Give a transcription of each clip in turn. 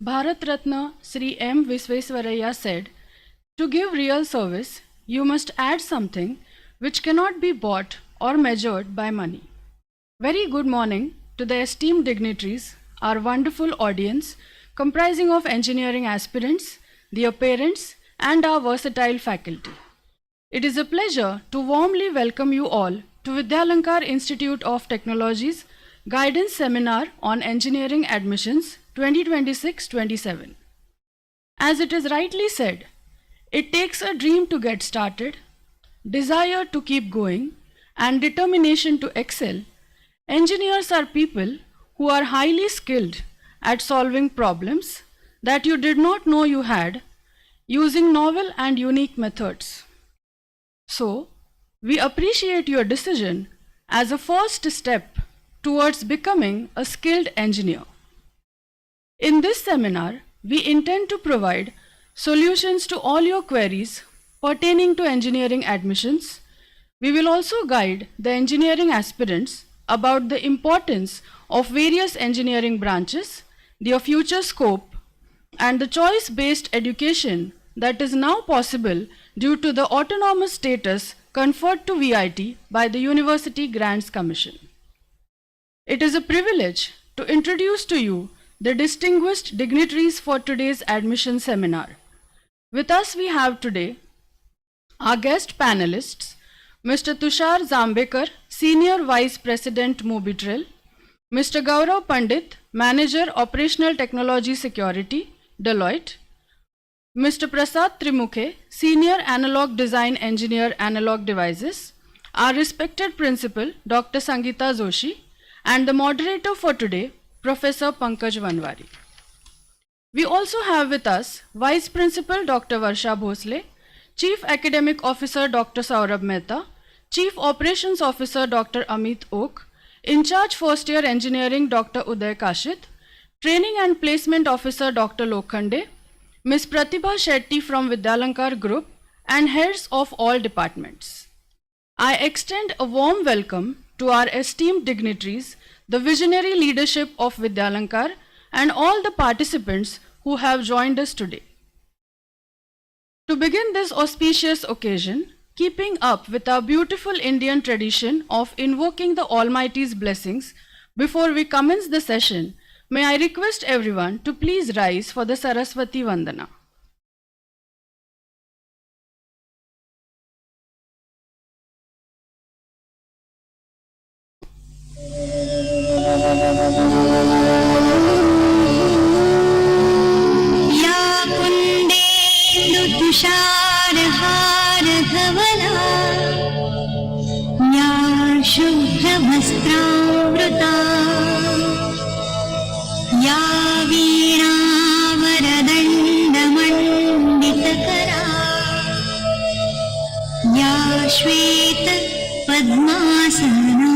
Bharat Ratna Sri M. Visvesvaraya said, "To give real service, you must add something which cannot be bought or measured by money." Very good morning to the esteemed dignitaries, our wonderful audience comprising of engineering aspirants, their parents, and our versatile faculty. It is a pleasure to warmly welcome you all to Vidyalankar Institute of Technology's Guidance Seminar on Engineering Admissions 2026-27. As it is rightly said, it takes a dream to get started, desire to keep going, and determination to excel. Engineers are people who are highly skilled at solving problems that you did not know you had, using novel and unique methods. So, we appreciate your decision as a first step towards becoming a skilled engineer. In this seminar, we intend to provide solutions to all your queries pertaining to engineering admissions. We will also guide the engineering aspirants about the importance of various engineering branches, their future scope, and the choice-based education that is now possible due to the autonomous status conferred to VIT by the University Grants Commission. It is a privilege to introduce to you the distinguished dignitaries for today's admission seminar. With us we have today our guest panelists, Mr. Tushar Zambekar, Senior Vice President Mobitril, Mr. Gaurav Pandit, Manager Operational Technology Security, Deloitte, Mr. Prasad Trimukhe, Senior Analog Design Engineer, Analog Devices, our respected Principal, Dr. Sangeeta Joshi, and the moderator for today, Professor Pankaj Vanwari. We also have with us Vice Principal Dr. Varsha Bhosle, Chief Academic Officer Dr. Saurabh Mehta, Chief Operations Officer Dr. Amit Oak, In Charge First Year Engineering Dr. Uday Kashit, Training and Placement Officer Dr. Lokhande, Ms. Pratibha Shetty from Vidyalankar Group, and heads of all departments. I extend a warm welcome to our esteemed dignitaries, the visionary leadership of Vidyalankar, and all the participants who have joined us today. To begin this auspicious occasion, keeping up with our beautiful Indian tradition of invoking the Almighty's blessings, before we commence the session, may I request everyone to please rise for the Saraswati Vandana. या कुन्देन्दु तुषारहार धवला या शुभ्रवस्त्रावृता या वीणावरदण्डमण्डितकरा या श्वेत पद्मासना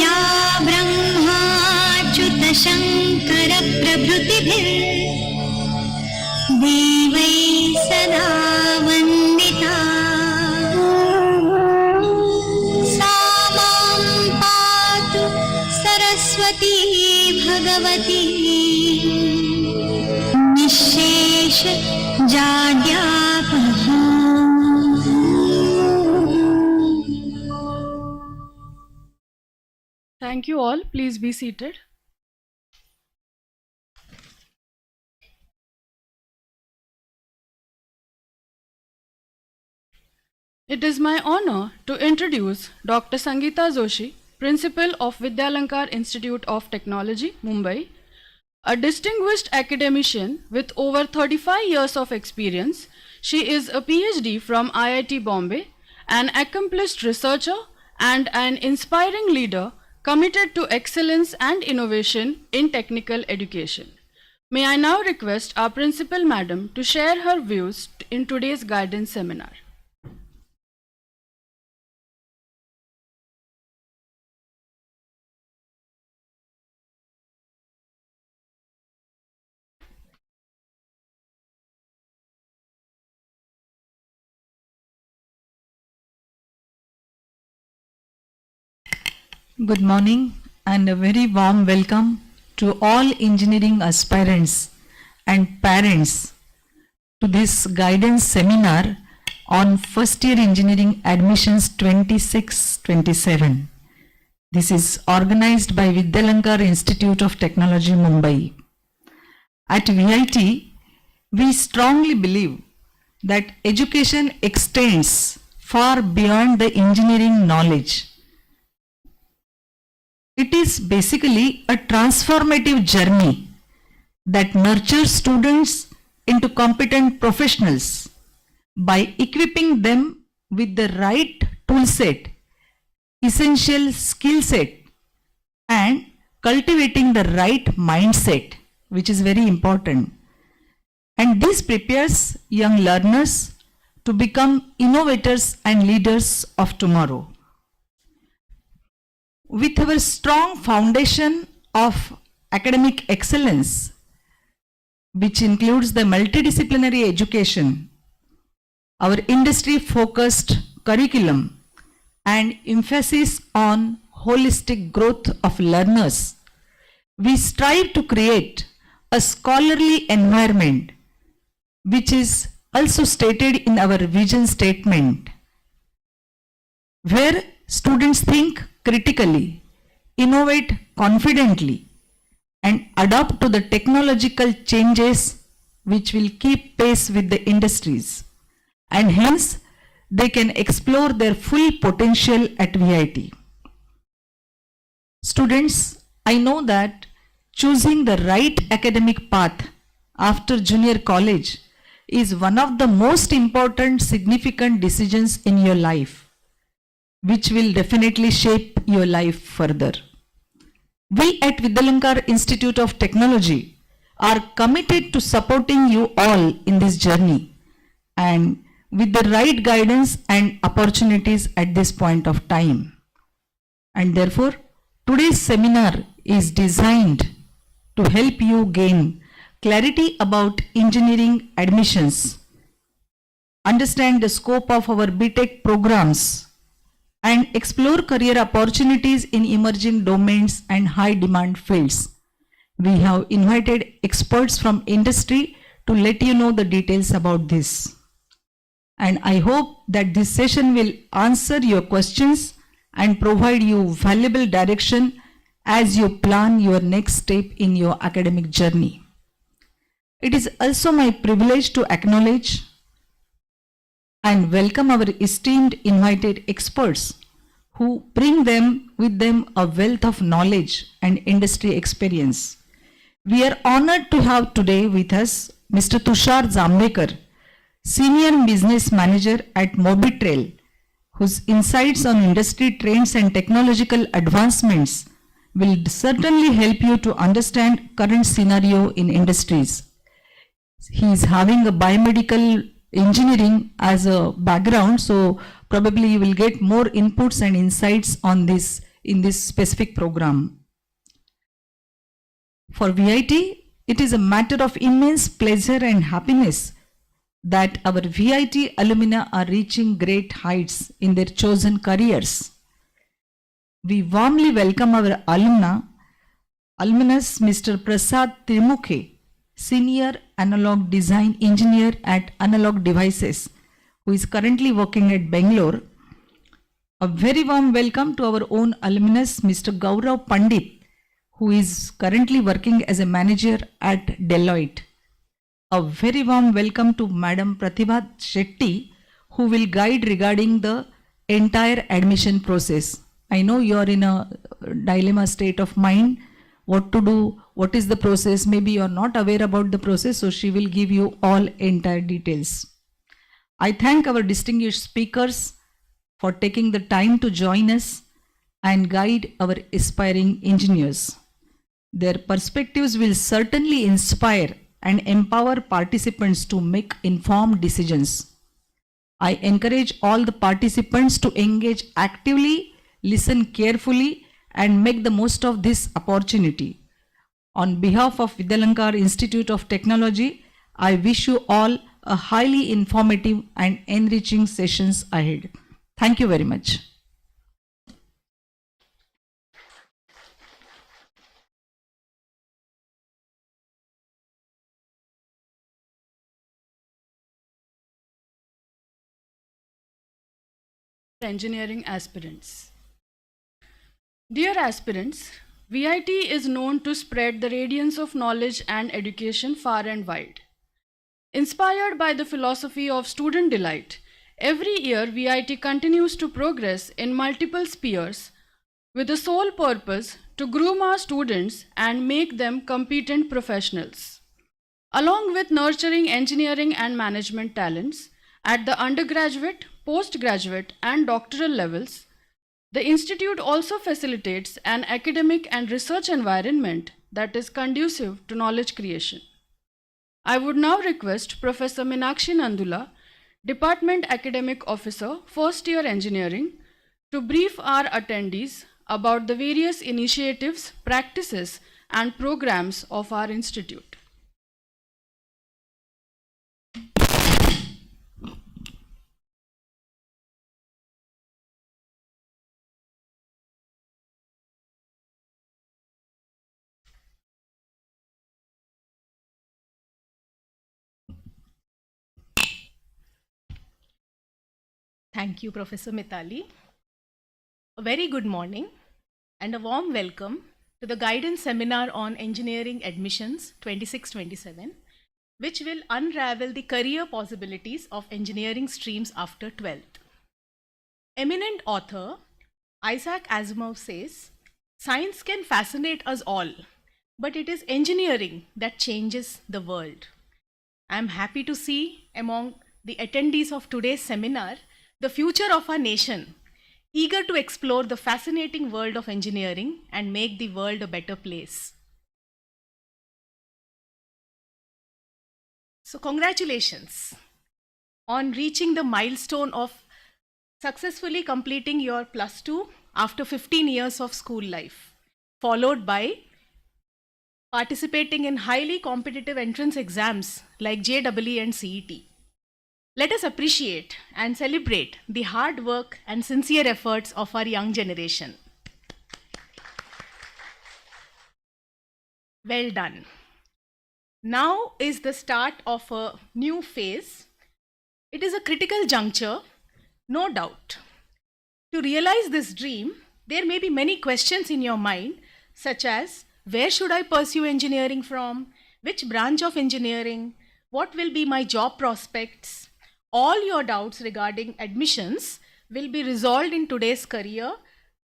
या ब्रह्माच्युतशङ्कर प्रभृतिभिर्देवैः सदा वन्दिता सा मां पातु Saraswati Bhagwati निःशेष जाड्यापहा। Thank you all. Please be seated. It is my honor to introduce Dr. Sangeeta Joshi, Principal of Vidyalankar Institute of Technology, Mumbai, a distinguished academician with over 35 years of experience. She is a PhD from IIT Bombay, an accomplished researcher, and an inspiring leader committed to excellence and innovation in technical education. May I now request our Principal Madam to share her views in today's guidance seminar. Good morning and a very warm welcome to all engineering aspirants and parents to this guidance seminar on first year engineering admissions 26-27. This is organized by Vidyalankar Institute of Technology, Mumbai. At VIT, we strongly believe that education extends far beyond the engineering knowledge. It is basically a transformative journey that nurtures students into competent professionals by equipping them with the right tool set, essential skill set, and cultivating the right mindset, which is very important. And this prepares young learners to become innovators and leaders of tomorrow. With our strong foundation of academic excellence, which includes the multidisciplinary education, our industry-focused curriculum, and emphasis on holistic growth of learners, we strive to create a scholarly environment, which is also stated in our vision statement, where students think critically, innovate confidently, and adapt to the technological changes which will keep pace with the industries, and hence they can explore their full potential at VIT. Students, I know that choosing the right academic path after junior college is one of the most important significant decisions in your life, which will definitely shape your life further. We at Vidyalankar Institute of Technology are committed to supporting you all in this journey and with the right guidance and opportunities at this point of time. And therefore, today's seminar is designed to help you gain clarity about engineering admissions, understand the scope of our BTech programs, and explore career opportunities in emerging domains and high demand fields. We have invited experts from industry to let you know the details about this. And I hope that this session will answer your questions and provide you valuable direction as you plan your next step in your academic journey. It is also my privilege to acknowledge and welcome our esteemed invited experts who bring with them a wealth of knowledge and industry experience. We are honored to have today with us Mr. Tushar Zambekar, Senior Business Manager at Mobitrail, whose insights on industry trends and technological advancements will certainly help you to understand current scenario in industries. He is having a biomedical engineering as a background, so probably you will get more inputs and insights on this in this specific program. For VIT, it is a matter of immense pleasure and happiness that our VIT alumni are reaching great heights in their chosen careers. We warmly welcome our alumnus Mr. Prasad Trimukhe, Senior Analog Design Engineer at Analog Devices, who is currently working at Bangalore. A very warm welcome to our own alumnus Mr. Gaurav Pandit, who is currently working as a manager at Deloitte. A very warm welcome to Madam Pratibha Shetty, who will guide regarding the entire admission process. I know you are in a dilemma state of mind, what to do, what is the process, maybe you are not aware about the process, so she will give you all entire details. I thank our distinguished speakers for taking the time to join us and guide our aspiring engineers. Their perspectives will certainly inspire and empower participants to make informed decisions. I encourage all the participants to engage actively, listen carefully, and make the most of this opportunity. On behalf of Vidyalankar Institute of Technology, I wish you all a highly informative and enriching sessions ahead. Thank you very much. engineering aspirants. Dear aspirants, VIT is known to spread the radiance of knowledge and education far and wide. Inspired by the philosophy of student delight, every year VIT continues to progress in multiple spheres with the sole purpose to groom our students and make them competent professionals. Along with nurturing engineering and management talents at the undergraduate, postgraduate, and doctoral levels, the Institute also facilitates an academic and research environment that is conducive to knowledge creation. I would now request Professor Meenakshi Nandula, Department Academic Officer, First Year Engineering, to brief our attendees about the various initiatives, practices, and programs of our institute. Thank you, Professor Mitali. A very good morning and a warm welcome to the guidance seminar on engineering admissions 26-27, which will unravel the career possibilities of engineering streams after 12th. Eminent author Isaac Asimov says, "Science can fascinate us all, but it is engineering that changes the world." I am happy to see among the attendees of today's seminar the future of our nation, eager to explore the fascinating world of engineering and make the world a better place. So congratulations on reaching the milestone of successfully completing your +2 after 15 years of school life, followed by participating in highly competitive entrance exams like JEE and CET. Let us appreciate and celebrate the hard work and sincere efforts of our young generation. Well done. Now is the start of a new phase. It is a critical juncture, no doubt. To realize this dream, there may be many questions in your mind, such as, where should I pursue engineering from? Which branch of engineering? What will be my job prospects? All your doubts regarding admissions will be resolved in today's career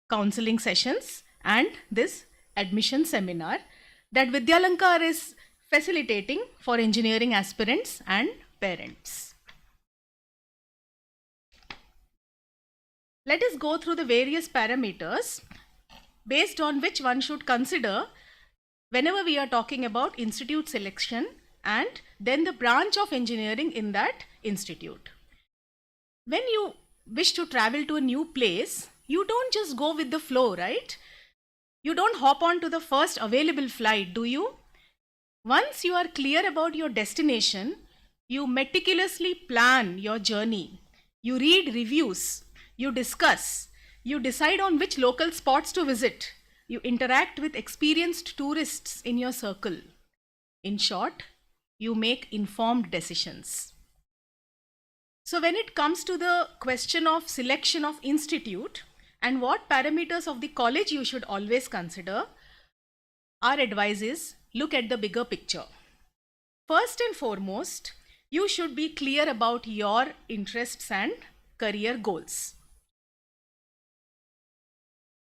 counseling sessions and this admission seminar that Vidyalankar is facilitating for engineering aspirants and parents. Let us go through the various parameters based on which one should consider whenever we are talking about institute selection and then the branch of engineering in that institute. When you wish to travel to a new place, you don't just go with the flow, right? You don't hop on to the first available flight, do you? Once you are clear about your destination, you meticulously plan your journey. You read reviews, you discuss, you decide on which local spots to visit, you interact with experienced tourists in your circle. In short, you make informed decisions. So when it comes to the question of selection of institute and what parameters of the college you should always consider, our advice is look at the bigger picture. First and foremost, you should be clear about your interests and career goals.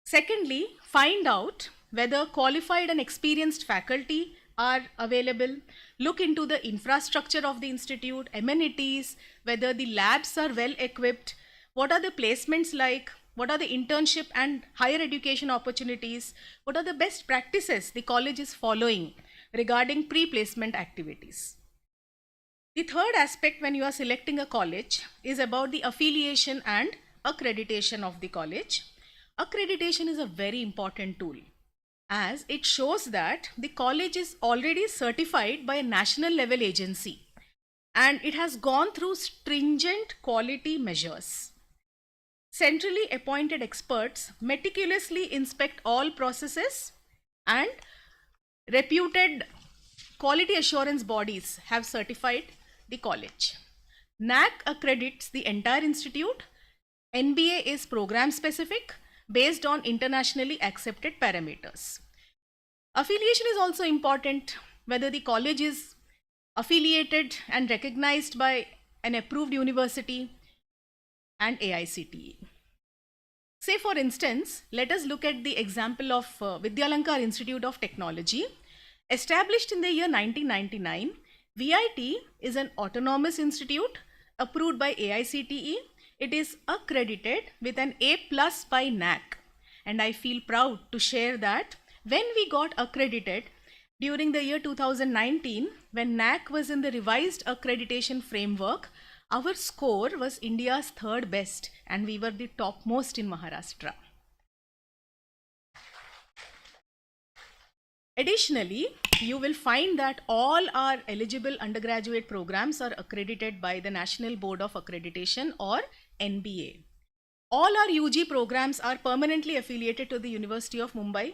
Secondly, find out whether qualified and experienced faculty are available. Look into the infrastructure of the institute, amenities, whether the labs are well equipped, what are the placements like, what are the internship and higher education opportunities, what are the best practices the college is following regarding pre-placement activities. The third aspect when you are selecting a college is about the affiliation and accreditation of the college. Accreditation is a very important tool, as it shows that the college is already certified by a national level agency and it has gone through stringent quality measures. Centrally appointed experts meticulously inspect all processes and reputed quality assurance bodies have certified the college. NAC accredits the entire institute NBA is program specific based on internationally accepted parameters. Affiliation is also important, whether the college is affiliated and recognized by an approved university and AICTE. Say for instance, let us look at the example of Vidyalankar Institute of Technology. Established in the year 1999, VIT is an autonomous institute approved by AICTE. It is accredited with an A+ by NAC. And I feel proud to share that when we got accredited during the year 2019, when NAC was in the revised accreditation framework, our score was India's third best and we were the topmost in Maharashtra. Additionally, you will find that all our eligible undergraduate programs are accredited by the National Board of Accreditation or NBA. All our UG programs are permanently affiliated to the University of Mumbai.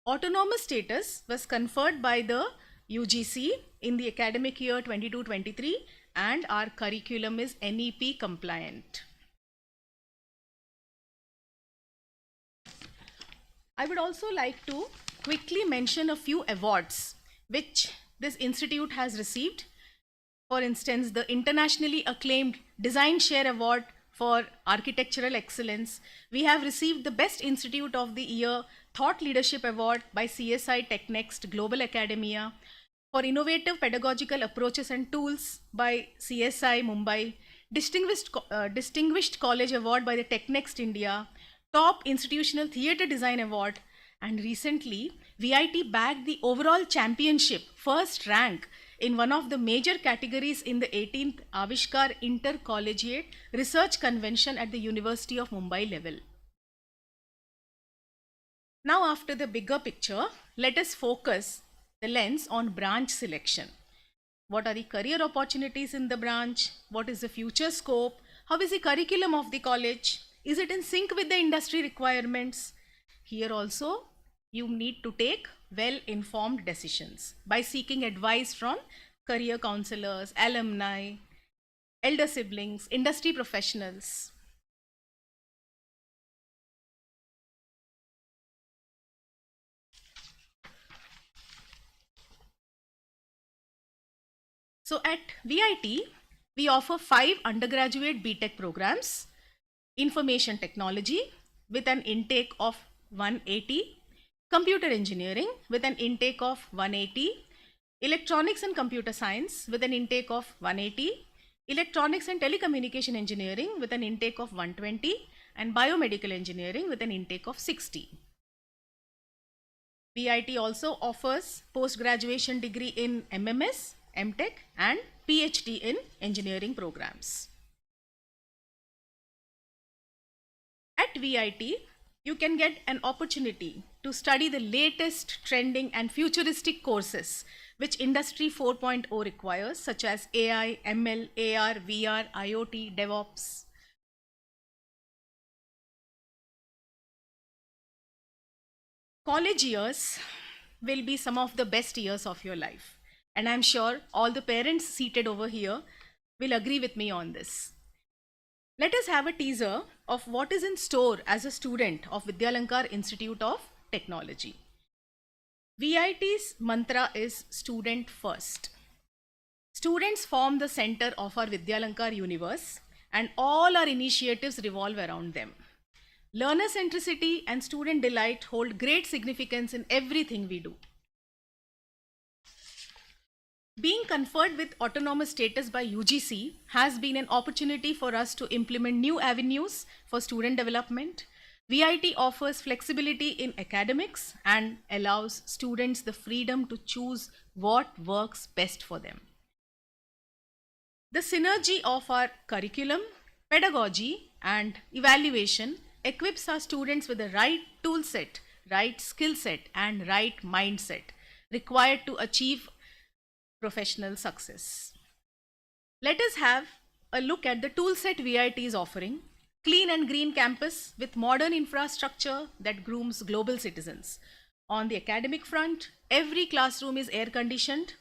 Autonomous status was conferred by the UGC in the academic year 22-23 and our curriculum is NEP compliant. I would also like to quickly mention a few awards which this institute has received. For instance, the internationally acclaimed Design Share Award for Architectural Excellence. We have received the Best Institute of the Year Thought Leadership Award by CSI TechNext Global Academia, for Innovative Pedagogical Approaches and Tools by CSI Mumbai, Distinguished College Award by the TechNext India, Top Institutional Theatre Design Award, and recently VIT bagged the overall championship first rank in one of the major categories in the 18th Avishkar Intercollegiate Research Convention at the University of Mumbai level. Now, after the bigger picture, let us focus the lens on branch selection. What are the career opportunities in the branch? What is the future scope? How is the curriculum of the college? Is it in sync with the industry requirements? Here also, you need to take well-informed decisions by seeking advice from career counselors, alumni, elder siblings, industry professionals. So at VIT, we offer 5 undergraduate BTech programs: Information Technology with an intake of 180, Computer Engineering with an intake of 180, Electronics and Computer Science with an intake of 180, Electronics and Telecommunication Engineering with an intake of 120, and Biomedical Engineering with an intake of 60. VIT also offers post-graduation degree in MMS, MTech and PhD in engineering programs. At VIT, you can get an opportunity to study the latest trending and futuristic courses which Industry 4.0 requires, such as AI, ML, AR, VR, IoT, DevOps. College years will be some of the best years of your life. And I'm sure all the parents seated over here will agree with me on this. Let us have a teaser of what is in store as a student of Vidyalankar Institute of Technology. VIT's mantra is student first. Students form the center of our Vidyalankar universe and all our initiatives revolve around them. Learner centricity and student delight hold great significance in everything we do. Being conferred with autonomous status by UGC has been an opportunity for us to implement new avenues for student development. VIT offers flexibility in academics and allows students the freedom to choose what works best for them. The synergy of our curriculum, pedagogy, and evaluation equips our students with the right tool set, right skill set, and right mindset required to achieve professional success. Let us have a look at the toolset VIT is offering. Clean and green campus with modern infrastructure that grooms global citizens. On the academic front, every classroom is air conditioned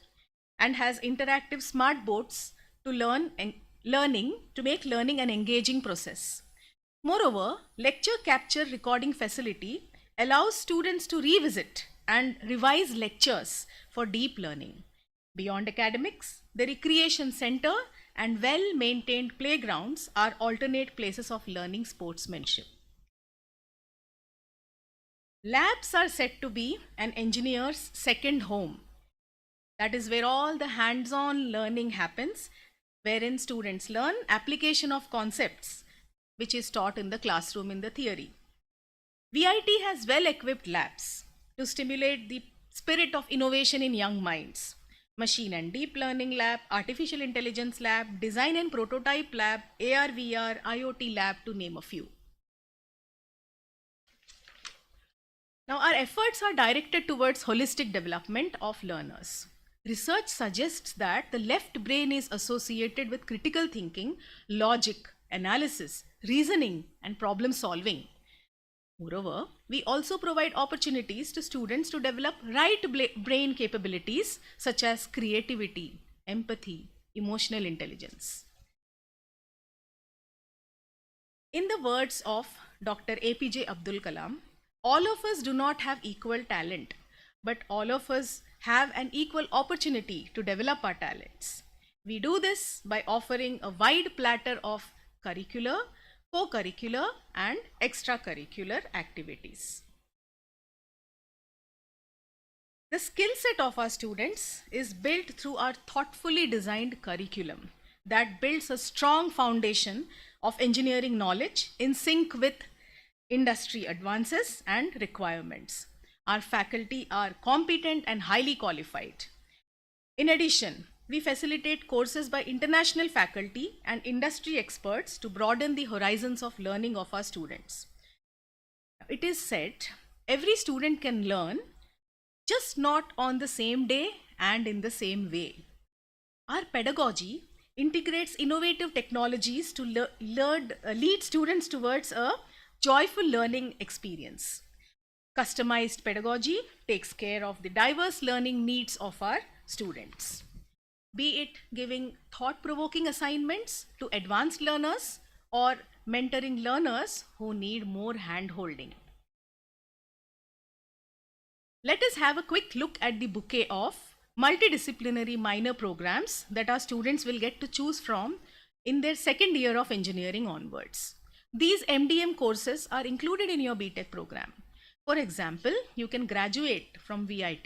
and has interactive smart boards to make learning an engaging process. Moreover, lecture capture recording facility allows students to revisit and revise lectures for deep learning. Beyond academics, the recreation center and well-maintained playgrounds are alternate places of learning sportsmanship. Labs are said to be an engineer's second home. That is where all the hands-on learning happens, wherein students learn application of concepts which is taught in the classroom in the theory. VIT has well-equipped labs to stimulate the spirit of innovation in young minds. Machine and deep learning lab, artificial intelligence lab, design and prototype lab, AR/VR, IoT lab, to name a few. Now, our efforts are directed towards holistic development of learners. Research suggests that the left brain is associated with critical thinking, logic, analysis, reasoning, and problem solving. Moreover, we also provide opportunities to students to develop right brain capabilities such as creativity, empathy, emotional intelligence. In the words of Dr. APJ Abdul Kalam, all of us do not have equal talent, but all of us have an equal opportunity to develop our talents. We do this by offering a wide platter of curricular, co-curricular and extracurricular activities. The skill set of our students is built through our thoughtfully designed curriculum that builds a strong foundation of engineering knowledge in sync with industry advances and requirements. Our faculty are competent and highly qualified. In addition, we facilitate courses by international faculty and industry experts to broaden the horizons of learning of our students. It is said every student can learn, just not on the same day and in the same way. Our pedagogy integrates innovative technologies to lead students towards a joyful learning experience. Customized pedagogy takes care of the diverse learning needs of our students, be it giving thought-provoking assignments to advanced learners or mentoring learners who need more hand-holding. Let us have a quick look at the bouquet of multidisciplinary minor programs that our students will get to choose from in their second year of engineering onwards. These MDM courses are included in your BTech program. For example, you can graduate from VIT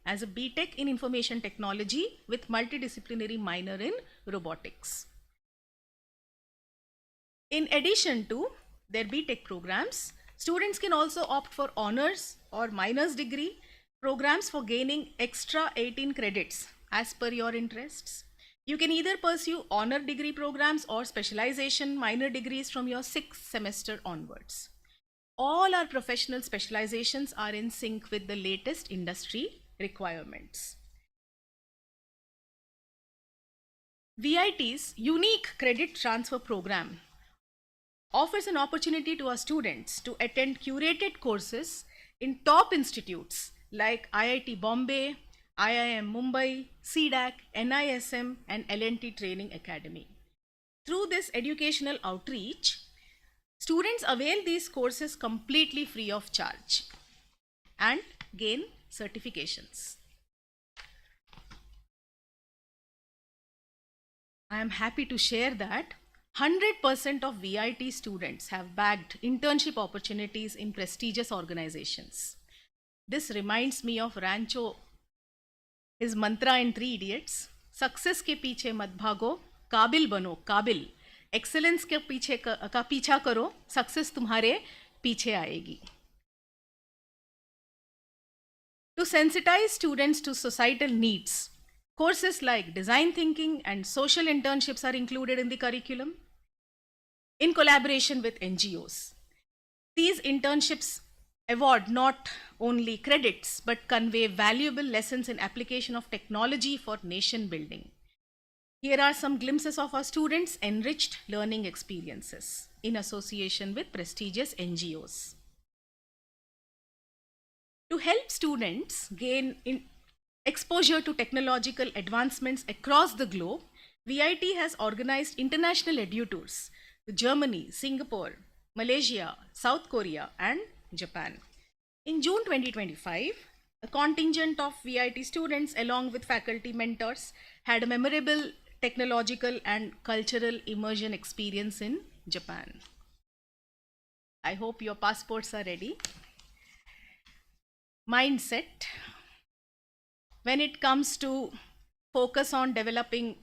as a BTech in Information Technology with multidisciplinary minor in robotics. In addition to their BTech programs, students can also opt for honors or minors degree programs for gaining extra 18 credits as per your interests. You can either pursue honor degree programs or specialization minor degrees from your 6th semester onwards. All our professional specializations are in sync with the latest industry requirements. VIT's unique credit transfer program offers an opportunity to our students to attend curated courses in top institutes like IIT Bombay, IIM Mumbai, CDAC, NISM and L&T Training Academy. Through this educational outreach, students avail these courses completely free of charge and gain certifications. I am happy to share that 100% of VIT students have bagged internship opportunities in prestigious organizations. This reminds me of Rancho, his mantra in Three Idiots, success के पीछे मत भागो, काबिल बनो, काबिल, excellence के पीछे का पीछा करो, success तुम्हारे पीछे आएगी. To sensitize students to societal needs, courses like design thinking and social internships are included in the curriculum in collaboration with NGOs. These internships award not only credits but convey valuable lessons in application of technology for nation building. Here are some glimpses of our students' enriched learning experiences in association with prestigious NGOs. To help students gain exposure to technological advancements across the globe, VIT has organized international edu tours to Germany, Singapore, Malaysia, South Korea, and Japan. In June 2025, a contingent of VIT students, along with faculty mentors, had a memorable technological and cultural immersion experience in Japan. I hope your passports are ready. Mindset. When it comes to focus on developing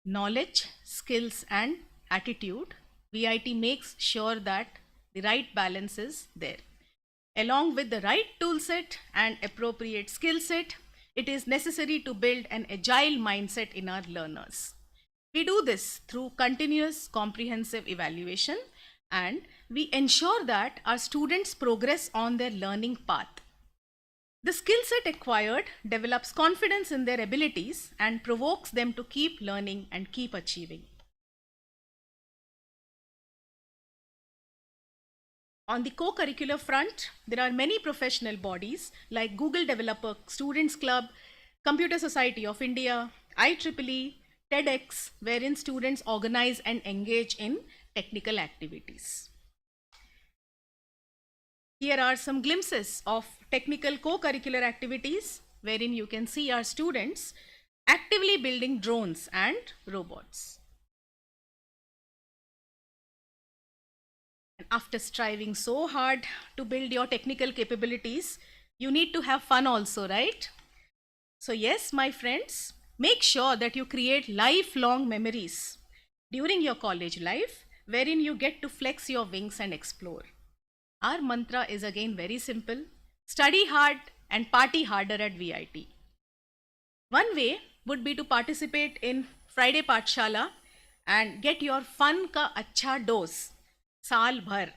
knowledge, skills, and attitude, VIT makes sure that the right balance is there. Along with the right tool set and appropriate skill set, it is necessary to build an agile mindset in our learners. We do this through continuous comprehensive evaluation, and we ensure that our students progress on their learning path. The skill set acquired develops confidence in their abilities and provokes them to keep learning and keep achieving. On the co-curricular front, there are many professional bodies like Google Developer Students Club, Computer Society of India, IEEE, TEDx, wherein students organize and engage in technical activities. Here are some glimpses of technical co-curricular activities wherein you can see our students actively building drones and robots. And after striving so hard to build your technical capabilities, you need to have fun also, right? So yes, my friends, make sure that you create lifelong memories during your college life wherein you get to flex your wings and explore. Our mantra is again very simple: study hard and party harder at VIT. One way would be to participate in Friday Pathshala and get your fun ka acha dose saal bhar.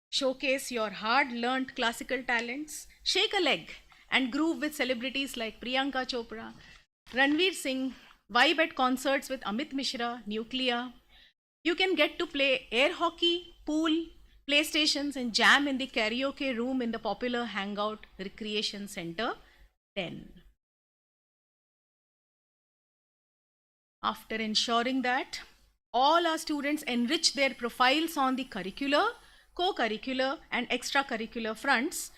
Showcase your hard-learned classical talents, shake a leg and groove with celebrities like Priyanka Chopra, Ranveer Singh, vibe at concerts with Amit Mishra, Nuclear. You can get to play air hockey, pool, playstations and jam in the karaoke room in the popular Hangout Recreation Center 10. After ensuring that all our students enrich their profiles on the curricular, co-curricular and extracurricular fronts,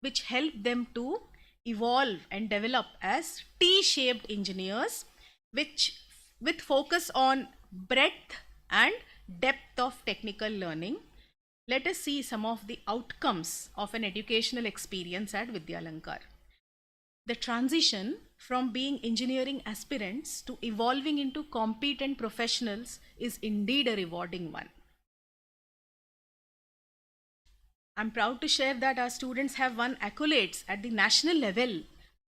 which help them to evolve and develop as T-shaped engineers, which with focus on breadth and depth of technical learning. Let us see some of the outcomes of an educational experience at Vidyalankar. The transition from being engineering aspirants to evolving into competent professionals is indeed a rewarding one. I'm proud to share that our students have won accolades at the national level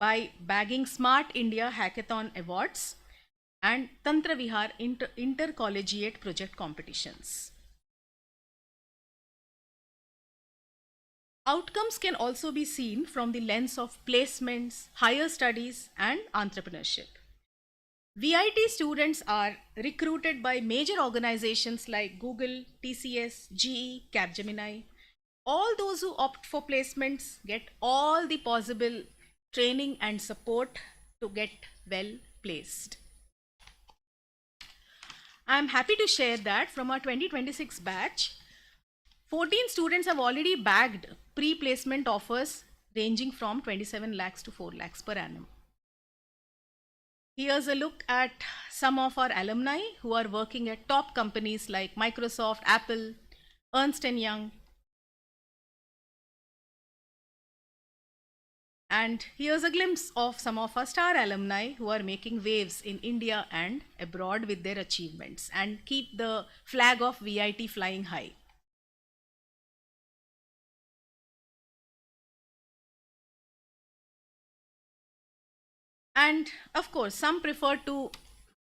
by bagging Smart India Hackathon Awards and Tantra Vihar intercollegiate project competitions. Outcomes can also be seen from the lens of placements, higher studies, and entrepreneurship. VIT students are recruited by major organizations like Google, TCS, GE, Capgemini. All those who opt for placements get all the possible training and support to get well placed. I am happy to share that from our 2026 batch, 14 students have already bagged pre-placement offers ranging from 27 lakhs to 4 lakhs per annum. Here's a look at some of our alumni who are working at top companies like Microsoft, Apple, Ernst & Young. And here's a glimpse of some of our star alumni who are making waves in India and abroad with their achievements and keep the flag of VIT flying high. And of course, some prefer to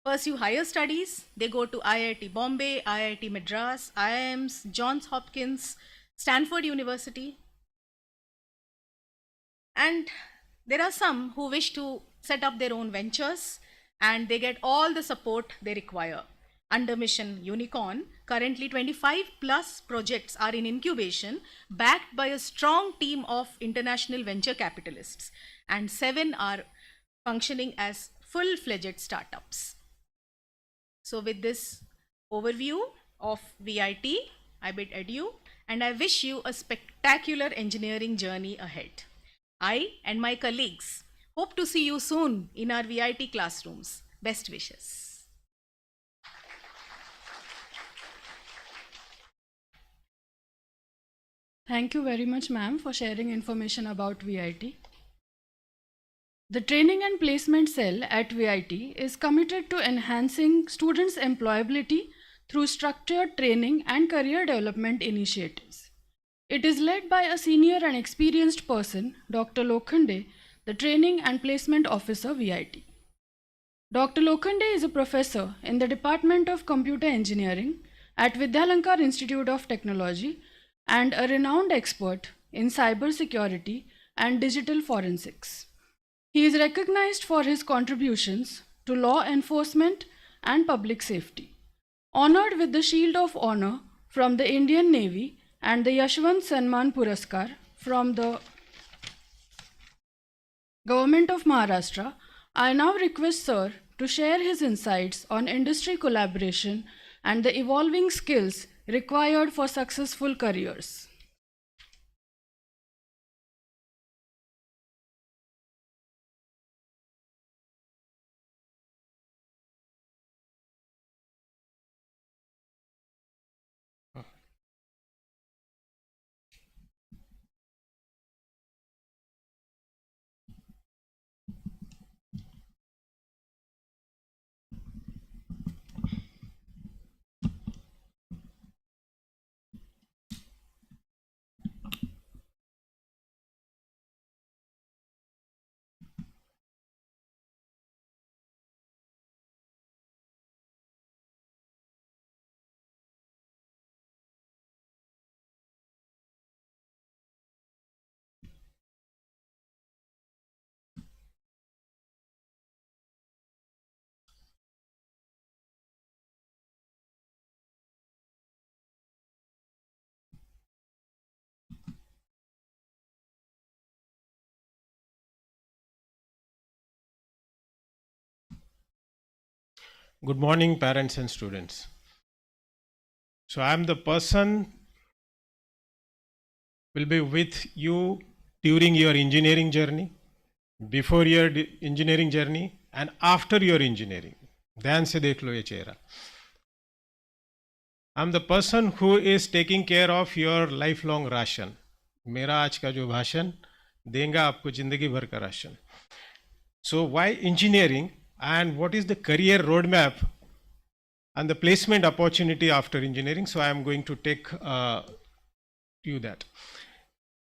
pursue higher studies. They go to IIT Bombay, IIT Madras, IIMs, Johns Hopkins, Stanford University. And there are some who wish to set up their own ventures and they get all the support they require. Under Mission Unicorn, currently 25 plus projects are in incubation, backed by a strong team of international venture capitalists, and 7 are functioning as full-fledged startups. So with this overview of VIT, I bid adieu, and I wish you a spectacular engineering journey ahead. I and my colleagues hope to see you soon in our VIT classrooms. Best wishes. Thank you very much, ma'am, for sharing information about VIT. The Training and Placement Cell at VIT is committed to enhancing students' employability through structured training and career development initiatives. It is led by a senior and experienced person, Dr. Lokhande, the Training and Placement Officer, VIT. Dr. Lokhande is a professor in the Department of Computer Engineering at Vidyalankar Institute of Technology and a renowned expert in cybersecurity and digital forensics. He is recognized for his contributions to law enforcement and public safety. Honored with the Shield of Honor from the Indian Navy and the Yashwant Sanman Puraskar from the Government of Maharashtra, I now request Sir to share his insights on industry collaboration and the evolving skills required for successful careers. Good morning, parents and students. So I am the person will be with you during your engineering journey, before your engineering journey, and after your engineering. ध्यान से देख लो ये चेहरा. I am the person who is taking care of your lifelong ration. मेरा आज का जो भाषण देगा आपको जिंदगी भर का ration. So why engineering? And what is the career roadmap and the placement opportunity after engineering? So I am going to take you that.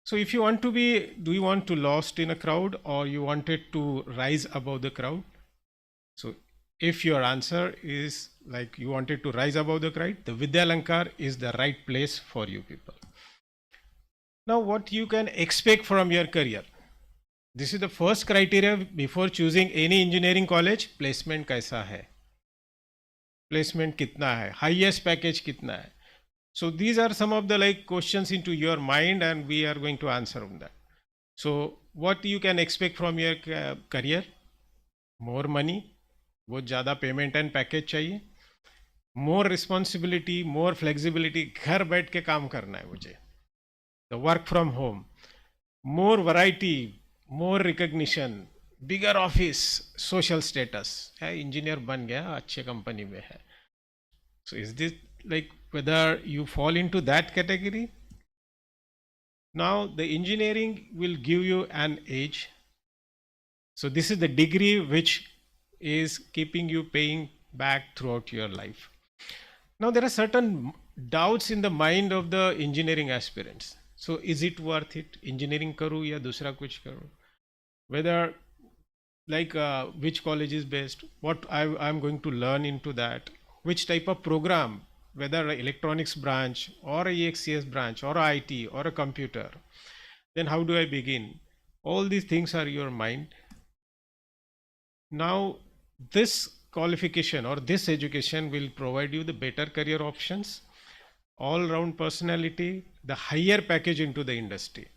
So if you want to be, do you want to lost in a crowd or you wanted to rise above the crowd? So if your answer is like you wanted to rise above the crowd, the Vidyalankar is the right place for you people. Now what you can expect from your career? This is the first criteria before choosing any engineering college. Placement कैसा है, placement कितना है, highest package कितना है. So these are some of the like questions into your mind and we are going to answer on that. So what you can expect from your career? More money, बहुत ज़्यादा payment and package चाहिए, more responsibility, more flexibility, घर बैठ के काम करना है मुझे, the work from home, more variety, more recognition, bigger office, social status. Engineer बन गया, अच्छे company में है. So is this like whether you fall into that category? Now the engineering will give you an age. So this is the degree which is keeping you paying back throughout your life. Now there are certain doubts in the mind of the engineering aspirants. So is it worth it? Engineering करूँ या दूसरा कुछ करूँ? Whether like which college is best, what I'm going to learn into that, which type of program, whether electronics branch or a EXCS branch or a IT or a computer, then how do I begin? All these things are your mind. Now this qualification or this education will provide you the better career options, all round personality, the higher package into the industry.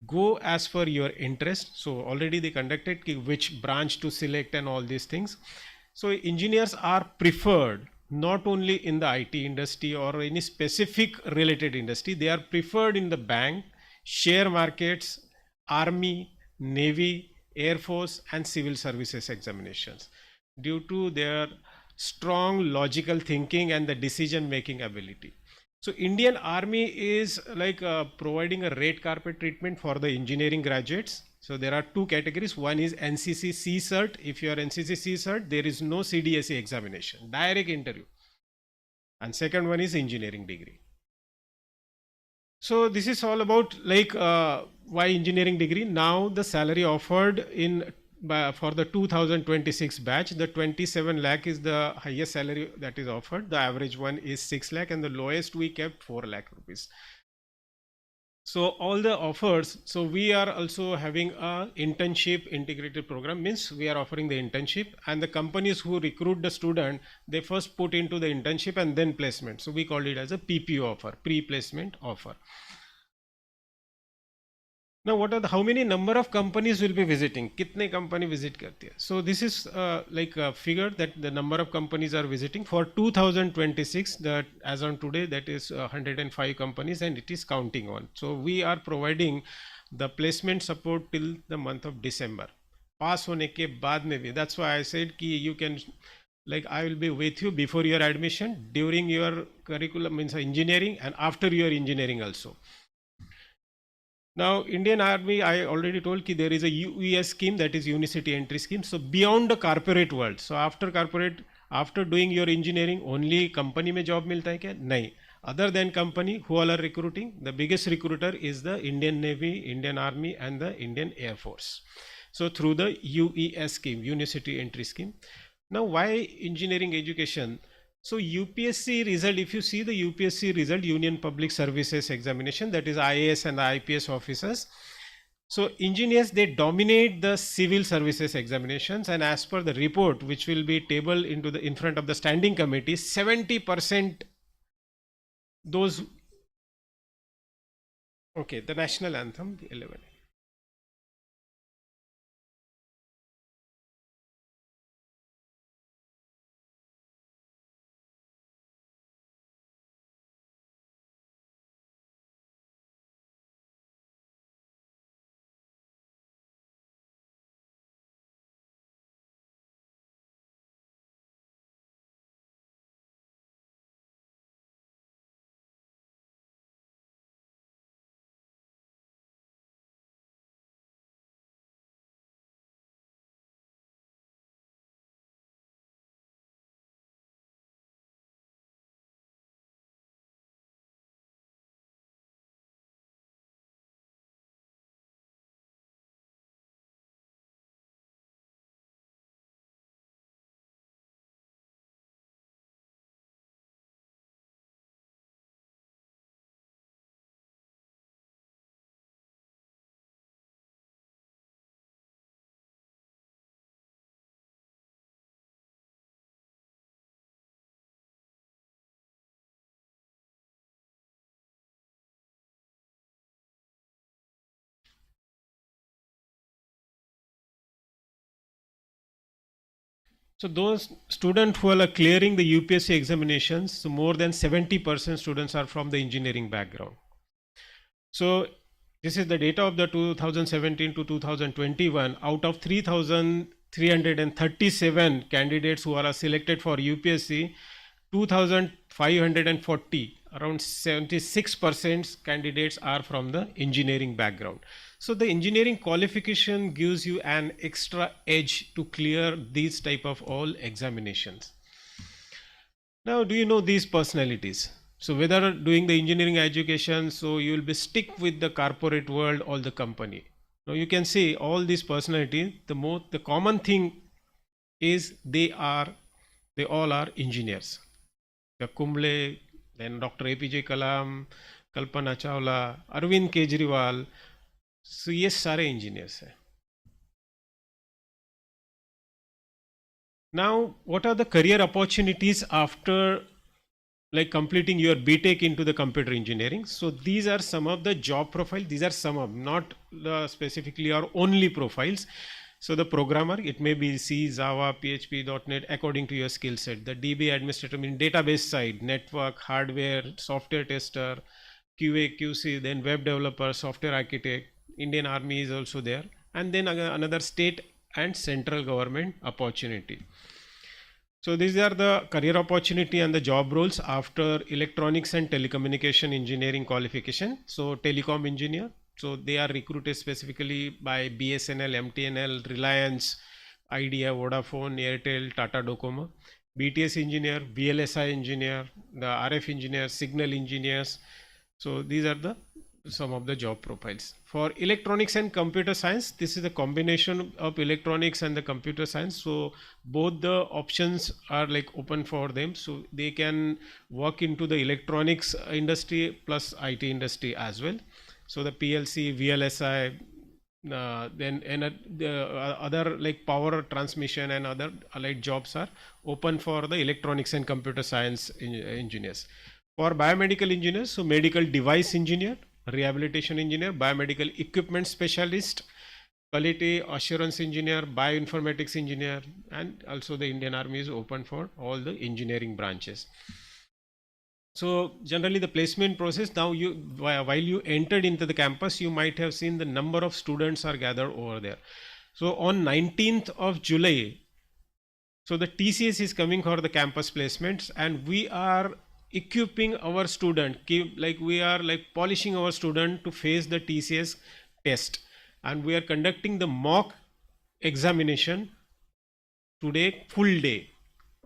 Go as per your interest. So already they conducted which branch to select and all these things. So engineers are preferred not only in the IT industry or any specific related industry, they are preferred in the bank, share markets, army, navy, air force and civil services examinations due to their strong logical thinking and the decision making ability. So Indian Army is like providing a red carpet treatment for the engineering graduates. So there are two categories. One is NCC C Cert. If you are NCC C Cert, there is no CDSE examination, direct interview. And second one is engineering degree. So this is all about like why engineering degree. Now the salary offered in for the 2026 batch, the 27 lakh is the highest salary that is offered. The average one is 6 lakh and the lowest we kept 4 lakh rupees. So all the offers, so we are also having a internship integrated program, means we are offering the internship, and the companies who recruit the student, they first put into the internship and then placement. So we call it as a PPO offer, pre-placement offer. Now what are the, how many number of companies will be visiting? Kitne company visit करती है? So this is like a figure that the number of companies are visiting for 2026, that as on today that is 105 companies and it is counting on. So we are providing the placement support till the month of December. Pass होने के बाद में भी, that's why I said कि you can, like I will be with you before your admission, during your curriculum means engineering and after your engineering also. Now, Indian Army, I already told कि there is a UES scheme, that is Unicity Entry Scheme. So beyond the corporate world, so after corporate, after doing your engineering, only company में job मिलता है क्या? नहीं. Other than company, who all are recruiting? The biggest recruiter is the Indian Navy, Indian Army and the Indian Air Force. So through the UES scheme, Unicity Entry Scheme. Now why engineering education? So UPSC result, if you see the UPSC result, Union Public Services Examination, that is IAS and IPS officers. So engineers, they dominate the civil services examinations, and as per the report, which will be tabled into the in front of the standing committee, 70% those. Okay, the national anthem, 11. So those students who are clearing the UPSC examinations, so more than 70% students are from the engineering background. So this is the data of the 2017 to 2021. Out of 3,337 candidates who are selected for UPSC, 2,540, around 76% candidates are from the engineering background. So the engineering qualification gives you an extra edge to clear these type of all examinations. Now, do you know these personalities? So whether doing the engineering education, so you will be stick with the corporate world or the company. Now you can see all these personalities, the common thing is they all are engineers. The Kumble, then Dr. APJ Kalam, Kalpana Chawla, Arvind Kejriwal, so ये सारे engineers हैं. Now, what are the career opportunities after like completing your BTech into the computer engineering? So these are some of the job profiles. These are some of, not specifically or only profiles. So the programmer, it may be C, Java, PHP, .NET, according to your skill set. The DB administrator, mean database side, network, hardware, software tester, QA, QC, then web developer, software architect. Indian Army is also there, and then another state and central government opportunity. So these are the career opportunity and the job roles after electronics and telecommunication engineering qualification. So telecom engineer, so they are recruited specifically by BSNL, MTNL, Reliance, Idea, Vodafone, Airtel, Tata Docomo. BTS engineer, VLSI engineer, the RF engineer, signal engineers. So these are the some of the job profiles. For electronics and computer science, this is a combination of electronics and the computer science. So both the options are like open for them. So they can work into the electronics industry plus IT industry as well. So the PLC, VLSI, then the other like power transmission and other allied jobs are open for the electronics and computer science engineers. For biomedical engineers, so medical device engineer, rehabilitation engineer, biomedical equipment specialist, quality assurance engineer, bioinformatics engineer, and also the Indian Army is open for all the engineering branches. So generally the placement process, now while you entered into the campus, you might have seen the number of students are gathered over there. So on 19th of July, so the TCS is coming for the campus placements, and we are equipping our student, we are like polishing our student to face the TCS test, and we are conducting the mock examination today full day.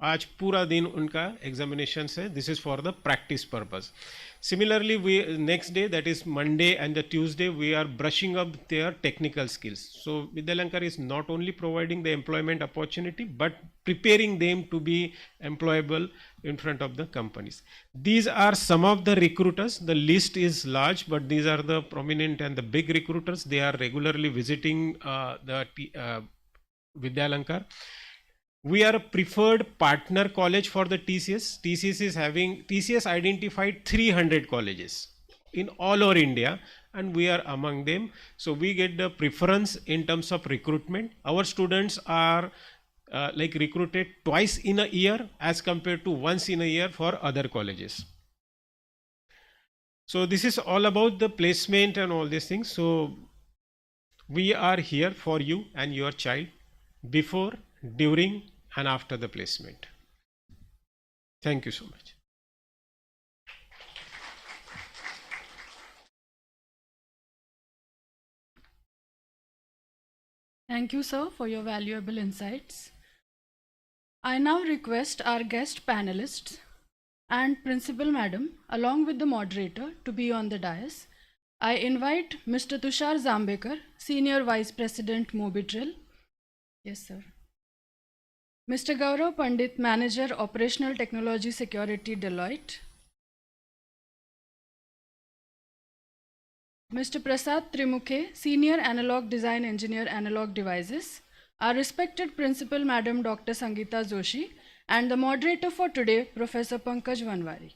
आज पूरा दिन उनका examination है. This is for the practice purpose. Similarly, we next day, that is Monday and the Tuesday, we are brushing up their technical skills. So Vidyalankar is not only providing the employment opportunity but preparing them to be employable in front of the companies. These are some of the recruiters. The list is large, but these are the prominent and the big recruiters. They are regularly visiting the Vidyalankar. We are a preferred partner college for the TCS. TCS identified 300 colleges in all over India, and we are among them. So we get the preference in terms of recruitment. Our students are recruited twice in a year as compared to once in a year for other colleges. So this is all about the placement and all these things. So we are here for you and your child before, during and after the placement. Thank you so much. Thank you, sir, for your valuable insights. I now request our guest panelists and Principal Madam, along with the moderator, to be on the dais. I invite Mr. Tushar Zambekar, Senior Vice President, Mobitril. Yes, sir. Mr. Gaurav Pandit, Manager, Operational Technology Security, Deloitte. Mr. Prasad Trimukhe, Senior Analog Design Engineer, Analog Devices. Our respected Principal Madam Dr. Sangeeta Joshi, and the moderator for today, Professor Pankaj Vanwari.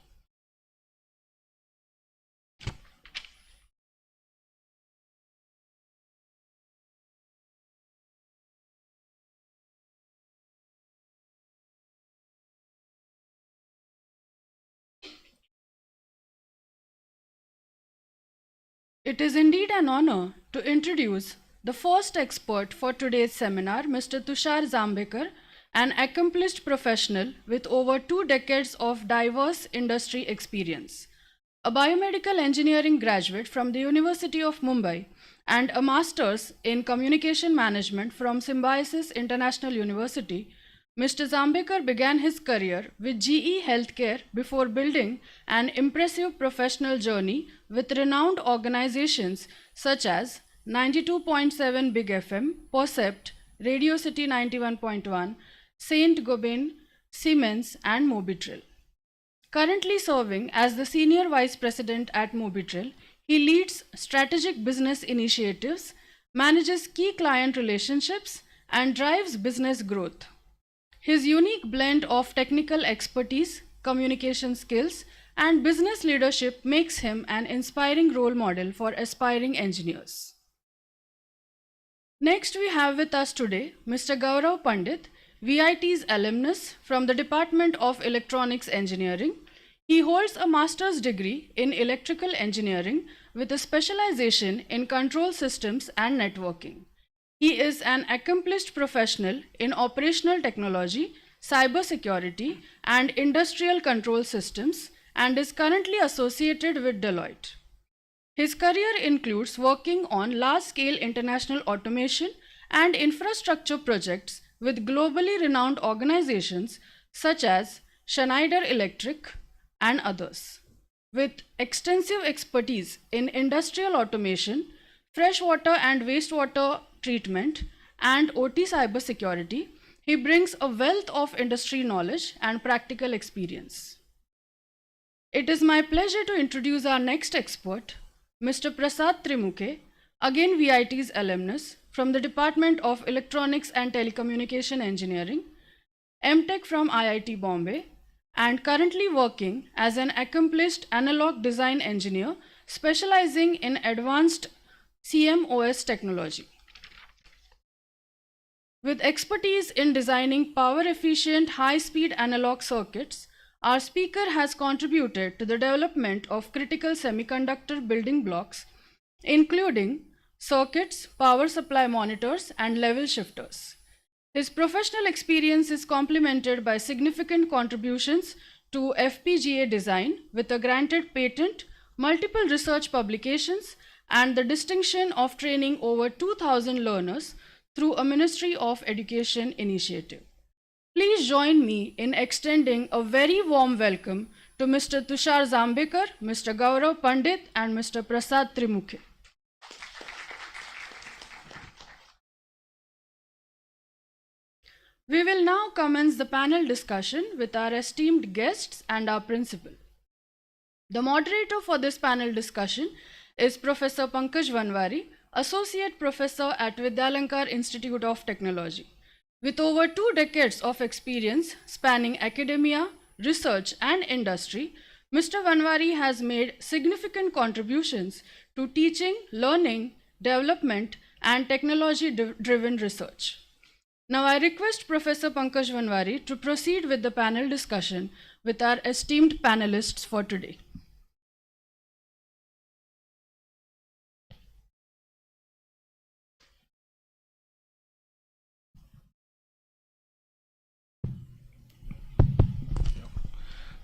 It is indeed an honor to introduce the first expert for today's seminar, Mr. Tushar Zambekar, an accomplished professional with over 2 decades of diverse industry experience. A biomedical engineering graduate from the University of Mumbai and a master's in communication management from Symbiosis International University, Mr. Zambekar began his career with GE Healthcare before building an impressive professional journey with renowned organizations such as 92.7 Big FM, Percept, Radio City 91.1, Saint-Gobain, Siemens, and Mobitril. Currently serving as the Senior Vice President at Mobitril, he leads strategic business initiatives, manages key client relationships, and drives business growth. His unique blend of technical expertise, communication skills, and business leadership makes him an inspiring role model for aspiring engineers. Next, we have with us today Mr. Gaurav Pandit, VIT's alumnus from the Department of Electronics Engineering. He holds a master's degree in electrical engineering with a specialization in control systems and networking. He is an accomplished professional in operational technology, cybersecurity, and industrial control systems and is currently associated with Deloitte. His career includes working on large-scale international automation and infrastructure projects with globally renowned organizations such as Schneider Electric and others. With extensive expertise in industrial automation, freshwater and wastewater treatment, and OT cybersecurity, he brings a wealth of industry knowledge and practical experience. It is my pleasure to introduce our next expert, Mr. Prasad Trimukhe, again VIT's alumnus from the Department of Electronics and Telecommunication Engineering, MTech from IIT Bombay, and currently working as an accomplished analog design engineer specializing in advanced CMOS technology. With expertise in designing power-efficient, high-speed analog circuits, our speaker has contributed to the development of critical semiconductor building blocks, including circuits, power supply monitors, and level shifters. His professional experience is complemented by significant contributions to FPGA design with a granted patent, multiple research publications, and the distinction of training over 2,000 learners through a Ministry of Education initiative. Please join me in extending a very warm welcome to Mr. Tushar Zambekar, Mr. Gaurav Pandit, and Mr. Prasad Trimukhe. We will now commence the panel discussion with our esteemed guests and our principal. The moderator for this panel discussion is Professor Pankaj Vanwari, Associate Professor at Vidyalankar Institute of Technology. With over 2 decades of experience spanning academia, research, and industry, Mr. Vanwari has made significant contributions to teaching, learning, development, and technology-driven research. Now I request Professor Pankaj Vanwari to proceed with the panel discussion with our esteemed panelists for today.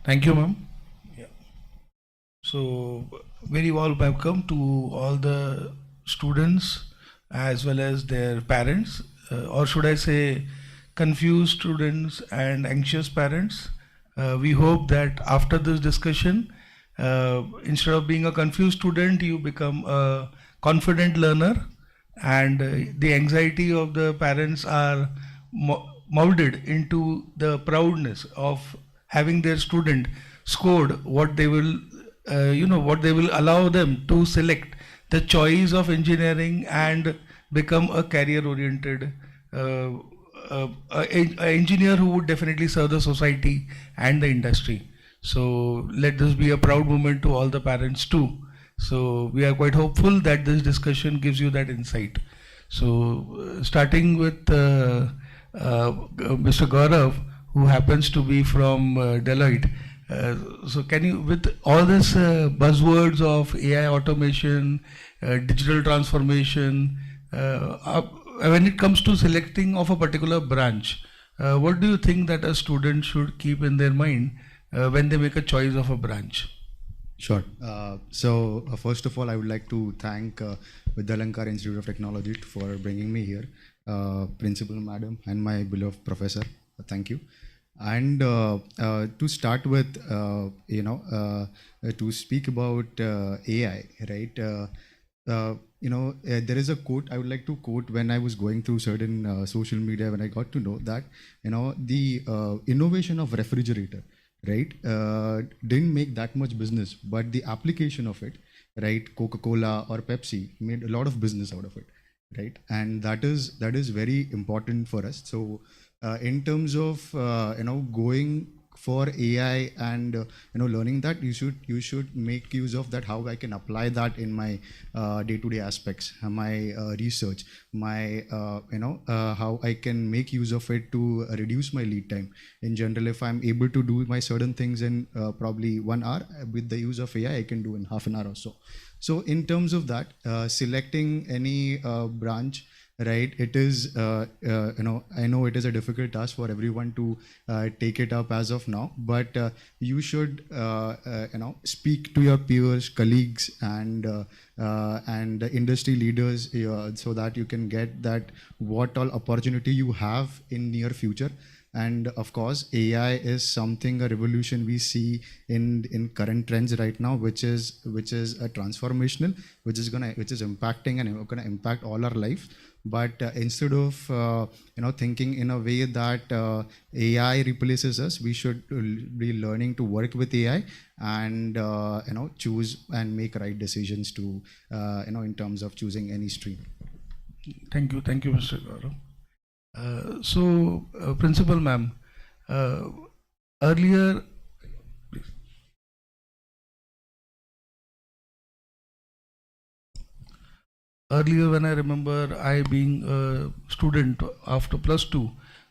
Thank you, ma'am. Yeah. So, very warm welcome to all the students as well as their parents, or should I say, confused students and anxious parents. We hope that after this discussion, instead of being a confused student, you become a confident learner, and the anxiety of the parents are molded into the proudness of having their student scored what they will, what they will allow them to select the choice of engineering and become a career-oriented engineer who would definitely serve the society and the industry. So let this be a proud moment to all the parents too. So we are quite hopeful that this discussion gives you that insight. So starting with Mr. Gaurav, who happens to be from Deloitte. So can you, with all this buzzwords of AI automation, digital transformation, when it comes to selecting of a particular branch, what do you think that a student should keep in their mind when they make a choice of a branch? Sure. So first of all, I would like to thank Vidyalankar Institute of Technology for bringing me here, Principal Madam and my beloved Professor. Thank you. And to start with, to speak about AI, right? There is a quote I would like to quote when I was going through certain social media, when I got to know that, the innovation of refrigerator, right, didn't make that much business, but the application of it, right, Coca-Cola or Pepsi made a lot of business out of it, right? And that is very important for us. So in terms of going for AI and learning that, you should make use of that, how I can apply that in my day-to-day aspects, my research, my how I can make use of it to reduce my lead time. In general, if I'm able to do my certain things in probably 1 hour, with the use of AI I can do in half an hour or so. So in terms of that, selecting any branch, right, it is I know it is a difficult task for everyone to take it up as of now, but you should speak to your peers, colleagues, and the industry leaders, so that you can get that what all opportunity you have in near future. And of course, AI is something, a revolution we see in current trends right now, which is a transformational, which is impacting and gonna impact all our life. But instead of thinking in a way that AI replaces us, we should be learning to work with AI and choose and make right decisions to in terms of choosing any stream. Thank you, Mr. Gaurav. Principal ma'am, earlier, when I remember I being a student after +2,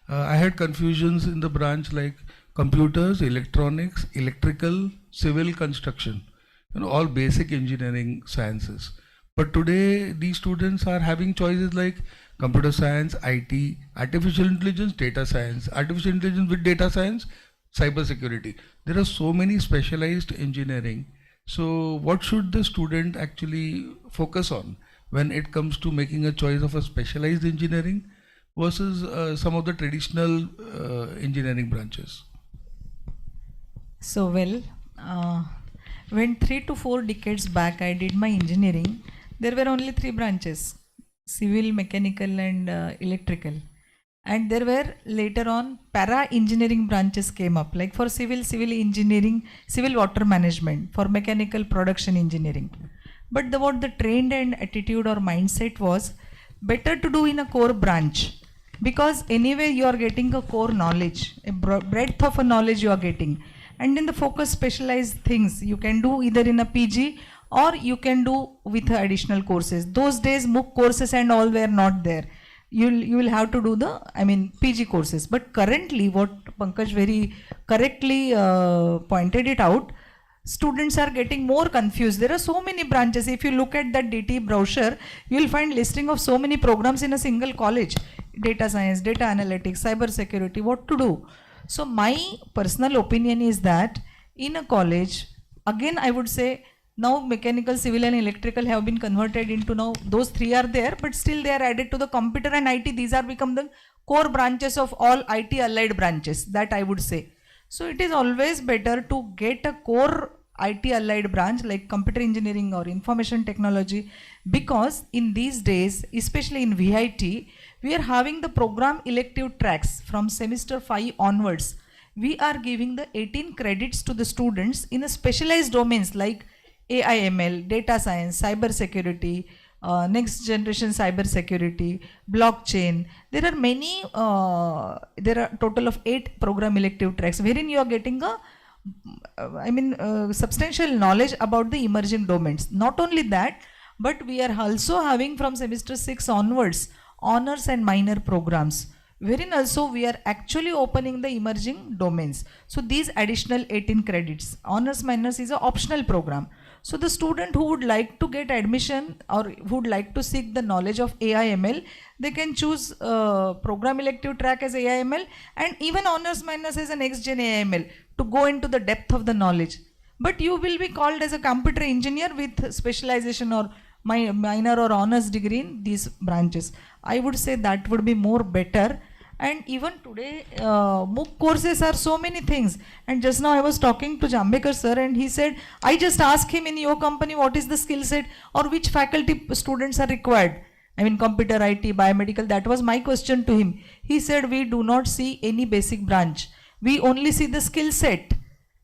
I had confusions in the branch like computers, electronics, electrical, civil, construction, all basic engineering sciences. But today these students are having choices like computer science, IT, artificial intelligence, data science, artificial intelligence with data science, cyber security. There are so many specialized engineering. So what should the student actually focus on when it comes to making a choice of a specialized engineering versus some of the traditional engineering branches? So when 3 to 4 decades back I did my engineering, there were only 3 branches: civil, mechanical, and electrical. And there were later on para-engineering branches came up, like for civil engineering, civil water management, for mechanical production engineering. But what the trend and attitude or mindset was, better to do in a core branch, because anyway you are getting a core knowledge, a breadth of a knowledge you are getting. And in the focus specialized things you can do either in a PG or you can do with additional courses. Those days MOOC courses and all were not there. You will have to do the PG courses. But currently, what Pankaj very correctly pointed it out, students are getting more confused. There are so many branches. If you look at that DT brochure, you will find listing of so many programs in a single college: data science, data analytics, cyber security, what to do. So my personal opinion is that in a college, again I would say, now mechanical, civil and electrical have been converted into, now those 3 are there, but still they are added to the computer and IT. These are become the core branches of all IT allied branches, that I would say. So it is always better to get a core IT allied branch like computer engineering or information technology, because in these days, especially in VIT, we are having the program elective tracks from semester 5 onwards. We are giving the 18 credits to the students in a specialized domains like AI/ML, data science, cyber security, next generation cyber security, blockchain. There are many, there are total of 8 program elective tracks wherein you are getting a substantial knowledge about the emerging domains. Not only that, but we are also having from semester 6 onwards honors and minor programs, wherein also we are actually opening the emerging domains. So these additional 18 credits, honors minors is an optional program. So the student who would like to get admission or who would like to seek the knowledge of AI/ML, they can choose program elective track as AI/ML and even honors minors as a next gen AI/ML to go into the depth of the knowledge. But you will be called as a computer engineer with specialization or minor or honors degree in these branches. I would say that would be more better. And even today, MOOC courses are so many things. And just now I was talking to Jambekar sir and he said, I just asked him in your company what is the skill set or which faculty students are required. I mean computer, IT, biomedical, that was my question to him. He said, we do not see any basic branch. We only see the skill set.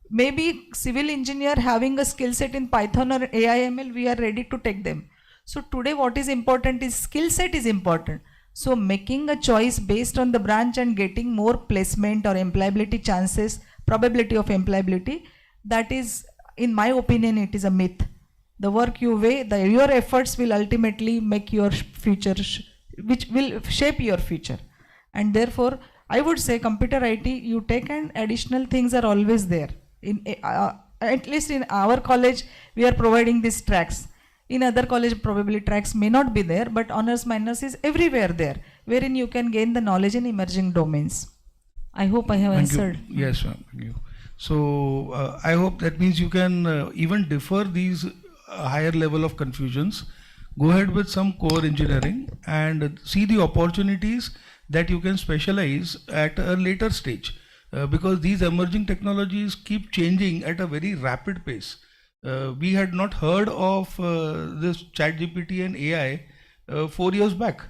Maybe civil engineer having a skill set in Python or AI/ML, we are ready to take them. So today what is important is skill set is important. So making a choice based on the branch and getting more placement or employability chances probability of employability, that is, in my opinion, it is a myth. The work you weigh, your efforts will ultimately make your future, which will shape your future. And therefore, I would say computer IT, you take and additional things are always there. At least in our college, we are providing these tracks. In other college, probably tracks may not be there, but honors minors is everywhere there, wherein you can gain the knowledge in emerging domains. I hope I have Thank you. answered. Yes, ma'am. Thank you. So I hope that means you can even defer these higher level of confusions. Go ahead with some core engineering and see the opportunities that you can specialize at a later stage, because these emerging technologies keep changing at a very rapid pace. We had not heard of this ChatGPT and AI 4 years back.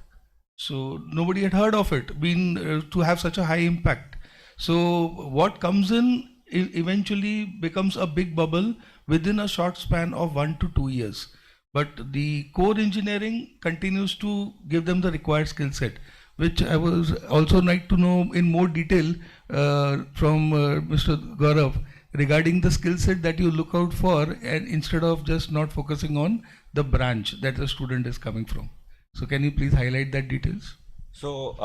So nobody had heard of it, to have such a high impact. So what comes in eventually becomes a big bubble within a short span of 1 to 2 years. But the core engineering continues to give them the required skill set, which I was also like to know in more detail from Mr. Gaurav regarding the skill set that you look out for, and instead of just not focusing on the branch that the student is coming from. So can you please highlight that details? So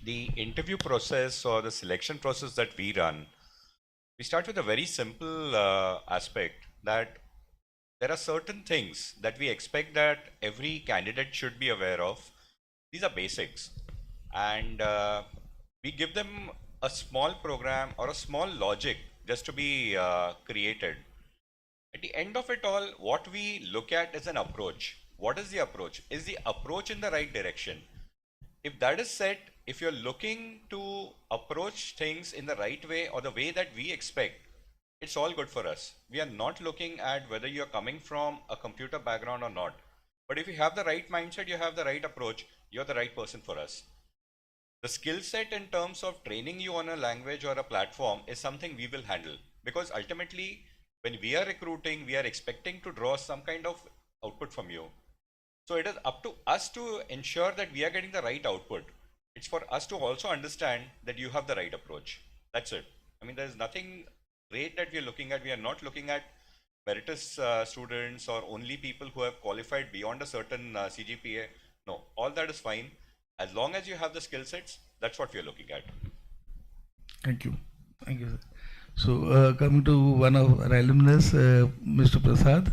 the interview process or the selection process that we run, we start with a very simple aspect that there are certain things that we expect that every candidate should be aware of. These are basics, and we give them a small program or a small logic just to be created. At the end of it all, what we look at is an approach. What is the approach? Is the approach in the right direction? If that is set, if you're looking to approach things in the right way or the way that we expect, it's all good for us. We are not looking at whether you're coming from a computer background or not. But if you have the right mindset, you have the right approach, you're the right person for us. The skill set in terms of training you on a language or a platform is something we will handle, because ultimately when we are recruiting, we are expecting to draw some kind of output from you. So it is up to us to ensure that we are getting the right output. It's for us to also understand that you have the right approach. That's it. I mean, there's nothing great that we are looking at. We are not looking at meritorious students or only people who have qualified beyond a certain CGPA. No, all that is fine. As long as you have the skill sets, that's what we are looking at. Thank you. Thank you, sir. So coming to one of our alumnus, Mr. Prasad.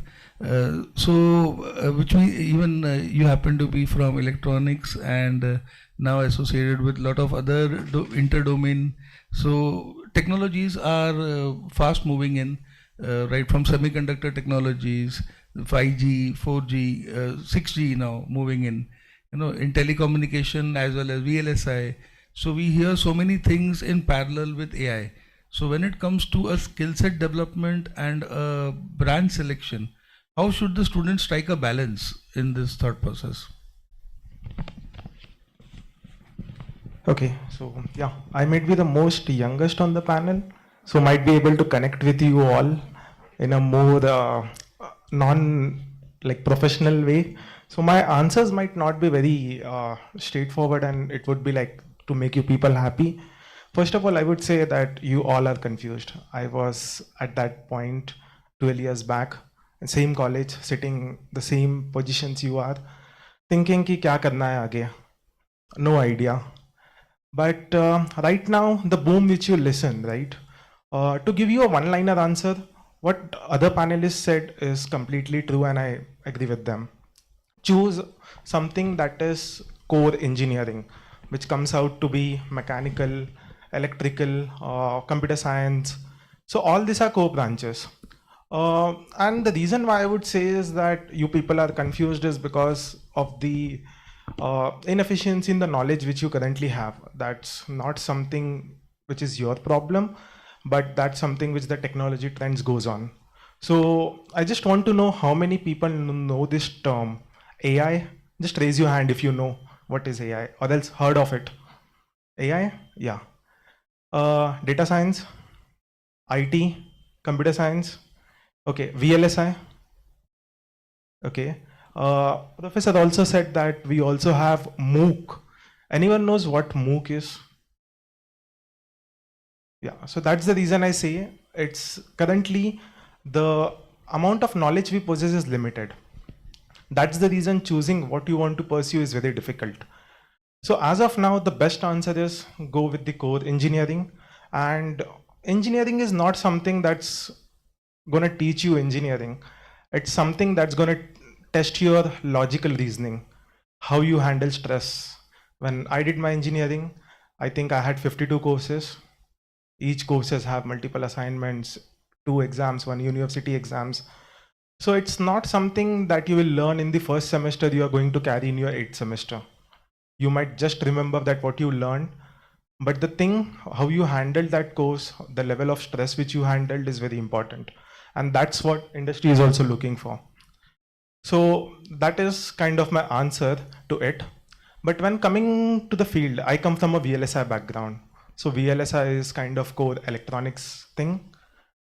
Which means even you happen to be from electronics and now associated with a lot of other inter-domain. So technologies are fast moving in, right from semiconductor technologies, 5G, 4G, 6G now moving in, in telecommunication as well as VLSI. So we hear so many things in parallel with AI. So when it comes to a skill set development and a branch selection, how should the student strike a balance in this thought process? Okay, so yeah, I might be the most youngest on the panel, so might be able to connect with you all in a more professional way. So my answers might not be very straightforward, and it would be like to make you people happy. First of all, I would say that you all are confused. I was at that point 12 years back, same college, sitting the same positions you are, thinking ki kya karna hai aage? No idea. But right now, the boom which you listen, right? To give you a one-liner answer, what other panelists said is completely true, and I agree with them. Choose something that is core engineering, which comes out to be mechanical, electrical, computer science. So all these are core branches. And the reason why I would say is that you people are confused is because of the inefficiency in the knowledge which you currently have. That's not something which is your problem, but that's something which the technology trends goes on. So I just want to know how many people know this term AI. Just raise your hand if you know what is AI or else heard of it. AI, yeah. Data science, IT, computer science. Okay, VLSI. Okay. Professor also said that we also have MOOC. Anyone knows what MOOC is? Yeah, so that's the reason I say it's currently the amount of knowledge we possess is limited. That's the reason choosing what you want to pursue is very difficult. So as of now, the best answer is go with the core engineering. And engineering is not something that's going to teach you engineering. It's something that's going to test your logical reasoning, how you handle stress. When I did my engineering, I think I had 52 courses. Each courses have multiple assignments, 2 exams, 1 university exams. So it's not something that you will learn in the first semester you are going to carry in your 8th semester. You might just remember that what you learned, but the thing, how you handled that course, the level of stress which you handled is very important. And that's what industry is also looking for. So that is kind of my answer to it. But when coming to the field, I come from a VLSI background. So VLSI is kind of core electronics thing.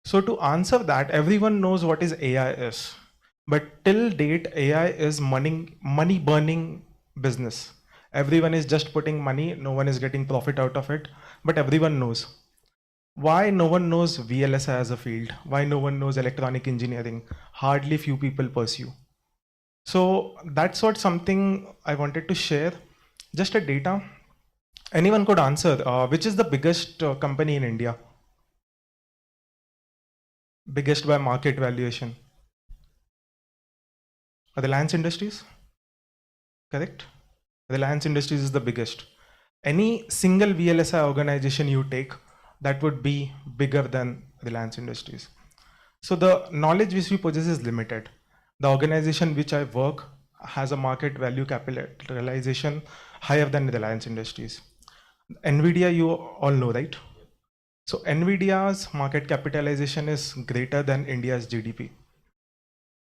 So to answer that, everyone knows what is AI is. But till date, AI is money burning business. Everyone is just putting money, no one is getting profit out of it, but everyone knows. Why no one knows VLSI as a field? Why no one knows electronic engineering? Hardly few people pursue. So that's what something I wanted to share. Just a data. Anyone could answer, which is the biggest company in India? Biggest by market valuation? Reliance Industries? Correct? Reliance Industries is the biggest. Any single VLSI organization you take, that would be bigger than Reliance Industries. So the knowledge which we possess is limited. The organization which I work has a market value capitalization higher than Reliance Industries. NVIDIA, you all know, right? So NVIDIA's market capitalization is greater than India's GDP.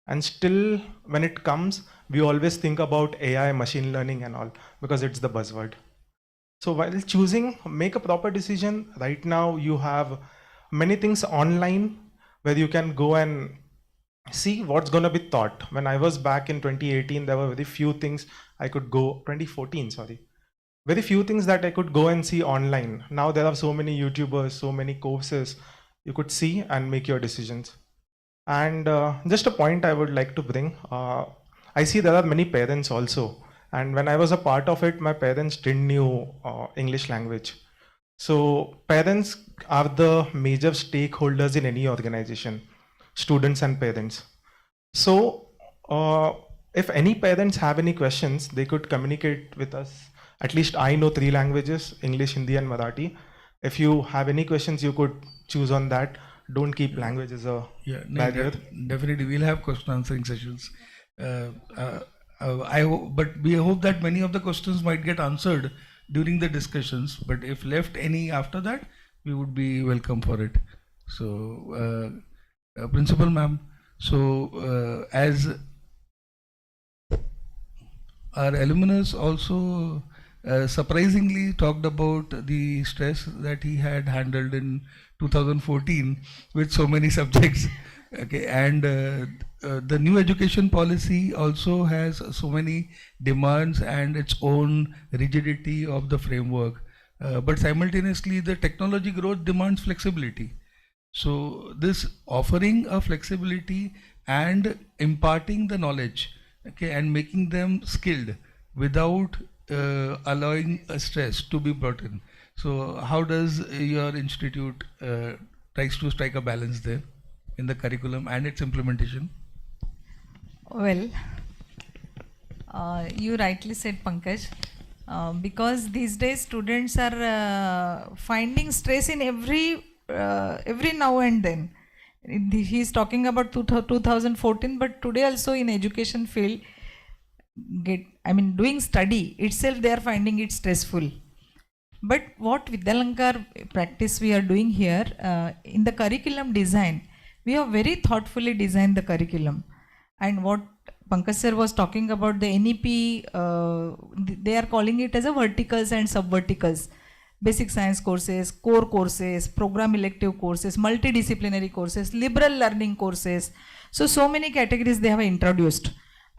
And still, when it comes, we always think about AI, machine learning and all, because it's the buzzword. So while choosing, make a proper decision. Right now, you have many things online where you can go and see what's going to be taught. When I was back in 2018, there were very few things I could go, 2014, sorry. Very few things that I could go and see online. Now there are so many YouTubers, so many courses you could see and make your decisions. And just a point I would like to bring, I see there are many parents also. And when I was a part of it, my parents didn't know English language. So parents are the major stakeholders in any organization, students and parents. So if any parents have any questions, they could communicate with us. At least I know 3 languages, English, Hindi and Marathi. If you have any questions, you could choose on that. Don't keep language as a barrier. Definitely, we'll have question answering sessions. But we hope that many of the questions might get answered during the discussions. But if left any after that, we would be welcome for it. So, Principal Ma'am, so as our alumnus also surprisingly talked about the stress that he had handled in 2014 with so many subjects. Okay, and the new education policy also has so many demands and its own rigidity of the framework. But simultaneously, the technology growth demands flexibility. So this offering a flexibility and imparting the knowledge, okay, and making them skilled without allowing a stress to be brought in. So how does your institute tries to strike a balance there in the curriculum and its implementation? Well, you rightly said, Pankaj, because these days students are finding stress in every now and then. He's talking about 2014, but today also in education field, doing study itself, they are finding it stressful. But what Vidyalankar practice we are doing here, in the curriculum design, we have very thoughtfully designed the curriculum. And what Pankaj sir was talking about, the NEP, they are calling it as a verticals and sub-verticals. Basic science courses, core courses, program elective courses, multidisciplinary courses, liberal learning courses. So many categories they have introduced.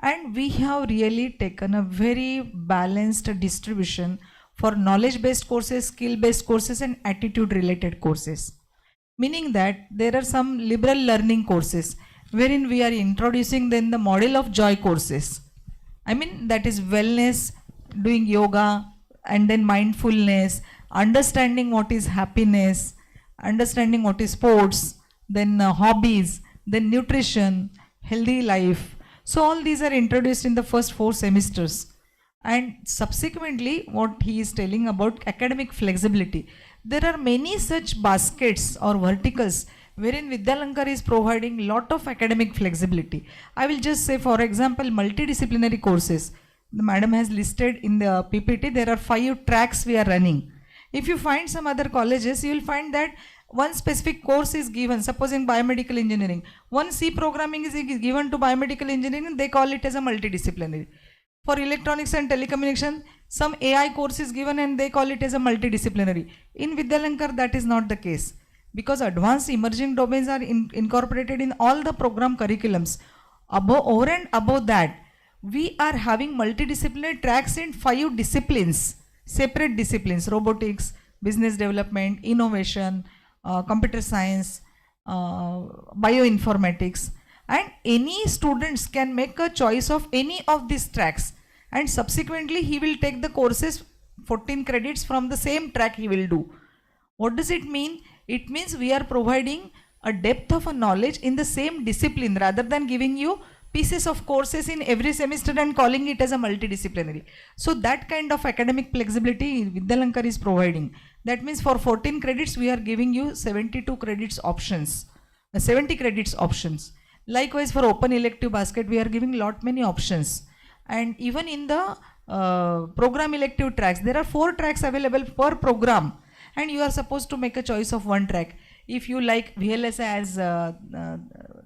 And we have really taken a very balanced distribution for knowledge based courses, skill based courses, and attitude related courses. Meaning that there are some liberal learning courses wherein we are introducing then the model of joy courses. I mean, that is wellness, doing yoga, and then mindfulness, understanding what is happiness, understanding what is sports, then hobbies, then nutrition, healthy life. So all these are introduced in the first 4 semesters. And subsequently, what he is telling about academic flexibility. There are many such baskets or verticals wherein Vidyalankar is providing lot of academic flexibility. I will just say, for example, multidisciplinary courses. The madam has listed in the PPT, there are 5 tracks we are running. If you find some other colleges, you will find that one specific course is given, suppose in biomedical engineering, one C programming is given to biomedical engineering, they call it as a multidisciplinary. For electronics and telecommunication, some AI course is given and they call it as a multidisciplinary. In Vidyalankar, that is not the case, because advanced emerging domains are incorporated in all the program curriculums. Over and above that, we are having multidisciplinary tracks in 5 disciplines, separate disciplines: robotics, business development, innovation, computer science, bioinformatics. And any students can make a choice of any of these tracks, and subsequently he will take the courses, 14 credits from the same track he will do. What does it mean? It means we are providing a depth of a knowledge in the same discipline rather than giving you pieces of courses in every semester and calling it as a multidisciplinary. So that kind of academic flexibility Vidyalankar is providing. That means for 14 credits we are giving you 72 credits options, 70 credits options. Likewise, for open elective basket, we are giving lot many options. And even in the program elective tracks, there are 4 tracks available per program, and you are supposed to make a choice of one track. If you like VLSI, as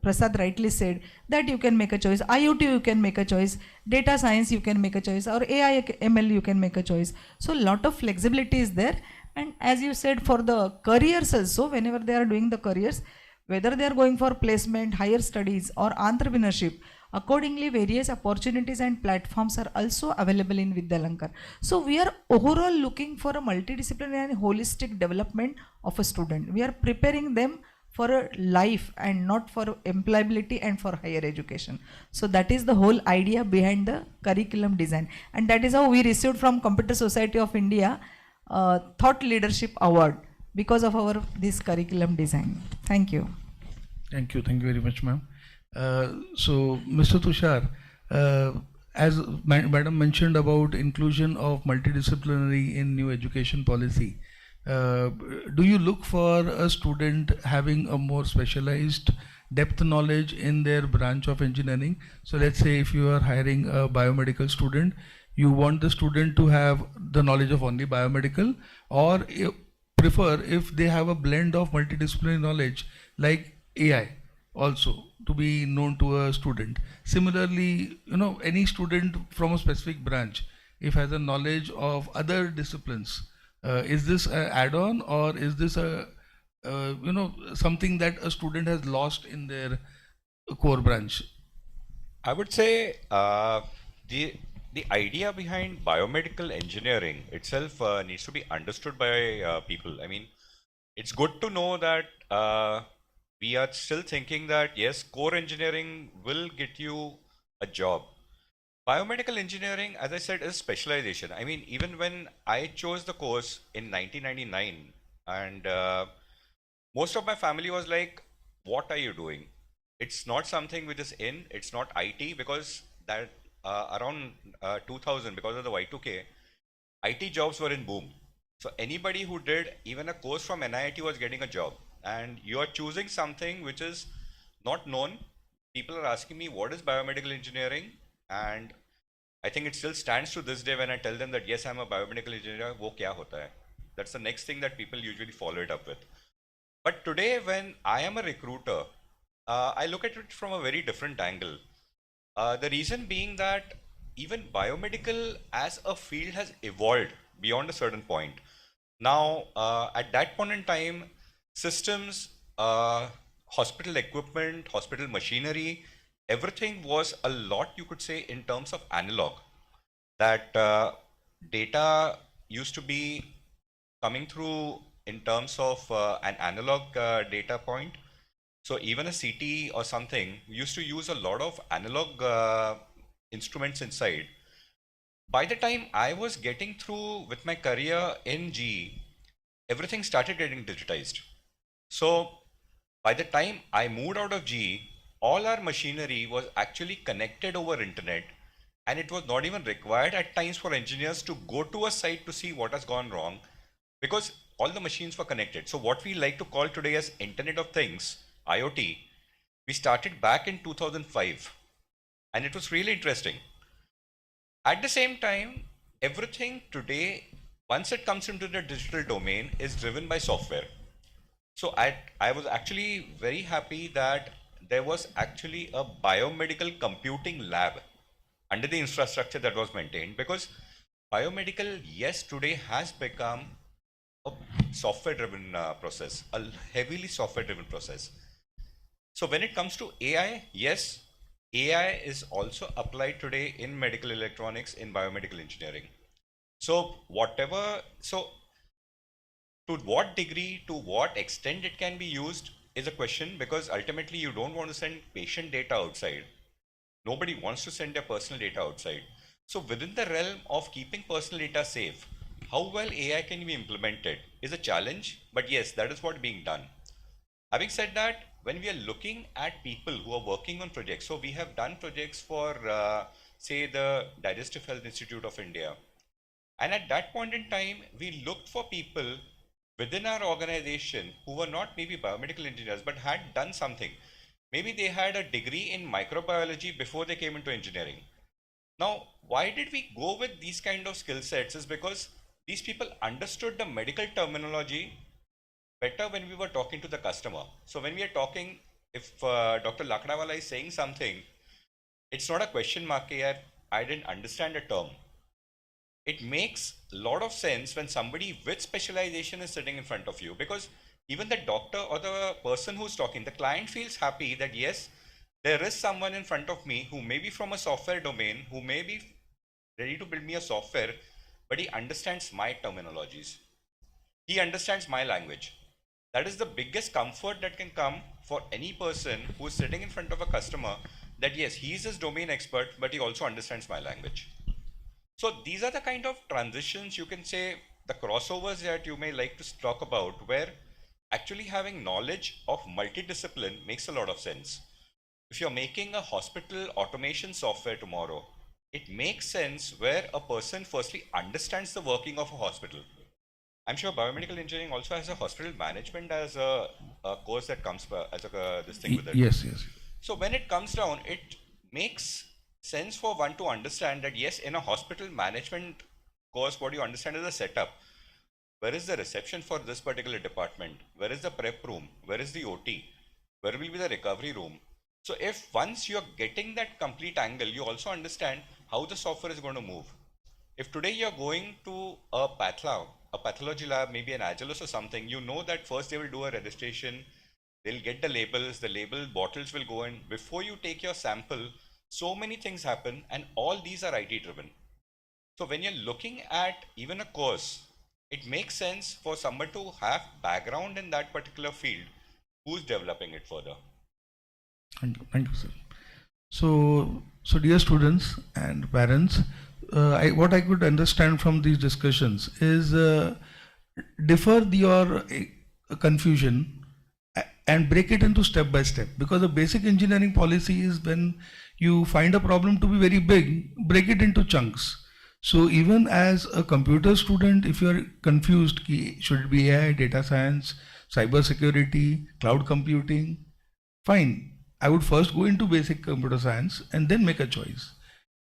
Prasad rightly said, that you can make a choice. IoT you can make a choice. Data science you can make a choice, or AI ML you can make a choice. So lot of flexibility is there. And as you said, for the careers also, whenever they are doing the careers, whether they are going for placement, higher studies, or entrepreneurship, accordingly various opportunities and platforms are also available in Vidyalankar. So we are overall looking for a multidisciplinary and holistic development of a student. We are preparing them for a life and not for employability and for higher education. So that is the whole idea behind the curriculum design, and that is how we received from Computer Society of India Thought Leadership Award because of our this curriculum design. Thank you. Thank you very much, ma'am. So, Mr. Tushar, as Madam mentioned about inclusion of multidisciplinary in new education policy, do you look for a student having a more specialized depth knowledge in their branch of engineering? So let's say if you are hiring a biomedical student, you want the student to have the knowledge of only biomedical, or you prefer if they have a blend of multidisciplinary knowledge like AI also to be known to a student. Similarly, any student from a specific branch, if has a knowledge of other disciplines, is this an add-on, or is this a something that a student has lost in their core branch? I would say the idea behind biomedical engineering itself needs to be understood by people. I mean, it's good to know that we are still thinking that yes, core engineering will get you a job. Biomedical engineering, as I said, is specialization. I mean, even when I chose the course in 1999, and most of my family was like, what are you doing? It's not something which is in, it's not IT, because that around 2000, because of the Y2K, IT jobs were in boom. So anybody who did even a course from NIT was getting a job. And you are choosing something which is not known. People are asking me, what is biomedical engineering? And I think it still stands to this day when I tell them that yes, I'm a biomedical engineer, wo kya hota hai? That's the next thing that people usually follow it up with. But today when I am a recruiter, I look at it from a very different angle. The reason being that even biomedical as a field has evolved beyond a certain point. Now, at that point in time, systems, hospital equipment, hospital machinery, everything was a lot, you could say, in terms of analog. That data used to be coming through in terms of an analog data point. So even a CT or something, we used to use a lot of analog instruments inside. By the time I was getting through with my career in GE, everything started getting digitized. So by the time I moved out of GE, all our machinery was actually connected over internet, and it was not even required at times for engineers to go to a site to see what has gone wrong, because all the machines were connected. So what we like to call today as Internet of Things, IoT, we started back in 2005, and it was really interesting. At the same time, everything today, once it comes into the digital domain, is driven by software. So I was actually very happy that there was actually a biomedical computing lab under the infrastructure that was maintained, because biomedical, yes, today has become a software-driven process, a heavily software-driven process. So when it comes to AI, yes, AI is also applied today in medical electronics, in biomedical engineering. So to what degree, to what extent it can be used is a question, because ultimately you don't want to send patient data outside. Nobody wants to send their personal data outside. So within the realm of keeping personal data safe, how well AI can be implemented is a challenge, but yes, that is what is being done. Having said that, when we are looking at people who are working on projects, so we have done projects for, say, the Digestive Health Institute of India. And at that point in time, we looked for people within our organization who were not maybe biomedical engineers, but had done something. Maybe they had a degree in microbiology before they came into engineering. Now, why did we go with these kind of skill sets is because these people understood the medical terminology better when we were talking to the customer. So when we are talking, if Dr. Lakdawala is saying something, it's not a question mark here, I didn't understand the term. It makes a lot of sense when somebody with specialization is sitting in front of you, because even the doctor or the person who's talking, the client feels happy that yes, there is someone in front of me who may be from a software domain, who may be ready to build me a software, but he understands my terminologies. He understands my language. That is the biggest comfort that can come for any person who is sitting in front of a customer, that yes, he is his domain expert, but he also understands my language. So these are the kind of transitions, you can say, the crossovers that you may like to talk about, where actually having knowledge of multidiscipline makes a lot of sense. If you're making a hospital automation software tomorrow, it makes sense where a person firstly understands the working of a hospital. I'm sure biomedical engineering also has a hospital management as a course that comes as this thing with it. Yes, yes. So when it comes down, it makes sense for one to understand that yes, in a hospital management course, what you understand is the setup. Where is the reception for this particular department? Where is the prep room? Where is the OT? Where will be the recovery room? So if once you're getting that complete angle, you also understand how the software is going to move. If today you're going to a pathology lab, maybe an Agilus or something, you know that first they will do a registration, they'll get the labels, the label bottles will go in. Before you take your sample, so many things happen, and all these are IT driven. So when you're looking at even a course, it makes sense for someone to have background in that particular field who's developing it further. Thank you, sir. So dear students and parents, what I could understand from these discussions is defer your confusion and break it into step by step, because the basic engineering policy is when you find a problem to be very big, break it into chunks. So even as a computer student, if you are confused, should it be AI, data science, cyber security, cloud computing, fine. I would first go into basic computer science and then make a choice.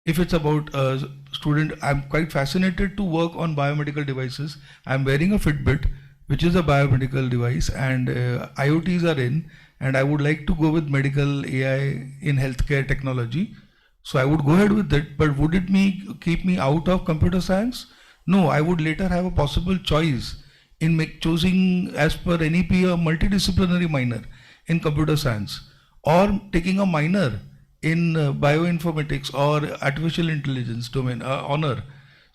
If it's about a student, I'm quite fascinated to work on biomedical devices. I'm wearing a Fitbit, which is a biomedical device, and IoTs are in, and I would like to go with medical AI in healthcare technology. So I would go ahead with it, but would it keep me out of computer science? No, I would later have a possible choice in choosing as per NEP a multidisciplinary minor in computer science, or taking a minor in bioinformatics or artificial intelligence domain, honor.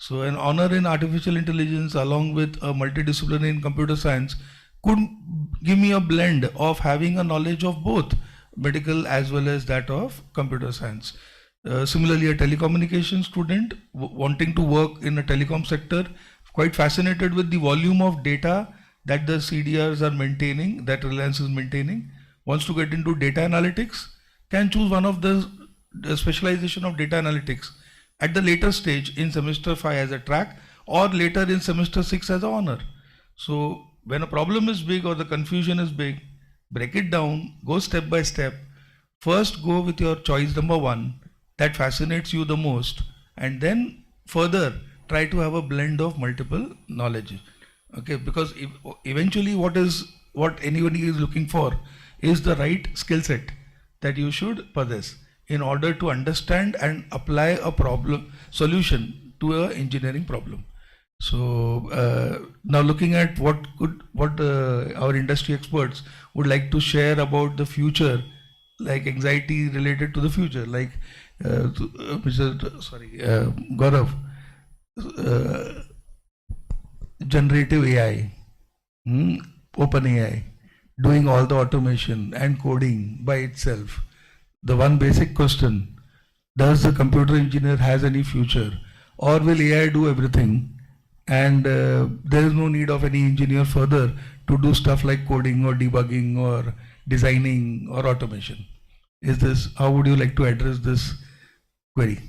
So an honor in artificial intelligence along with a multidisciplinary in computer science could give me a blend of having a knowledge of both medical as well as that of computer science. Similarly, a telecommunication student wanting to work in a telecom sector, quite fascinated with the volume of data that the CDRs are maintaining, that Reliance is maintaining, wants to get into data analytics, can choose one of the specialization of data analytics at the later stage in semester 5 as a track or later in semester 6 as a honor. So when a problem is big or the confusion is big, break it down, go step by step. First go with your choice number 1 that fascinates you the most, and then further try to have a blend of multiple knowledge. Okay, because eventually what anybody is looking for is the right skill set that you should possess in order to understand and apply a problem solution to an engineering problem. So now looking at what our industry experts would like to share about the future, like anxiety related to the future, like Gaurav, generative AI, open AI, doing all the automation and coding by itself. The one basic question, does the computer engineer has any future, or will AI do everything and there is no need of any engineer further to do stuff like coding or debugging or designing or automation? How would you like to address this query?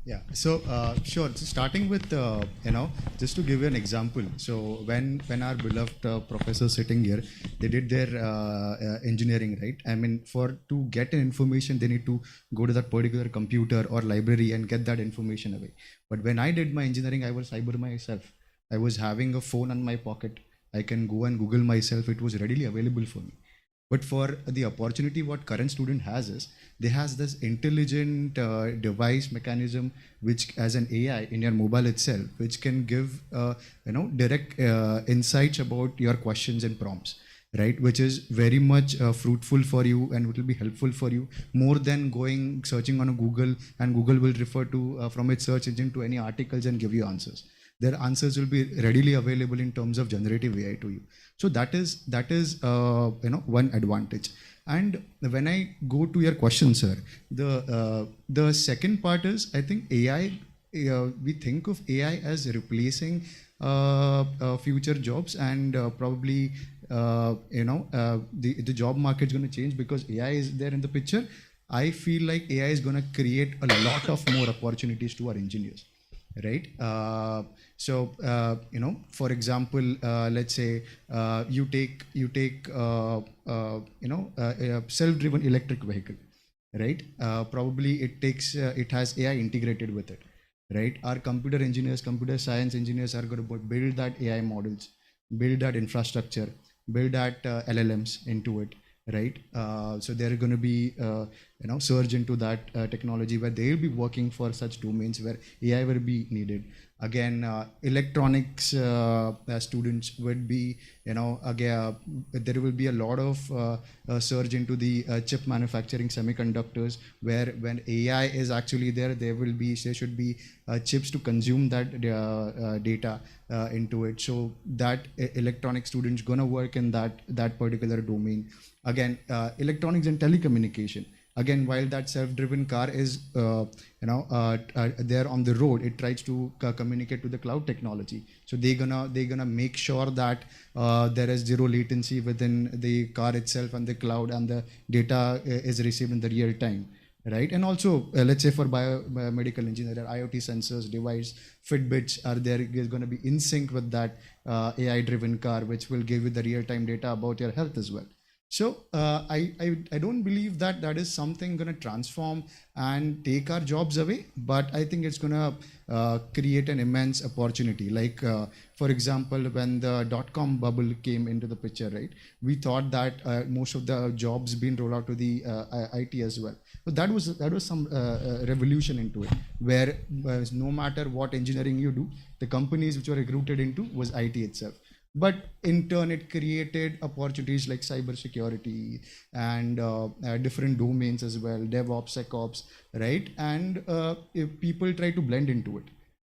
Yeah, so sure. So starting with just to give you an example. So when our beloved professor sitting here, they did their engineering, right? I mean, to get an information, they need to go to that particular computer or library and get that information away. But when I did my engineering, I was cyber myself. I was having a phone on my pocket. I can go and Google myself. It was readily available for me. But for the opportunity, what current student has is they has this intelligent device mechanism, which as an AI in your mobile itself, which can give direct insights about your questions and prompts, right? Which is very much fruitful for you and it will be helpful for you more than searching on a Google, and Google will refer to from its search engine to any articles and give you answers. Their answers will be readily available in terms of generative AI to you. So that is one advantage. And when I go to your question, sir, the second part is, I think AI, we think of AI as replacing future jobs, and probably the job market is going to change because AI is there in the picture. I feel like AI is going to create a lot of more opportunities to our engineers. Right. For example, let's say you take a self-driven electric vehicle, right? Probably it has AI integrated with it, right? Our computer engineers, computer science engineers are going to build that AI models, build that infrastructure, build that LLMs into it. Right, so they're going to be surge into that technology where they'll be working for such domains where AI will be needed. Again, electronics students would be, again, there will be a lot of surge into the chip manufacturing, semiconductors, where when AI is actually there should be chips to consume that data into it. So that electronic students gonna work in that particular domain. Again, electronics and telecommunication. Again, while that self-driven car is there on the road, it tries to communicate to the cloud technology. So they're gonna make sure that there is zero latency within the car itself and the cloud, and the data is received in the real time. Right, and also let's say for biomedical engineer, IoT sensors, device, Fitbits are there is going to be in sync with that AI-driven car, which will give you the real-time data about your health as well. So I don't believe that is something going to transform and take our jobs away, but I think it's going to create an immense opportunity. Like for example, when the .com bubble came into the picture, right? We thought that most of the jobs being rolled out to the IT as well. So that was some revolution into it, where no matter what engineering you do, the companies which were recruited into was IT itself. But in turn, it created opportunities like cybersecurity and different domains as well, DevOps, SecOps, right? And if people try to blend into it,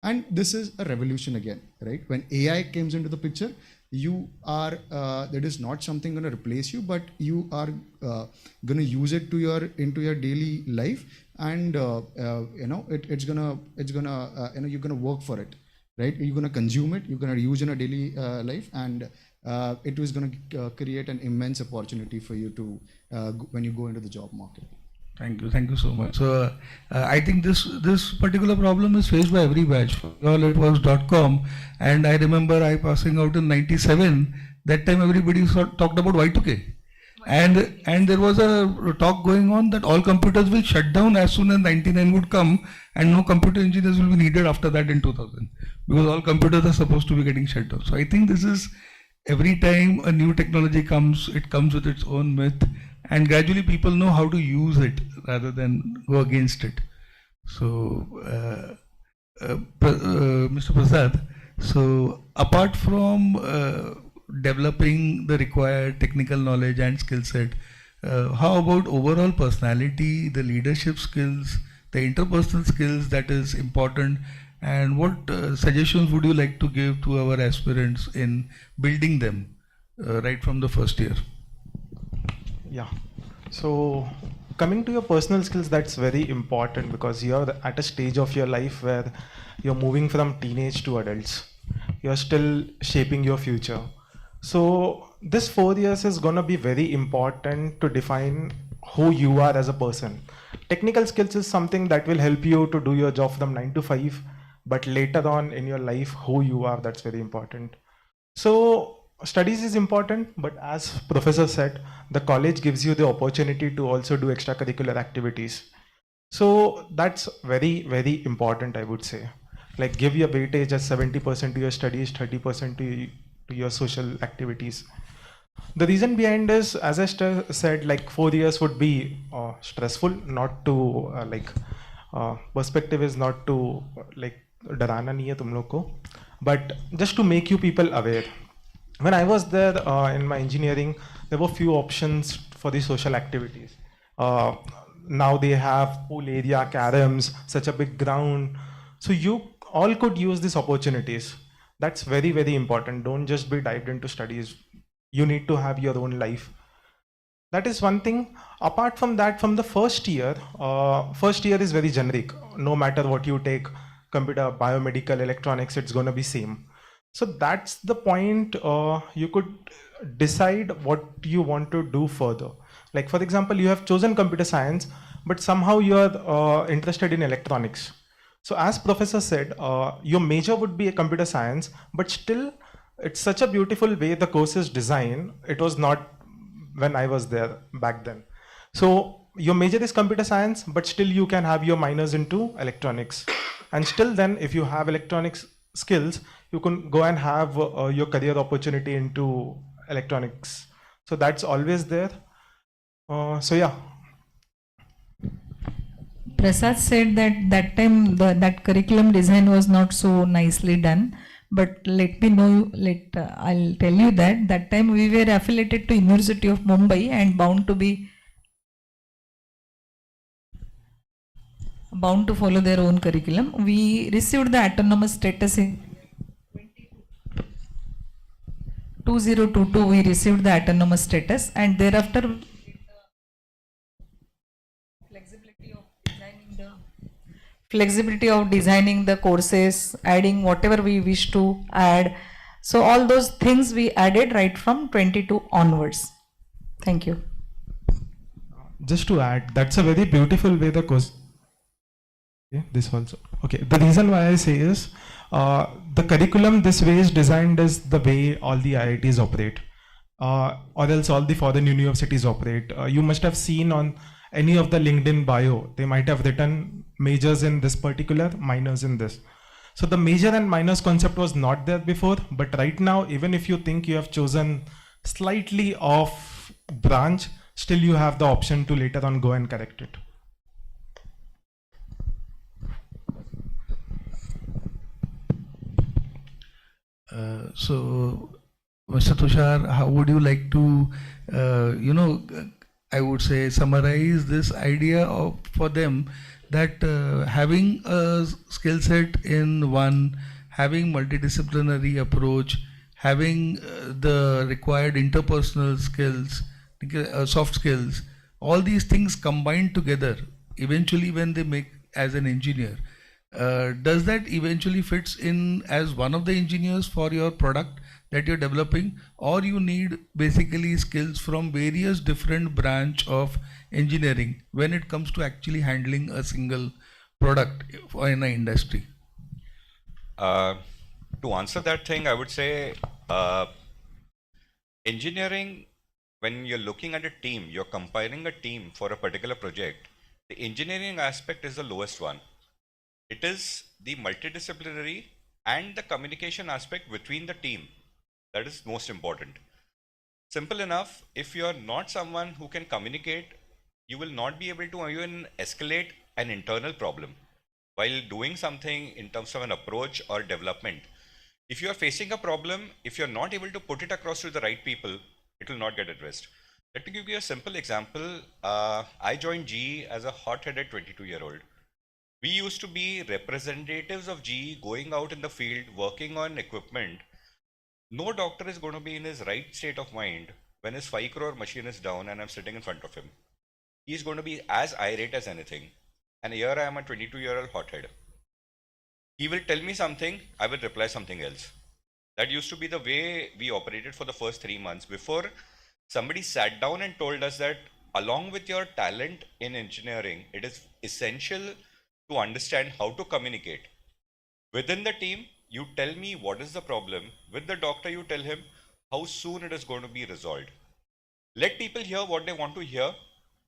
And this is a revolution again, right? When AI comes into the picture, you are that is not something going to replace you, but you are going to use it into your daily life, and it's gonna you're gonna work for it, right? You're gonna consume it, you're gonna use in a daily life, and it was going to create an immense opportunity for you to when you go into the job market. Thank you so much. So I think this particular problem is faced by every batch. For all it was .com, and I remember I passing out in '97. That time everybody talked about Y2K, and there was a talk going on that all computers will shut down as soon as '99 would come, and no computer engineers will be needed after that in 2000, because all computers are supposed to be getting shut down. So I think this is every time a new technology comes, it comes with its own myth. And gradually people know how to use it rather than go against it. So, Mr. Prasad, so apart from developing the required technical knowledge and skill set, how about overall personality, the leadership skills, the interpersonal skills that is important, and what suggestions would you like to give to our aspirants in building them right from the first year? Yeah. So coming to your personal skills, that's very important because you're at a stage of your life where you're moving from teenage to adults. You're still shaping your future. So this 4 years is going to be very important to define who you are as a person. Technical skills is something that will help you to do your job from 9 to 5, but later on in your life, who you are, that's very important. So studies is important, but as professor said, the college gives you the opportunity to also do extracurricular activities. So that's very, very important, I would say. Like give your weightage as 70% to your studies, 30% to your social activities. The reason behind this, as I said, like 4 years would be stressful, not to perspective is not to like darana nahi hai tum log ko, but just to make you people aware. When I was there in my engineering, there were few options for the social activities. Now they have pool area, caroms, such a big ground. So you all could use these opportunities. That's very, very important. Don't just be dived into studies. You need to have your own life. That is one thing. Apart from that, from the first year is very generic. No matter what you take, computer, biomedical, electronics, it's going to be same. So that's the point. You could decide what you want to do further. Like for example, you have chosen computer science, but somehow you are interested in electronics. So as professor said, your major would be a computer science, but still it's such a beautiful way the course is designed. It was not when I was there back then. So your major is computer science, but still you can have your minors into electronics. And still then if you have electronics skills, you can go and have your career opportunity into electronics. So that's always there. So yeah. Prasad said that time that curriculum design was not so nicely done. But let me know, I'll tell you that time we were affiliated to University of Mumbai and bound to follow their own curriculum. We received the autonomous status in 2022. We received the autonomous status, and thereafter flexibility of designing the courses, adding whatever we wish to add. So all those things we added right from 22 onwards. Thank you. Just to add, that's a very beautiful way the course. Okay, this also. Okay, the reason why I say is the curriculum this way is designed as the way all the IITs operate, or else all the foreign universities operate. You must have seen on any of the LinkedIn bio, they might have written majors in this particular, minors in this. So the major and minors concept was not there before, but right now, even if you think you have chosen slightly off branch, still you have the option to later on go and correct it. So, Mr. Tushar, how would you like to, I would say, summarize this idea for them that having a skill set in one, having multidisciplinary approach, having the required interpersonal skills, soft skills, all these things combined together, eventually when they make as an engineer, does that eventually fits in as one of the engineers for your product that you're developing, or you need basically skills from various different branch of engineering when it comes to actually handling a single product in an industry? To answer that thing, I would say engineering, when you're looking at a team, you're compiling a team for a particular project, the engineering aspect is the lowest one. It is the multidisciplinary and the communication aspect between the team that is most important. Simple enough, if you're not someone who can communicate, you will not be able to even escalate an internal problem while doing something in terms of an approach or development. If you are facing a problem, if you're not able to put it across to the right people, it will not get addressed. Let me give you a simple example. I joined GE as a hot-headed 22-year-old. We used to be representatives of GE going out in the field, working on equipment. No doctor is going to be in his right state of mind when his 5 crore machine is down and I'm sitting in front of him. He's going to be as irate as anything. And here I am, a 22-year-old hothead. He will tell me something, I will reply something else. That used to be the way we operated for the first 3 months before somebody sat down and told us that along with your talent in engineering, it is essential to understand how to communicate. Within the team, you tell me what is the problem. With the doctor, you tell him how soon it is going to be resolved. Let people hear what they want to hear.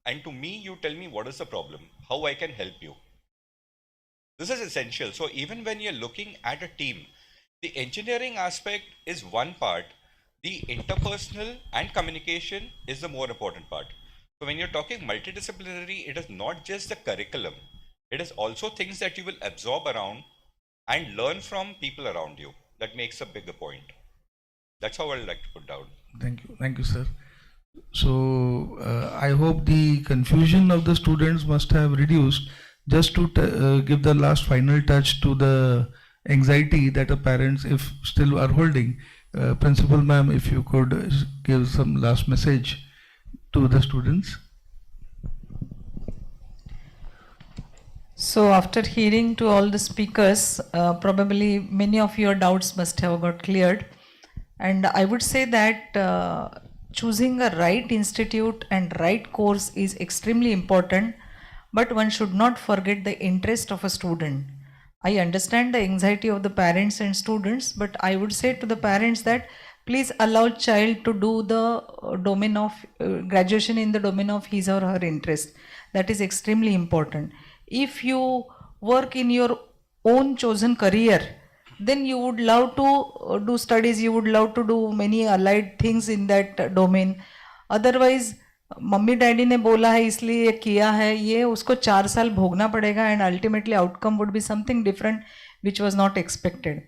And to me, you tell me what is the problem, how I can help you. This is essential. So even when you're looking at a team, the engineering aspect is one part. The interpersonal and communication is the more important part. So when you're talking multidisciplinary, it is not just the curriculum. It is also things that you will absorb around and learn from people around you. That makes a bigger point. That's how I would like to put down. Thank you, sir. So I hope the confusion of the students must have reduced. Just to give the last final touch to the anxiety that the parents, if still are holding, Principal ma'am, if you could give some last message to the students. So after hearing to all the speakers, probably many of your doubts must have got cleared. And I would say that choosing a right institute and right course is extremely important, but one should not forget the interest of a student. I understand the anxiety of the parents and students, but I would say to the parents that please allow child to do the domain of graduation in the domain of his or her interest. That is extremely important. If you work in your own chosen career, then you would love to do studies, you would love to do many allied things in that domain. Otherwise, mummy daddy ने बोला है इसलिए ये किया है, ये उसको 4 साल भोगना पड़ेगा and ultimately outcome would be something different which was not expected.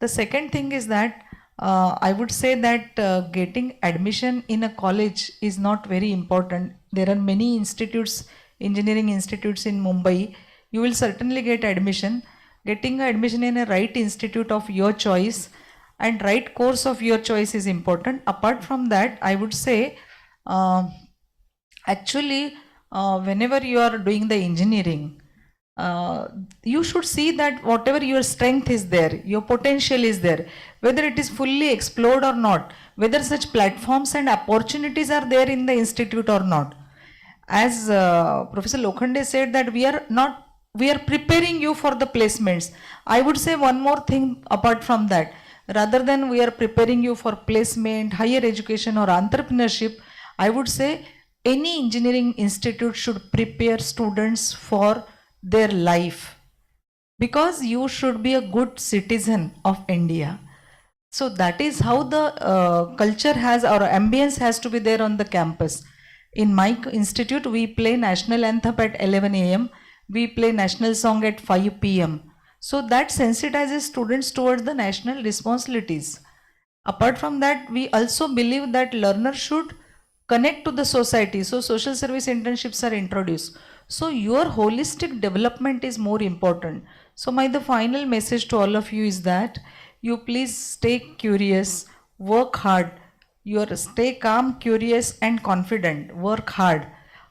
The second thing is that I would say that getting admission in a college is not very important. There are many institutes, engineering institutes in Mumbai. You will certainly get admission. Getting admission in a right institute of your choice and right course of your choice is important. Apart from that, I would say actually whenever you are doing the engineering, you should see that whatever your strength is there, your potential is there, whether it is fully explored or not, whether such platforms and opportunities are there in the institute or not. As Professor Lokhande said that we are preparing you for the placements. I would say one more thing apart from that. Rather than we are preparing you for placement, higher education or entrepreneurship, I would say any engineering institute should prepare students for their life, because you should be a good citizen of India. So that is how the culture has, or ambience has to be there on the campus. In my institute, we play national anthem at 11 a.m. We play national song at 5 p.m. So that sensitizes students towards the national responsibilities. Apart from that, we also believe that learner should connect to the society. So social service internships are introduced. So your holistic development is more important. So the final message to all of you is that you please stay curious, work hard, stay calm, curious and confident, work hard.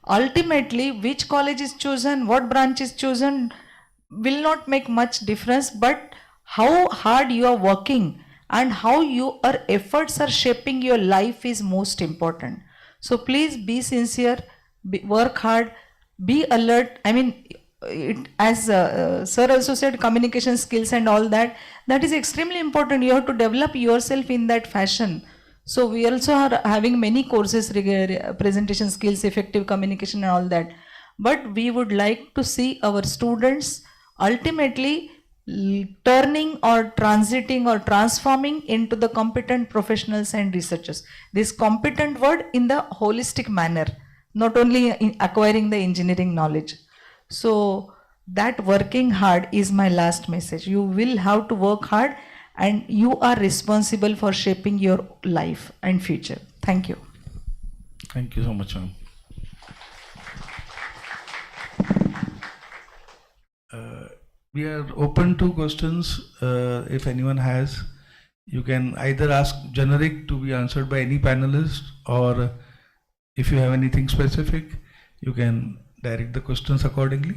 Ultimately, which college is chosen, what branch is chosen will not make much difference, but how hard you are working and how your efforts are shaping your life is most important. So please be sincere, work hard, be alert. I mean, as sir also said, communication skills and all that is extremely important. You have to develop yourself in that fashion. So we also are having many courses regarding presentation skills, effective communication and all that. But we would like to see our students ultimately turning or transiting or transforming into the competent professionals and researchers. This competent word in the holistic manner, not only in acquiring the engineering knowledge. So that working hard is my last message. You will have to work hard and you are responsible for shaping your life and future. Thank you. Thank you so much, ma'am. We are open to questions. If anyone has, you can either ask generic to be answered by any panelist, or if you have anything specific, you can direct the questions accordingly.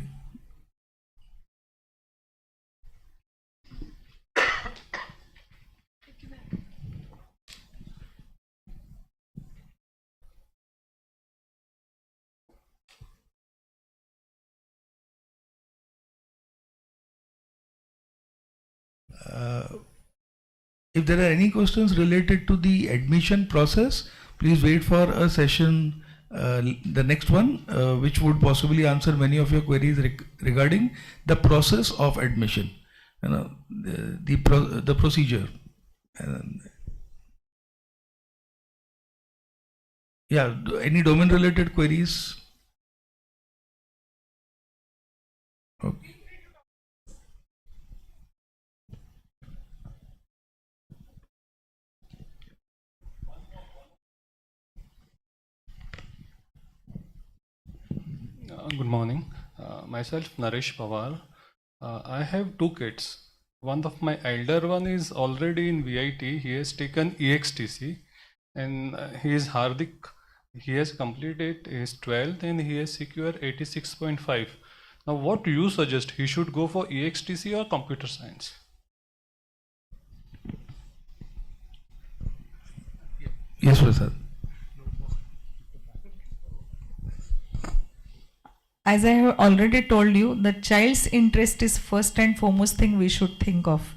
If there are any questions related to the admission process, please wait for a session, the next one, which would possibly answer many of your queries regarding the process of admission, the procedure. Yeah, any domain related queries? Okay. Good morning. Myself Naresh Pawar. I have two kids. One of my elder one is already in VIT. He has taken EXTC, and he is Hardik. He has completed his 12th and he has secured 86.5. Now, what do you suggest? He should go for EXTC or computer science? Yes, Prasad. As I have already told you, the child's interest is first and foremost thing we should think of.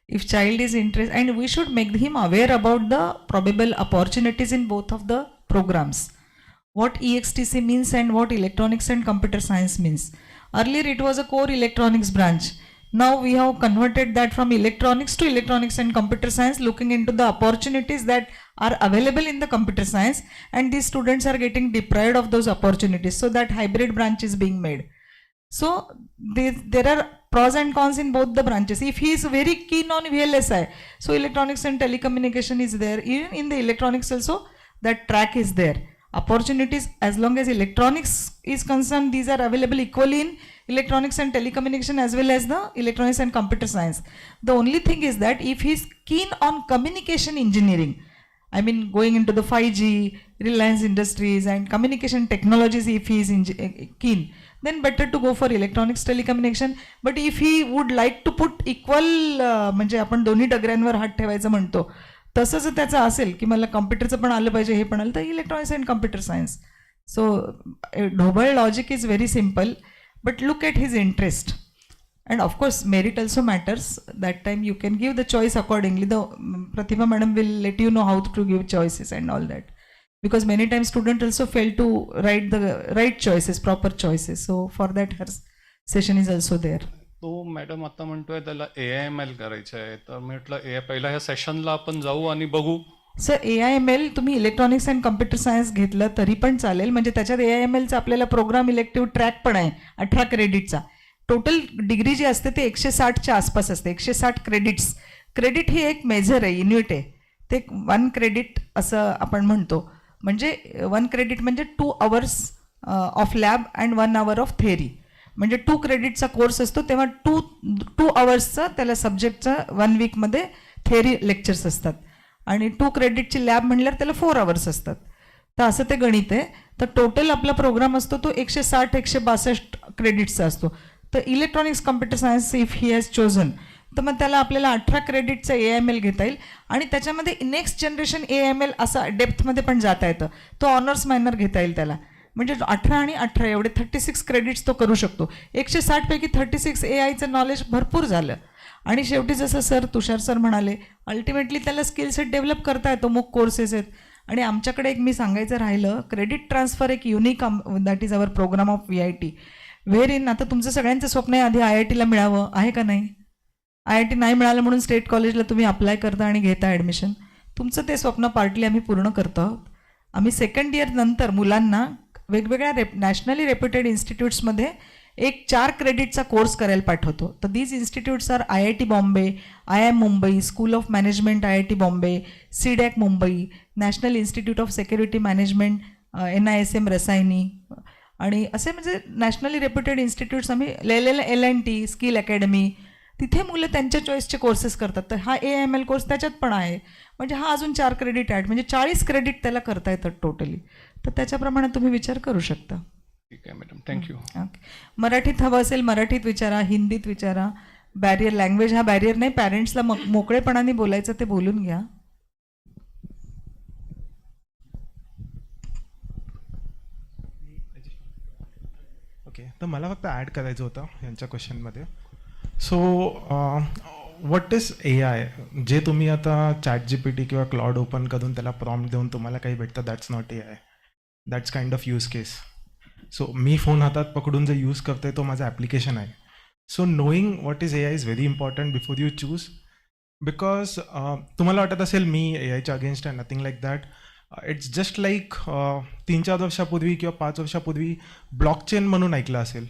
If child is interested, and we should make him aware about the probable opportunities in both of the programs. What EXTC means and what electronics and computer science means. Earlier it was a core electronics branch. Now we have converted that from electronics to electronics and computer science, looking into the opportunities that are available in the computer science, and these students are getting deprived of those opportunities. So that hybrid branch is being made. So there are pros and cons in both the branches. If he is very keen on VLSI, so electronics and telecommunication is there. Even in the electronics also, that track is there. Opportunities, as long as electronics is concerned, these are available equally in electronics and telecommunication as well as the electronics and computer science. The only thing is that if he is keen on communication engineering, I mean going into the 5G, Reliance Industries and communication technologies, if he is keen, then better to go for electronics telecommunication. But if he would like to put equal, म्हणजे आपण दोन्ही डगऱ्यांवर हात ठेवायचं म्हणतो, तसं जर त्याचं असेल की मला कम्प्युटरचं पण आलं पाहिजे, हे पण आलं, तर electronics and computer science. So ढोबळ logic is very simple, but look at his interest, and of course merit also matters. That time you can give the choice accordingly. The Pratibha madam will let you know how to give choices and all that, because many times students also fail to write the right choices, proper choices. So for that her session is also there. तो madam आता म्हणतोय त्याला AIML करायचं आहे, तर म्हटलं पहिला ह्या सेशनला आपण जाऊ आणि बघू. सर AIML तुम्ही इलेक्ट्रॉनिक्स अँड कम्प्युटर सायन्स घेतलं तरी पण चालेल, म्हणजे त्याच्यात AIMLचा आपल्याला प्रोग्राम इलेक्टिव्ह ट्रॅक पण आहे 18 क्रेडिटचा. टोटल डिग्री जी असते ते 160च्या आसपास असते, 160 क्रेडिट्स. क्रेडिट ही एक मेजर आहे, युनिट आहे, ते 1 क्रेडिट असं आपण म्हणतो. म्हणजे 1 क्रेडिट म्हणजे 2 hours of lab and 1 hour of theory. म्हणजे 2 creditचा कोर्स असतो तेव्हा 2 hours त्याला सब्जेक्टचं 1 weekमध्ये थेअरी लेक्चर्स असतात आणि 2 creditची लॅब म्हणल्यावर त्याला 4 hours असतात. तर असं ते गणित आहे. तर टोटल आपला प्रोग्राम असतो तो 160-162 क्रेडिटचा असतो. तर electronics computer science if he has chosen तर मग त्याला आपल्याला 18 क्रेडिटचं AML घेता येईल आणि त्याच्यामध्ये नेक्स्ट जनरेशन AML असा डेप्थमध्ये पण जाता येतं. तो ऑनर्स मायनर घेता येईल त्याला. म्हणजे 18 आणि 18 एवढे 36 क्रेडिट्स तो करू शकतो. 160 पैकी 36 AIचं नॉलेज भरपूर झालं. आणि शेवटी जसं तुषार सर म्हणाले अल्टिमेटली त्याला स्किल सेट डेव्हलप करता येतो. मूक कोर्सेस आहेत. आणि आमच्याकडे एक मी सांगायचं राहिलं क्रेडिट ट्रान्सफर एक unique that is our programme of VIT wherein आता तुमचं सगळ्यांचं स्वप्न आहे आधी IITला मिळावं आहे का नाही. IIT नाही मिळालं म्हणून स्टेट कॉलेजला तुम्ही अप्लाय करता आणि घेता ॲडमिशन. तुमचं ते स्वप्न पार्टली आम्ही पूर्ण करतो आहोत. आम्ही 2nd year नंतर मुलांना वेगवेगळ्या नॅशनली रेप्युटेड इन्स्टिट्यूट्समध्ये एक 4 क्रेडिटचा कोर्स करायला पाठवतो. तर these institutes are IIT Bombay, IIM Mumbai, school of management IIT Bombay, CDAC Mumbai, national institute of security management NISM Rasayani आणि असे म्हणजे नॅशनली रेप्युटेड इन्स्टिट्यूट्स आम्ही LNT स्किल अकॅडमी तिथे मुलं त्यांच्या चॉईसचे कोर्सेस करतात. तर हा AML कोर्स त्याच्यात पण आहे. म्हणजे हा अजून 4 क्रेडिट ॲड म्हणजे 40 क्रेडिट त्याला करता येतात टोटली. तर त्याच्याप्रमाणे तुम्ही विचार करू शकता. ठीक आहे मॅडम, थँक्यू. ओके. मराठीत हवं असेल मराठीत विचारा, हिंदीत विचारा. बॅरियर लँग्वेज हा बॅरियर नाही. पॅरेंट्सला मोकळेपणाने बोलायचं ते बोलून घ्या. ओके, तर मला फक्त ॲड करायचं होतं यांच्या क्वेश्चनमध्ये. So what is AI? जे तुम्ही आता ChatGPT किंवा क्लॉड ओपन करून त्याला प्रॉम्प्ट देऊन तुम्हाला काही भेटतं that's not AI. That's kind of use case. So मी फोन हातात पकडून जे यूज करतोय तो माझं ॲप्लिकेशन आहे. So knowing what is AI is very important before you choose. Because तुम्हाला वाटत असेल मी AIच्या अगेन्स्ट आहे, nothing like that. It's just like 3-4 वर्षापूर्वी किंवा 5 वर्षापूर्वी ब्लॉकचेन म्हणून ऐकलं असेल.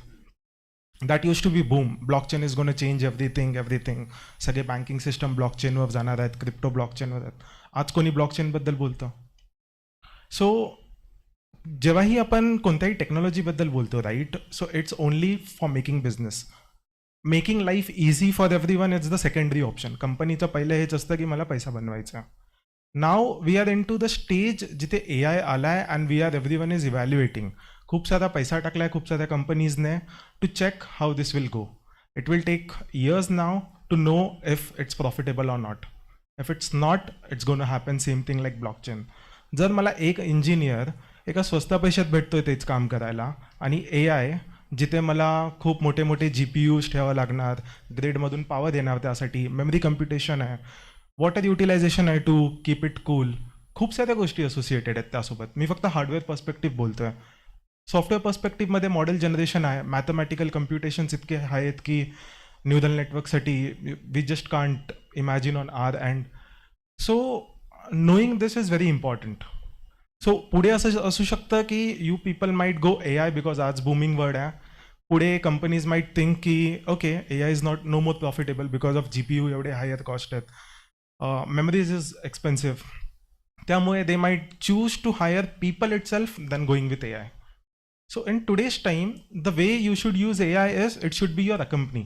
That use to be boom. Blockchain is gone change everything. सगळे बँकिंग सिस्टम ब्लॉकचेनवर जाणार आहेत, क्रिप्टो ब्लॉकचेनवर आहेत. आज कोणी ब्लॉकचेनबद्दल बोलतं? सो जेव्हाही आपण कोणत्याही टेक्नॉलॉजीबद्दल बोलतो right, so it's only for making business. Making life easy for everyone is the secondary option. कंपनीचं पहिलं हेच असतं की मला पैसा बनवायचा. Now we are into the stage जिथे AI आला आहे and we are everyone is evaluating. खूप सारा पैसा टाकला आहे खूप साऱ्या कंपनीजने to check how this will go. It will take years now to know if it's profitable or not. If it's not it's gonna happen same thing like blockchain. जर मला एक इंजिनियर एका स्वस्त पैशात भेटतोय तेच काम करायला आणि AI जिथे मला खूप मोठे मोठे GPUs ठेवावं लागणार, ग्रेडमधून पॉवर येणार त्यासाठी, मेमरी कम्प्युटेशन आहे, वॉटर युटिलायझेशन आहे टू कीप इट कूल, खूप साऱ्या गोष्टी असोसिएटेड आहेत त्यासोबत. मी फक्त हार्डवेअर पर्स्पेक्टिव्ह बोलतो आहे. सॉफ्टवेअर पर्स्पेक्टिव्हमध्ये मॉडेल जनरेशन आहे, मॅथमॅटिकल कम्प्युटेशन्स इतके आहेत की न्यूरल नेटवर्कसाठी we just can't imagine on R and. So knowing this is very important. So पुढे असं असू शकतं की you people might go AI because आज बूमिंग वर्ड आहे. पुढे कंपनीज माईट थिंक की okay AI is not no more profitable because of GPU एवढे हायर कॉस्ट आहेत, मेमरीज इज एक्सपेन्सिव्ह. त्यामुळे they mite choose to hire people it self than going with AI. So in today's time the way you should use AI is it should be your company.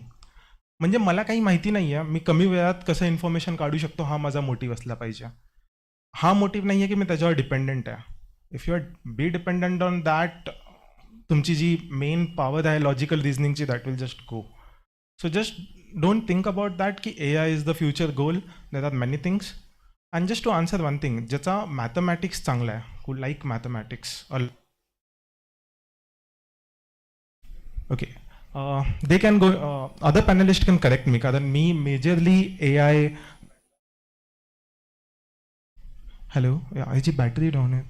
म्हणजे मला काही माहिती नाही आहे, मी कमी वेळात कसं इन्फॉर्मेशन काढू शकतो हा माझा मोटिव्ह असला पाहिजे. हा मोटिव्ह नाही आहे की मी त्याच्यावर डिपेंडंट आहे. If you are be dependent on that, तुमची जी मेन पॉवर आहे लॉजिकल रिझनिंगची that will just go. So just don't think about that की AI is the future goal. There are many things. And just to answer one thing, ज्याचा mathematics चांगला आहे, who like mathematics, okay, they can go. Other panelist can correct me, कारण मी majorly AI. Hello, याची battery down आहे.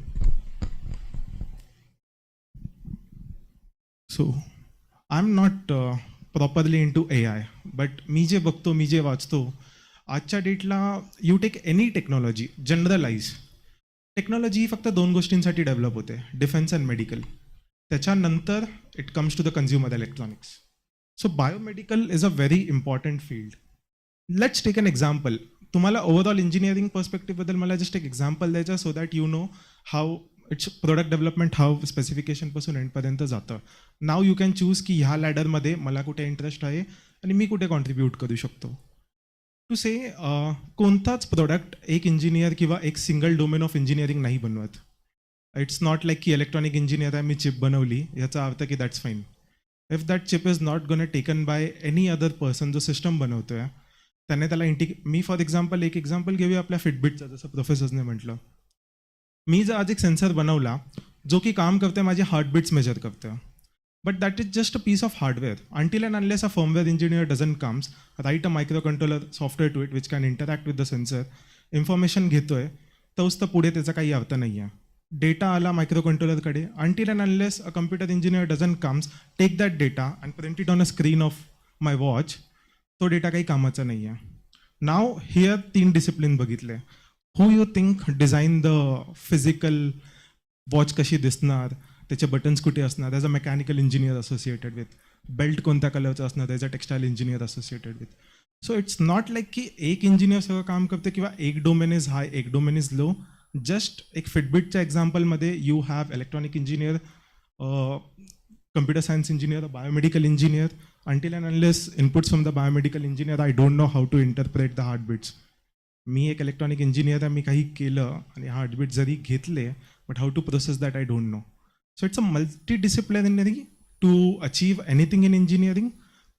सो आय am not properly into AI, but मी जे बघतो, मी जे वाचतो, आजच्या डेटला you take any technology, generalize technology फक्त 2 गोष्टींसाठी डेव्हलप होते, डिफेन्स अँड मेडिकल. त्याच्यानंतर it comes to the consumer electronics. So biomedical is a very important field. Let's take an example. तुम्हाला ओव्हरऑल इंजिनिअरिंग पर्स्पेक्टिव्हबद्दल मला जस्ट एक एक्झाम्पल द्यायचं so that you know how it's product development how स्पेसिफिकेशनपासून एंडपर्यंत जातं. नाव you can choose की ह्या लॅडरमध्ये मला कुठे इंटरेस्ट आहे आणि मी कुठे कॉन्ट्रीब्यूट करू शकतो. टू से कोणताच प्रोडक्ट एक इंजिनियर किंवा एक सिंगल डोमेन ऑफ इंजिनिअरिंग नाही बनवत. इट्स नॉट लाईक की इलेक्ट्रॉनिक इंजिनियर आहे, मी चिप बनवली याचा अर्थ की that's fine. If that chip is not gone taken by any other person जो सिस्टम बनवतोय त्याने त्याला मी फॉर एक्झाम्पल एक एक्झाम्पल घेऊया आपल्या फिटबिटचं, जसं प्रोफेसर्सने म्हटलं. मी जर आज एक सेन्सर बनवला जो की काम करते माझे हार्टबीट्स मेजर करतं, but that is just a piece of hardware. Until and unless a firmware engineer doesn't comes, write a microcontroller software to it which can interact with the sensor, information घेतोय तोच तर पुढे त्याचा काही अर्थ नाही आहे. Data आला मायक्रोकंट्रोलरकडे, until and unless a computer engineer doesn't comes, take that data and print it on a screen of my watch, तो डेटा काही कामाचा नाही आहे. नाव हिअर 3 डिसिप्लिन बघितले. Who you think design the physical watch कशी दिसणार, त्याचे buttons कुठे असणार, as a mechanical engineer associated with. Belt कोणत्या कलरचं असणार, as a textile engineer associated with. So it's not like की एक इंजिनियर सगळं काम करते किंवा एक डोमेन इज हाय एक डोमेन इज लो. जस्ट एक फिटबिटच्या एक्झाम्पलमध्ये you have electronic engineer, computer science engineer, biomedical engineer. Until and unless inputs from the biomedical engineer I don't know how to interpret the heartbeats. मी एक electronic engineer आहे, मी काही केलं आणि heartbeat जरी घेतले but how to process that I don't know. So it's a multidisciplinary to achieve anything in engineering.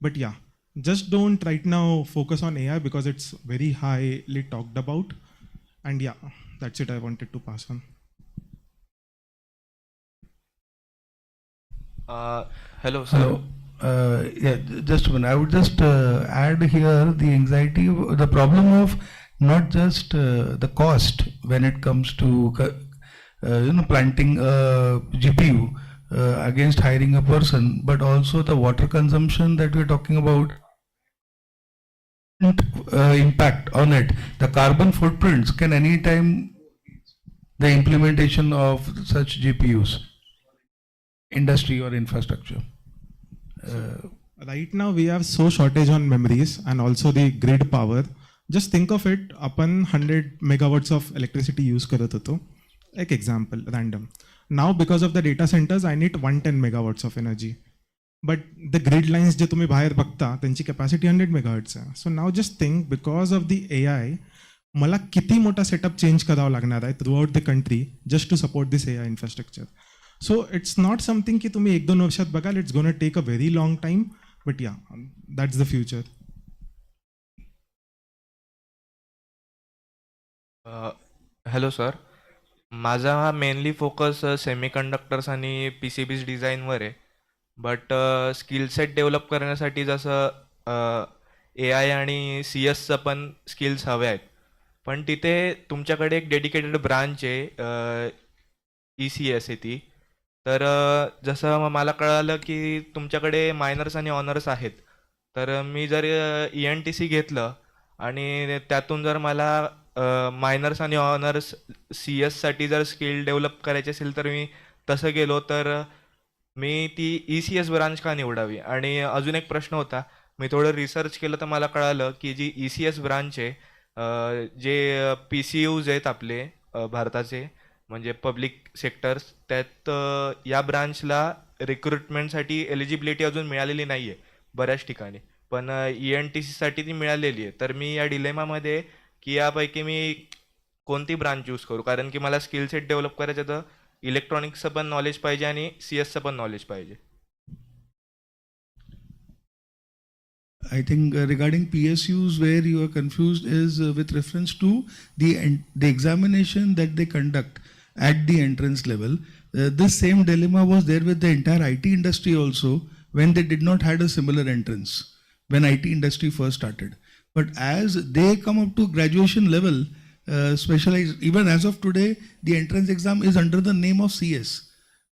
But yeah, just don't right now focus on AI because it's very highly talked about. And yeah, that's it I wanted to pass on. Hello, sir. Hello. Yeah, just a minute. I would just add here the anxiety, the problem of not just the cost when it comes to planting a GPU against hiring a person, but also the water consumption that we're talking about, impact on it. The carbon footprints can anytime the implementation of such GPUs, industry or infrastructure. Right now we have so shortage on memories and also the grid power. Just think of it, आपण 100 megawatts of electricity use करत होतो. एक example random. Now because of the data centres I need 110 megawatts of energy. But the grid lines जे तुम्ही बाहेर बघता त्यांची capacity 100 megahertz आहे. So now just think because of the AI मला किती मोठा सेटअप चेंज करावा लागणार आहे throughout the country just to support this AI infrastructure. So it's not something की तुम्ही 1-2 वर्षात बघाल, it's gonna take a very long time. But या, that's the future. Hello sir, माझा मेनली फोकस सेमीकंडक्टर्स आणि PCBs डिझाईनवर आहे. But skill set develop करण्यासाठी जसं AI आणि CS पण स्किल्स हवे आहेत. पण तिथे तुमच्याकडे एक डेडिकेटेड ब्रांच आहे, ECS आहे ती. तर जसं मला कळालं की तुमच्याकडे मायनर्स आणि ऑनर्स आहेत. तर मी जर ENTC घेतलं आणि त्यातून जर मला मायनर्स आणि ऑनर्स CS साठी जर स्किल डेव्हलप करायचे असेल तर मी तसं गेलो तर मी ती ECS ब्रांच का निवडावी. आणि अजून एक प्रश्न होता, मी थोडं रिसर्च केलं तर मला कळालं की जी ECS ब्रांच आहे, जे PCUs आहेत आपले भारताचे म्हणजे पब्लिक सेक्टर्स, त्यात या ब्रांचला रिक्रुटमेंटसाठी एलिजिबिलिटी अजून मिळालेली नाही आहे बऱ्याच ठिकाणी, पण ENTCसाठी ती मिळालेली आहे. तर मी या डिलेमामध्ये की यापैकी मी कोणती ब्रांच चूज करू, कारण की मला स्किल सेट डेव्हलप करायचं तर इलेक्ट्रॉनिक्सचं पण नॉलेज पाहिजे आणि CS चं पण नॉलेज पाहिजे. I think regarding PSUs, where you are confused is with reference to the examination that they conduct at the entrance level. This same dilemma was there with the entire IT industry also when they did not had a similar entrance when IT industry first started. But as they come up to graduation level, specialized, even as of today, the entrance exam is under the name of CS,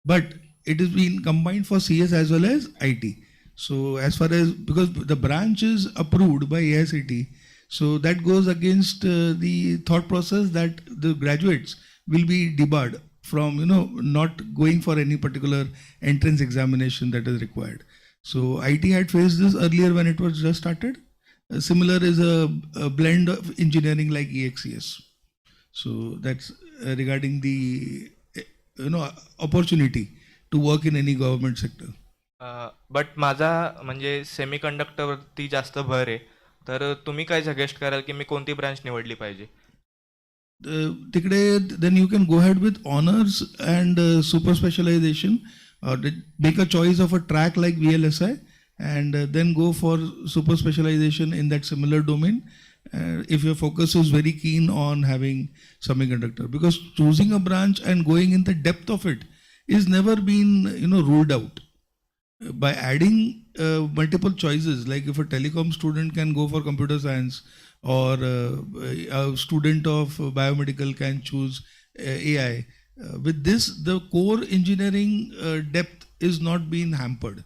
but it is being combined for CS as well as IT. So as far as, because the branch is approved by AICTE, so that goes against the thought process that the graduates will be debarred from, not going for any particular entrance examination that is required. So IT had faced this earlier when it was just started. Similar is a blend of engineering like EXCS. So that's regarding the opportunity to work in any government sector. But माझा म्हणजे सेमीकंडक्टरवरती जास्त भर आहे, तर तुम्ही काय suggest कराल की मी कोणती ब्रांच निवडली पाहिजे? तिकडे then you can go ahead with honors and super specialization, or make a choice of a track like VLSI and then go for super specialization in that similar domain if your focus is very keen on having semiconductor, because choosing a branch and going in the depth of it is never been ruled out. By adding multiple choices, like if a telecom student can go for computer science, or a student of biomedical can choose AI, with this the core engineering depth is not being hampered.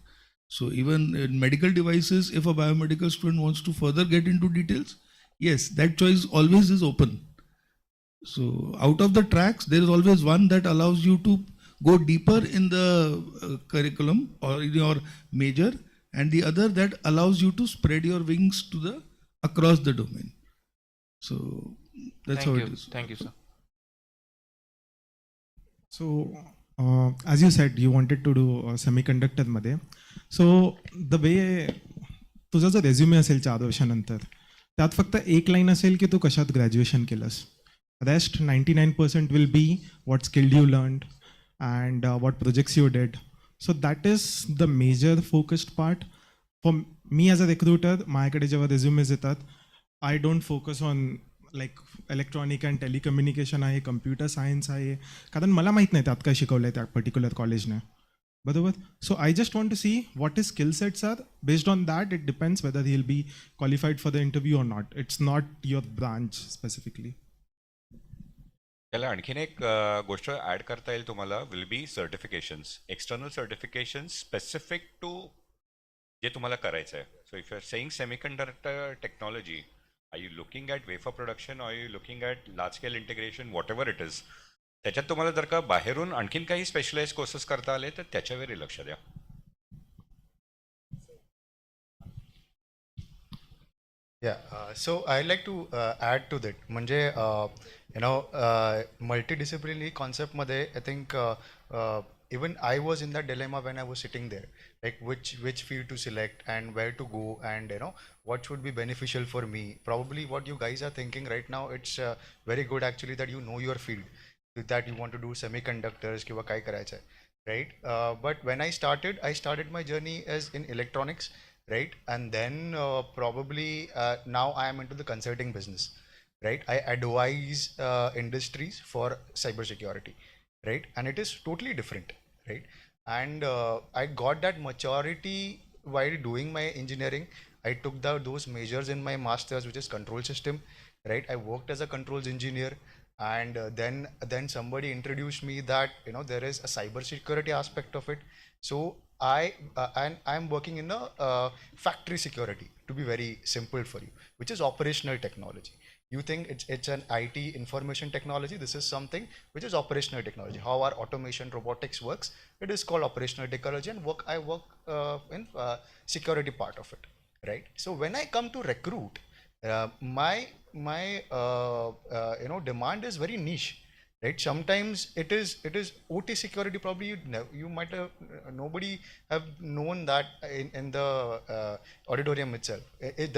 So even in medical devices, if a biomedical student wants to further get into details, yes, that choice always is open. So out of the tracks, there is always one that allows you to go deeper in the curriculum or in your major, and the other that allows you to spread your wings to the across the domain. So that's how it is. Thank you, sir. So as you said, you wanted to do semiconductor मध्ये. So the way तुझा जो resume असेल 4 वर्षानंतर, त्यात फक्त एक line असेल की तू कशात ग्रॅज्युएशन केलंस. Rest 99% will be what skilled you learned and what projects you did. So that is the major focused part. For me as a recruiter, माझ्याकडे जेव्हा resumes येतात, I don't focus on like electronic and telecommunication आहे, computer science आहे, कारण मला माहीत नाही त्यात काय शिकवलं आहे त्या पर्टिक्युलर कॉलेजने. बरोबर. So I just want to see what his skill sets are. Based on that, it depends whether he'll be qualified for the interview or not. It's not your branch specifically. त्याला आणखीन एक गोष्ट add करता येईल तुम्हाला, will be certifications, external certifications specific to जे तुम्हाला करायचं आहे. So if you are saying semiconductor technology, are you looking at wafer production, are you looking at large scale integration, whatever it is, त्याच्यात तुम्हाला जर का बाहेरून आणखीन काही स्पेशलाइज कोर्सेस करता आले तर त्याच्यावरही लक्ष द्या. Yeah, so I like to add to that. म्हणजे multidisciplinary concept मध्ये I think even I was in that dilemma when I was sitting there, like which field to select and where to go, and what should be beneficial for me. Probably what you guys are thinking right now, it's very good actually that you know your field, that you want to do semiconductors किंवा काय करायचं आहे, right? But when I started my journey as in electronics, right? And then probably now I am into the consulting business, right? I advise industries for cybersecurity, right? And it is totally different, right? And I got that maturity while doing my engineering. I took those measures in my master's, which is control system, right? I worked as a controls engineer, and then somebody introduced me that there is a cybersecurity aspect of it. So I'm working in a factory security, to be very simple for you, which is operational technology. You think it's an IT information technology. This is something which is operational technology. How our automation robotics works, it is called operational technology, and I work in security part of it, right? So when I come to recruit, my demand is very niche, right? Sometimes it is OT security. Probably you might have nobody have known that in the auditorium itself.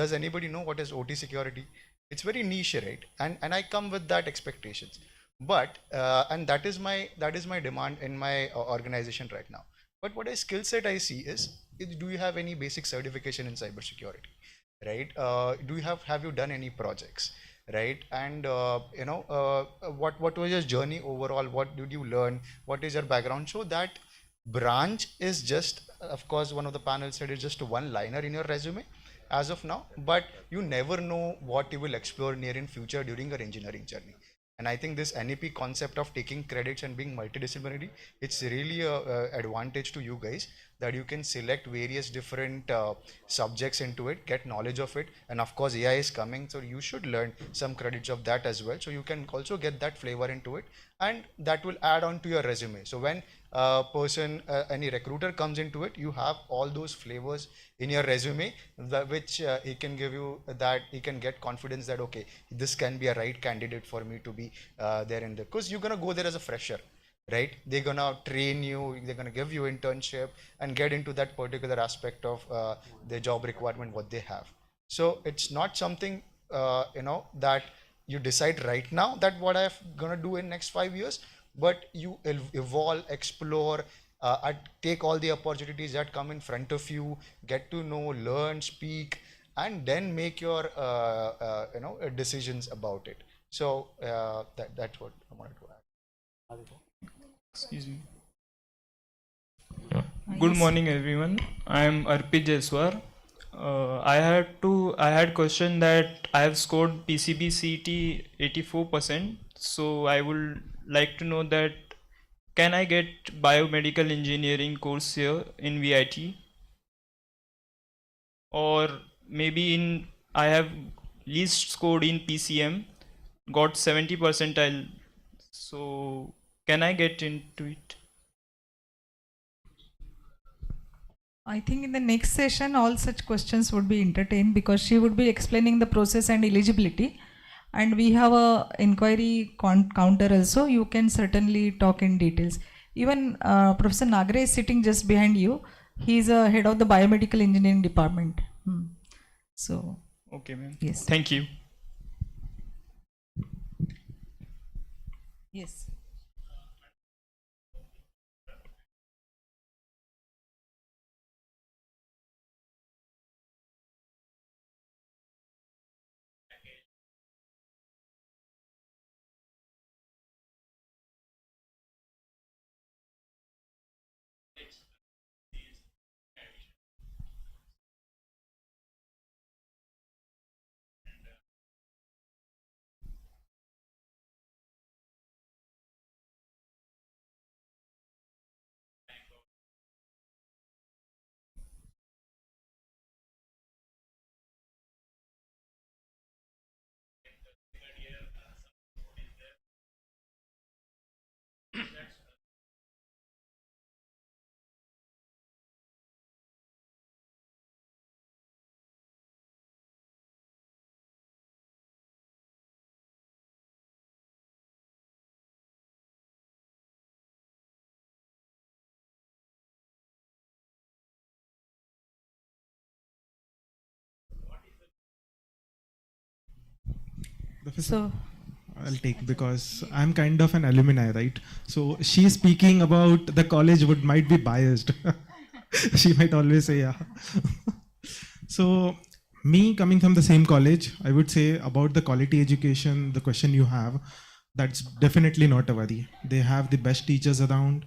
Does anybody know what is OT security? It's very niche, right? And I come with that expectations, but and that is my demand in my organization right now. But what a skill set I see is do you have any basic certification in cybersecurity, right? Do you have you done any projects, right? And what was your journey overall? What did you learn? What is your background? So that branch is just, of course, one of the panels said it's just one liner in your resume as of now, but you never know what you will explore near in future during your engineering journey. And I think this NEP concept of taking credits and being multidisciplinary, it's really a advantage to you guys, that you can select various different subjects into it, get knowledge of it, and of course AI is coming, so you should learn some credits of that as well, so you can also get that flavor into it, and that will add on to your resume. So when any recruiter comes into it, you have all those flavors in your resume, which he can give you, that he can get confidence that okay, this can be a right candidate for me to be there in there, because you're gonna go there as a fresher, right? They're gonna train you, they're gonna give you internship and get into that particular aspect of the job requirement what they have. So it's not something that you decide right now that what I'm gonna do in next 5 years, but you evolve, explore, and take all the opportunities that come in front of you, get to know, learn, speak, and then make your decisions about it. So that's what I wanted to add. Excuse me. Good morning, everyone. I am Arpit Jeswar. I had question that I have scored PCB CET 84%. So I would like to know that can I get biomedical engineering course here in VIT, or maybe I have least scored in PCM, got 70 percentile. So can I get into it? I think in the next session all such questions would be entertained because she would be explaining the process and eligibility, and we have a inquiry counter also. You can certainly talk in details. Even Professor Nagre is sitting just behind you. He is a head of the biomedical engineering department. So okay, ma'am. Yes. Thank you. Yes. So I'll take because I'm kind of an alumni, right? So she speaking about the college might be biased. She might always say, yeah. So me coming from the same college, I would say about the quality education, the question you have, that's definitely not a worry. They have the best teachers around.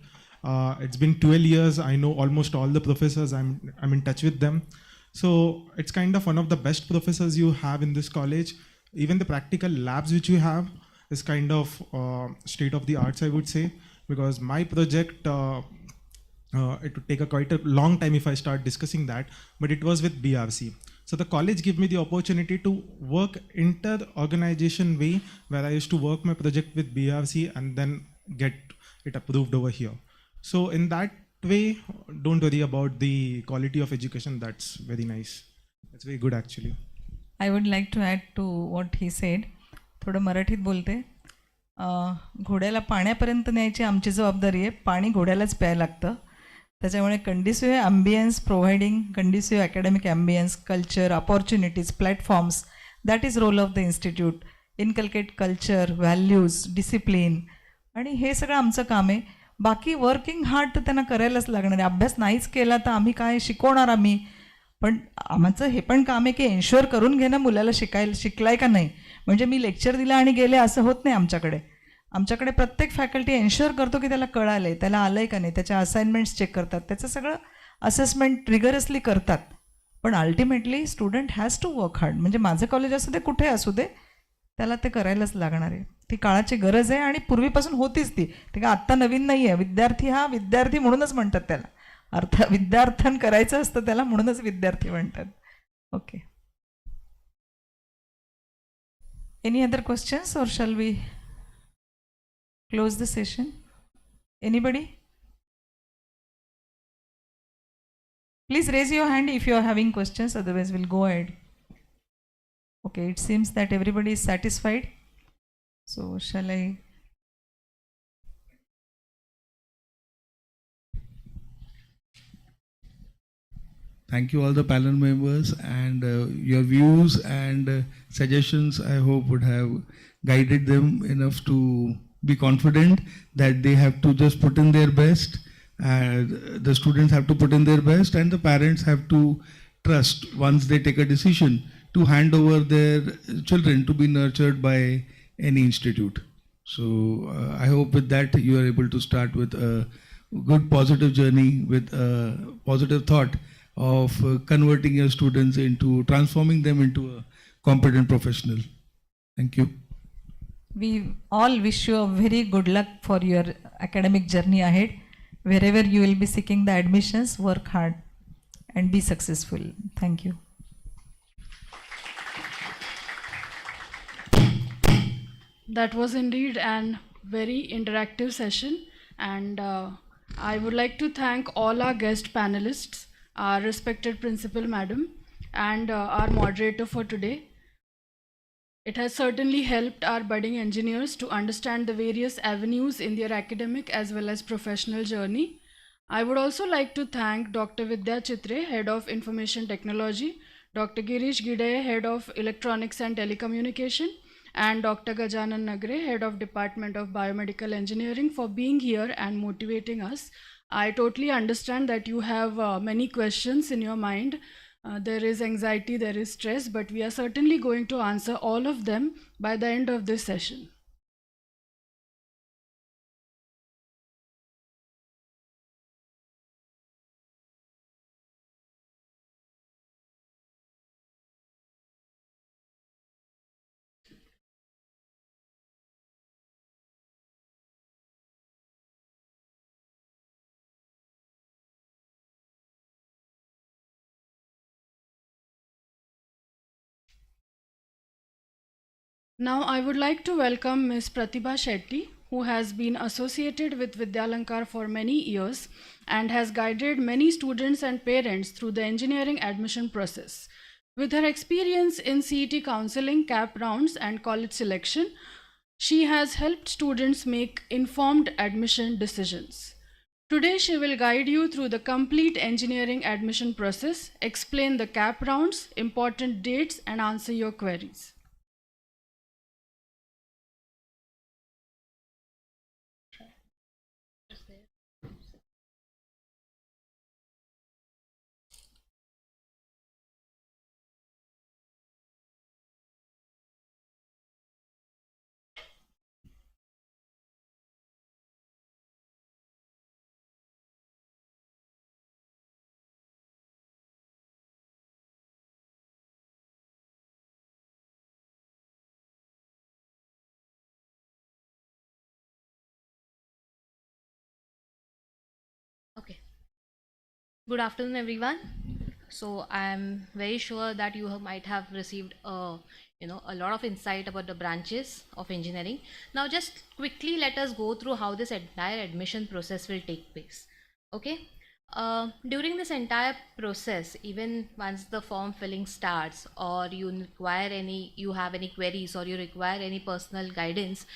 It's been 12 years. I know almost all the professors. I'm in touch with them. So it's kind of one of the best professors you have in this college. Even the practical labs which you have is kind of state of the arts, I would say, because my project, it would take quite a long time if I start discussing that, but it was with BRC. So the college gave me the opportunity to work inter-organization way, where I used to work my project with BRC and then get it approved over here. So in that way, don't worry about the quality of education. That's very nice. That's very good actually. I would like to add to what he said. थोडं मराठीत बोलते. घोड्याला पाण्यापर्यंत न्यायची आमची जबाबदारी आहे. पाणी घोड्यालाच प्यायला लागतं. त्याच्यामुळे conducive ambience providing conducive academic ambience, culture, opportunities, platforms, that is role of the institute. Inculcate culture, values, discipline, आणि हे सगळं आमचं काम आहे. बाकी वर्किंग हार्ड तर त्यांना करायलाच लागणार आहे. अभ्यास नाहीच केला तर आम्ही काय शिकवणार आम्ही. पण आमचं हे पण काम आहे की एन्श्युअर करून घेणं मुलाला शिकलाय का नाही. म्हणजे मी लेक्चर दिला आणि गेले असं होत नाही आमच्याकडे. आमच्याकडे प्रत्येक फॅकल्टी एन्श्युअर करतो की त्याला कळालं आहे, त्याला आलं आहे का नाही, त्याच्या असाइनमेंट्स चेक करतात, त्याचं सगळं असेसमेंट रिगरसली करतात. पण ultimately student has to work hard. म्हणजे माझं कॉलेज असू दे, कुठे असू दे, त्याला ते करायलाच लागणार आहे. ती काळाची गरज आहे आणि पूर्वीपासून होतीच ती. ते का आत्ता नवीन नाही आहे. विद्यार्थी हा विद्यार्थी म्हणूनच म्हणतात त्याला. विद्यार्थ्यान करायचं असतं त्याला, म्हणूनच विद्यार्थी म्हणतात. Okay. Any other questions or shall we close the session? Anybody? Please raise your hand if you are having questions, otherwise we'll go ahead. Okay, it seems that everybody is satisfied. So shall I Thank you all the panel members, and your views and suggestions I hope would have guided them enough to be confident that they have to just put in their best, the students have to put in their best, and the parents have to trust once they take a decision to hand over their children to be nurtured by any institute. So I hope with that you are able to start with a good positive journey, with a positive thought of converting your students into, transforming them into a competent professional. Thank you. We all wish you a very good luck for your academic journey ahead. Wherever you will be seeking the admissions, work hard and be successful. Thank you. That was indeed an very interactive session, and I would like to thank all our guest panelists, our respected principal madam, and our moderator for today. It has certainly helped our budding engineers to understand the various avenues in their academic as well as professional journey. I would also like to thank Dr. Vidya Chitre, Head of Information Technology, Dr. Girish Gide, Head of Electronics and Telecommunication, and Dr. Gajanan Nagre, Head of Department of Biomedical Engineering, for being here and motivating us. I totally understand that you have many questions in your mind. There is anxiety, there is stress, but we are certainly going to answer all of them by the end of this session. Now I would like to welcome Ms. Pratibha Shetty, who has been associated with Vidyalankar for many years and has guided many students and parents through the engineering admission process. With her experience in CET counseling, CAP rounds and college selection, she has helped students make informed admission decisions. Today she will guide you through the complete engineering admission process, explain the CAP rounds, important dates, and answer your queries. Okay. Good afternoon, everyone. So I am very sure that you might have received a lot of insight about the branches of engineering. Now, just quickly let us go through how this entire admission process will take place. Okay. During this entire process, even once the form filling starts, or you have any queries, or you require any personal guidance,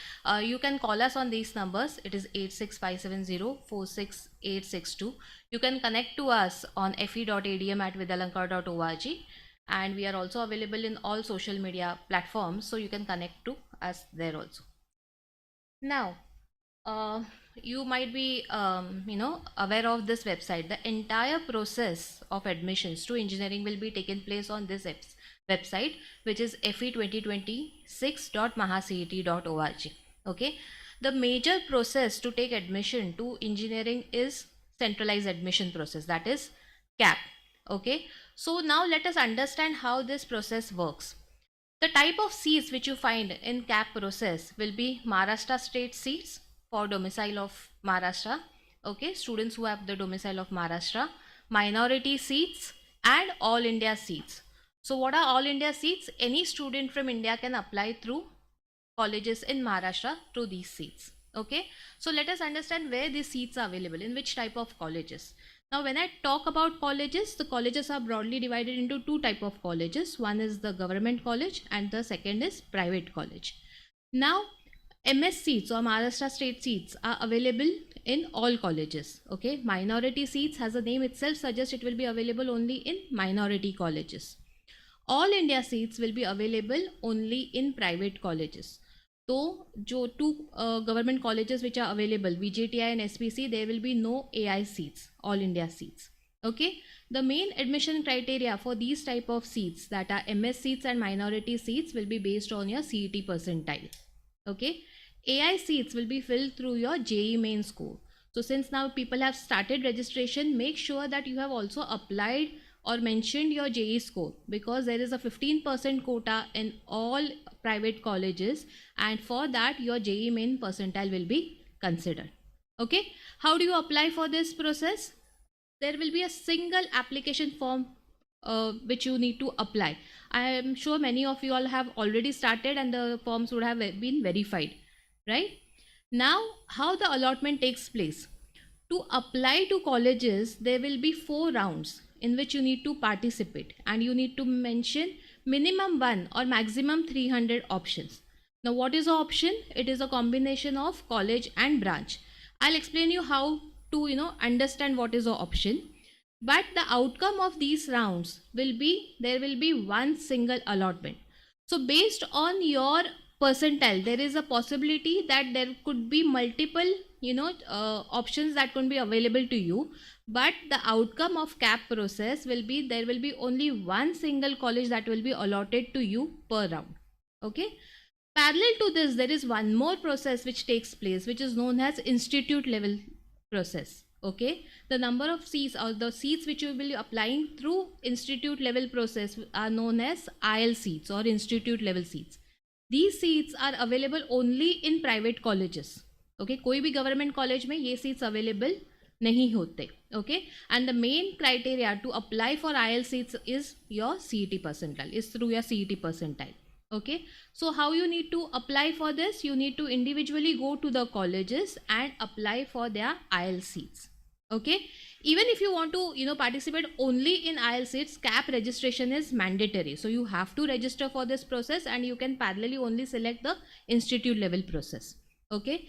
you can call us on these numbers. It is 86570-46862. You can connect to us on fe.adm@vidyalankar.org, and we are also available in all social media platforms, so you can connect to us there also. Now, you might be aware of this website. The entire process of admissions to engineering will be taken place on this website, which is fe2026.mahacet.org. Okay, the major process to take admission to engineering is centralized admission process, that is CAP. Okay, so now let us understand how this process works. The type of seats which you find in CAP process will be Maharashtra state seats for domicile of Maharashtra, okay, students who have the domicile of Maharashtra, minority seats, and all India seats. So what are all India seats? Any student from India can apply through colleges in Maharashtra through these seats. Okay, so let us understand where these seats are available, in which type of colleges. Now when I talk about colleges, the colleges are broadly divided into two type of colleges. One is the government college and the second is private college. Now MS seats or Maharashtra state seats are available in all colleges. Okay, minority seats, as the name itself suggests, it will be available only in minority colleges. All India seats will be available only in private colleges. So, जो two government colleges which are available, VJTI and SPC, there will be no AI seats, all India seats. Okay, the main admission criteria for these type of seats, that are MS seats and minority seats, will be based on your CET percentile. Okay, AI seats will be filled through your JEE main score. So since now people have started registration, make sure that you have also applied or mentioned your JEE score, because there is a 15% quota in all private colleges, and for that your JEE main percentile will be considered. Okay, how do you apply for this process? There will be a single application form which you need to apply. I am sure many of you all have already started and the forms would have been verified, right? Now, how the allotment takes place? To apply to colleges, there will be 4 rounds in which you need to participate, and you need to mention minimum 1 or maximum 300 options. Now, what is an option? It is a combination of college and branch. I'll explain you how to understand what is an option. But the outcome of these rounds will be, there will be one single allotment. So based on your percentile, there is a possibility that there could be multiple options that could be available to you, but the outcome of CAP process will be, there will be only one single college that will be allotted to you per round. Okay, parallel to this, there is one more process which takes place, which is known as institute level process. Okay, the number of seats or the seats which you will be applying through institute level process are known as IL seats or institute level seats. These seats are available only in private colleges. Okay, कोई भी government college में ये seats available नहीं होते. Okay, and the main criteria to apply for IL seats is your CET percentile, is through your CET percentile. Okay, so how you need to apply for this? You need to individually go to the colleges and apply for their IL seats. Okay, even if you want to participate only in IL seats, CAP registration is mandatory. So you have to register for this process, and you can parallelly only select the institute level process. Okay,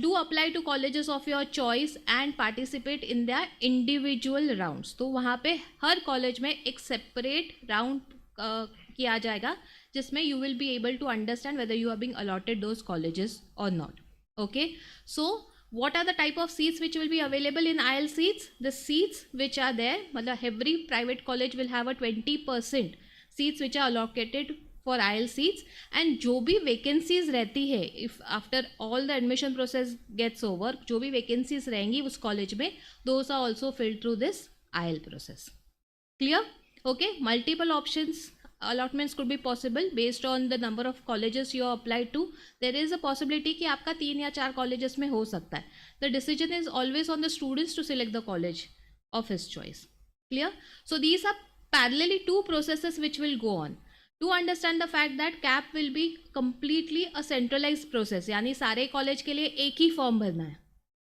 do apply to colleges of your choice and participate in their individual rounds. तो वहाँ पे हर college में एक separate round किया जाएगा, जिसमें you will be able to understand whether you are being allotted those colleges or not. Okay, so what are the type of seats which will be available in IL seats? The seats which are there, मतलब every private college will have a 20% seats which are allocated for IL seats, and जो भी vacancies रहती है, if after all the admission process gets over, जो भी vacancies रहेंगी उस college में, those are also filled through this IL process. Clear? Okay, multiple options allotments could be possible based on the number of colleges you apply to. There is a possibility कि आपका 3 या 4 colleges में हो सकता है. The decision is always on the students to select the college of his choice. Clear? So these are parallelly 2 processes which will go on. To understand the fact that CAP will be completely a centralized process, यानी सारे college के लिए एक ही form भरना है.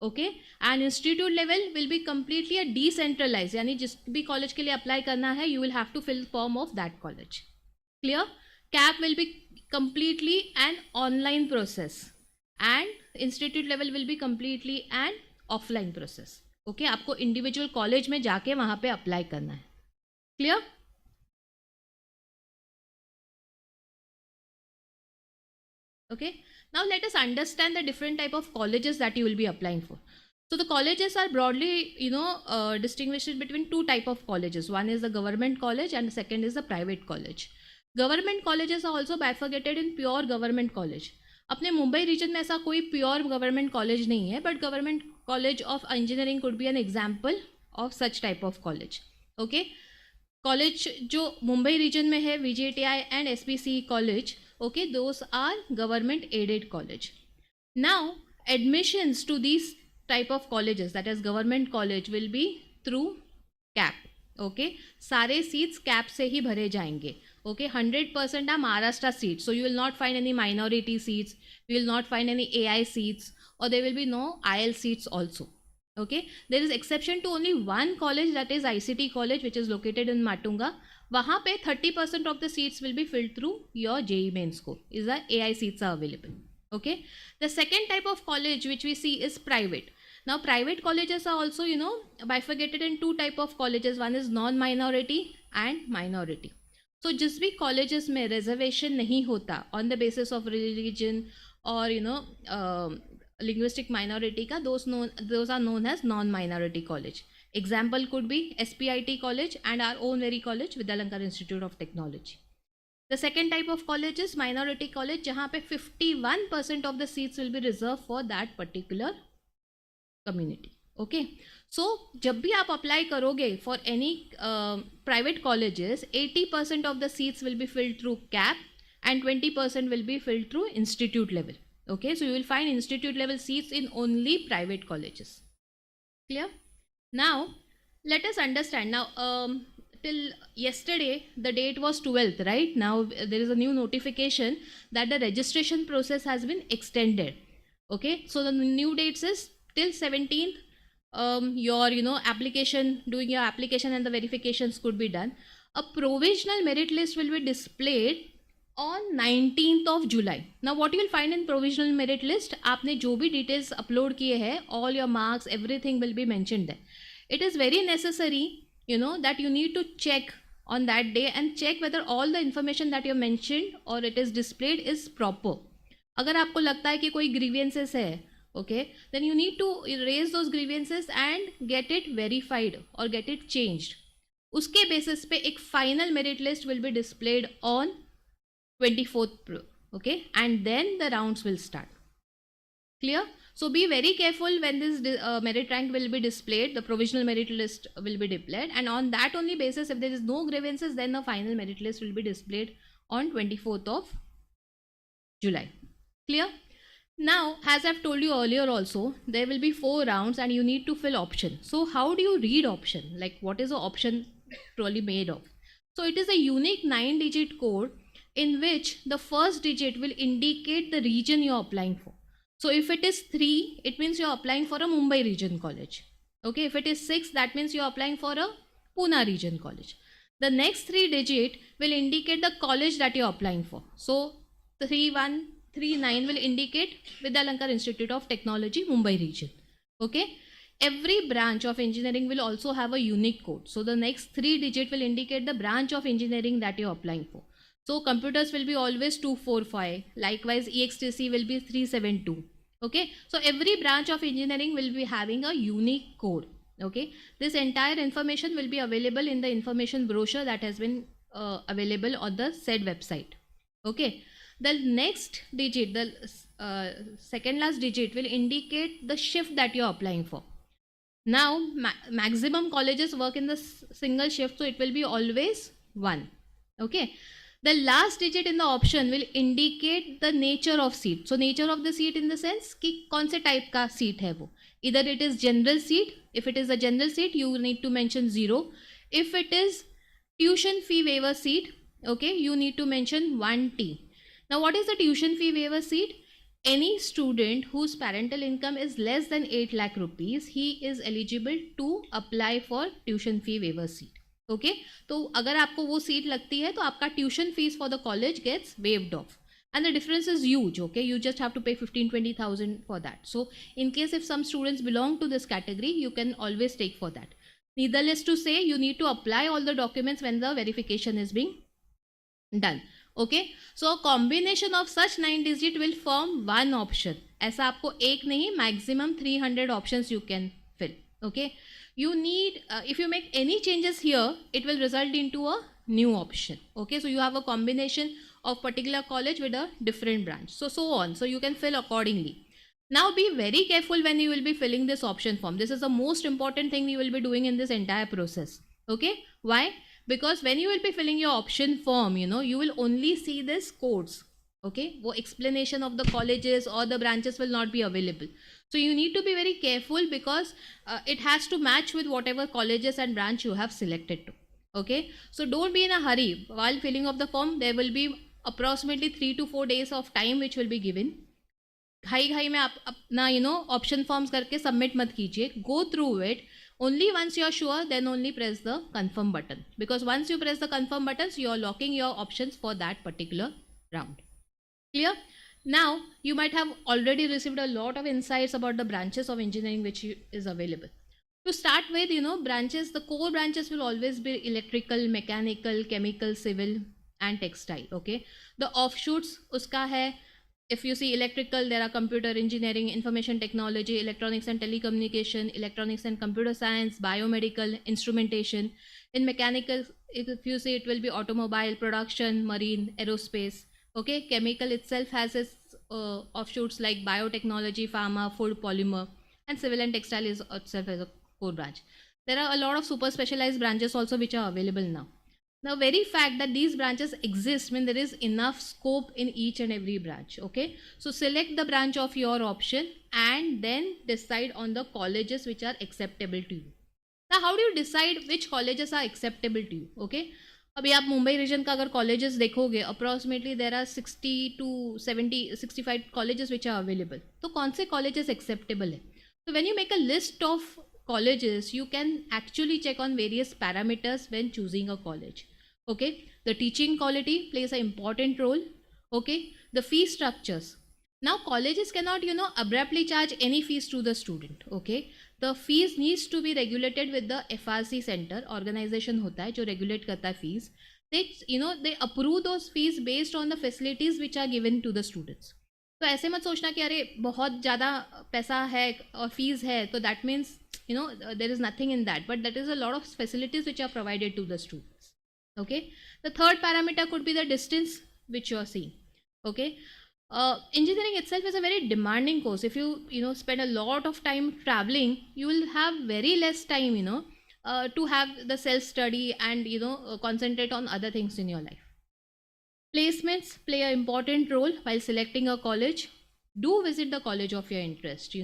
Okay, and institute level will be completely a decentralized, यानी जिस भी college के लिए apply करना है, you will have to fill form of that college. Clear? CAP will be completely an online process, and institute level will be completely an offline process. Okay, आपको individual college में जाके वहाँ पे apply करना है. Clear? Okay, now let us understand the different type of colleges that you will be applying for. So the colleges are broadly distinguished between 2 type of colleges. One is the government college and the second is the private college. Government colleges are also bifurcated in pure government college. अपने Mumbai reason में ऐसा कोई pure government college नहीं है, but government college of engineering could be an example of such type of college. Okay, college जो Mumbai reason में है, VJTI and SPC college, okay, those are government aided college. Now admissions to these type of colleges, that is government college, will be through CAP. Okay, सारे seats CAP से ही भरे जाएंगे. Okay, 100% are Maharashtra seats, so you will not find any minority seats, you will not find any AI seats, or there will be no IL seats also. Okay, there is exception to only one college, that is ICT college, which is located in Matunga. वहाँ पे 30% of the seats will be filled through your JEE main score. Is that AI seats are available. Okay. The second type of college which we see is private. Now private colleges are also, you know, bifurcated in two type of colleges. One is non-minority and minority. So जिस भी colleges में reservation नहीं होता on the basis of religion or you know linguistic minority का, those are known as non-minority college. Example could be SPIT college and our own very college, Vidyalankar Institute of Technology. The second type of college is minority college, जहाँ पे 51% of the seats will be reserved for that particular community. Okay. So जब भी आप apply करोगे for any private colleges, 80% of the seats will be filled through CAP and 20% will be filled through institute level. Okay. So you will find institute level seats in only private colleges. Clear? Now let us understand. Now till yesterday the date was 12th, right? Now there is a new notification that the registration process has been extended. Okay, so the new dates is till 17th. Your application, doing your application and the verifications could be done. A provisional merit list will be displayed on 19th of July. Now what you will find in provisional merit list, आपने जो भी details upload किए हैं, all your marks, everything will be mentioned there. It is very necessary, that you need to check on that day and check whether all the information that you mentioned or it is displayed is proper. अगर आपको लगता है कि कोई grievances है, okay, then you need to raise those grievances and get it verified or get it changed. उसके basis पे एक final merit list will be displayed on 24th, okay, and then the rounds will start. Clear? So be very careful when this merit rank will be displayed, the provisional merit list will be displayed, and on that only basis, if there is no grievances, then the final merit list will be displayed on 24th of July. Clear? Now, as I've told you earlier also, there will be 4 rounds and you need to fill option. So how do you read option? Like what is the option truly made of? So it is a unique 9-digit code in which the first digit will indicate the region you're applying for. So if it is 3, it means you're applying for a Mumbai region college. Okay, if it is 6, that means you're applying for a Pune region college. The next 3 digit will indicate the college that you're applying for. So 3139 will indicate Vidyalankar Institute of Technology, Mumbai region. Okay, every branch of engineering will also have a unique code. So the next 3 digit will indicate the branch of engineering that you're applying for. So computers will be always 245. Likewise, EXTC will be 372. Okay. So every branch of engineering will be having a unique code. Okay. This entire information will be available in the information brochure that has been available on the said website. Okay. The next digit, the second last digit will indicate the shift that you are applying for. Now, maximum colleges work in the single shift, so it will be always 1. Okay. The last digit in the option will indicate the nature of seat. So nature of the seat in the sense कि कौन से type का seat है वो. Either it is general seat. If it is a general seat, you need to mention 0. If it is tuition fee waiver seat, okay, you need to mention 1T. Now what is the tuition fee waiver seat? Any student whose parental income is less than 8 lakh rupees, he is eligible to apply for tuition fee waiver seat. Okay तो अगर आपको वो seat लगती है तो आपका tuition fees for the college gets waived off and the difference is huge. Okay, you just have to pay 15-20,000 for that. So in case if some students belong to this category, you can always take for that. Needless to say, you need to apply all the documents when the verification is being done. Okay, so a combination of such 9 digit will form one option. ऐसा आपको एक नहीं, maximum 300 options you can fill. Okay, you need if you make any changes here, it will result into a new option. Okay, so you have a combination of particular college with a different branch, so on, so you can fill accordingly. Now be very careful when you will be filling this option form. This is the most important thing you will be doing in this entire process. Okay, why? Because when you will be filling your option form, you will only see this codes. Okay, wo explanation of the colleges or the branches will not be available. So you need to be very careful because it has to match with whatever colleges and branch you have selected to. Okay, so don't be in a hurry while filling of the form. There will be approximately 3 to 4 days of time which will be given. घाई में आप अपना option forms करके submit मत कीजिए. Go through it. Only once you are sure, then only press the confirm button. Because once you press the confirm buttons, you are locking your options for that particular round. Clear? Now, you might have already received a lot of insights about the branches of engineering which is available. To start with, branches, the core branches will always be electrical, mechanical, chemical, civil and textile, okay? The offshoots, uska hai, if you see electrical, there are computer engineering, information technology, electronics and telecommunication, electronics and computer science, biomedical, instrumentation. In mechanical, if you see, it will be automobile, production, marine, aerospace. Okay, chemical itself has its offshoots like biotechnology, pharma, food, polymer, and civil and textile is itself as a core branch. There are a lot of super specialized branches also which are available now. The very fact that these branches exist means there is enough scope in each and every branch. Okay, so select the branch of your option and then decide on the colleges which are acceptable to you. Now, how do you decide which colleges are acceptable to you? Okay, अभी आप Mumbai reason का अगर colleges देखोगे approximately there are 60 to 65 colleges which are available. तो कौन से colleges acceptable है? तो when you make a list of colleges, you can actually check on various parameters when choosing a college. Okay, the teaching quality plays an important role. Okay, the fee structures. Now colleges cannot abruptly charge any fees to the student. Okay, the fees needs to be regulated with the FRC center organization होता है जो regulate करता है fees. They approve those fees based on the facilities which are given to the students. तो ऐसे मत सोचना कि अरे बहुत ज़्यादा पैसा है और फीस है तो that means there is nothing in that, but that is a lot of facilities which are provided to the students. Okay, the third parameter could be the distance which you are seeing. Okay, engineering itself is a very demanding course. If you spend a lot of time traveling, you will have very less time to have the self study and concentrate on other things in your life. Placements play an important role while selecting a college. Do visit the college of your interest.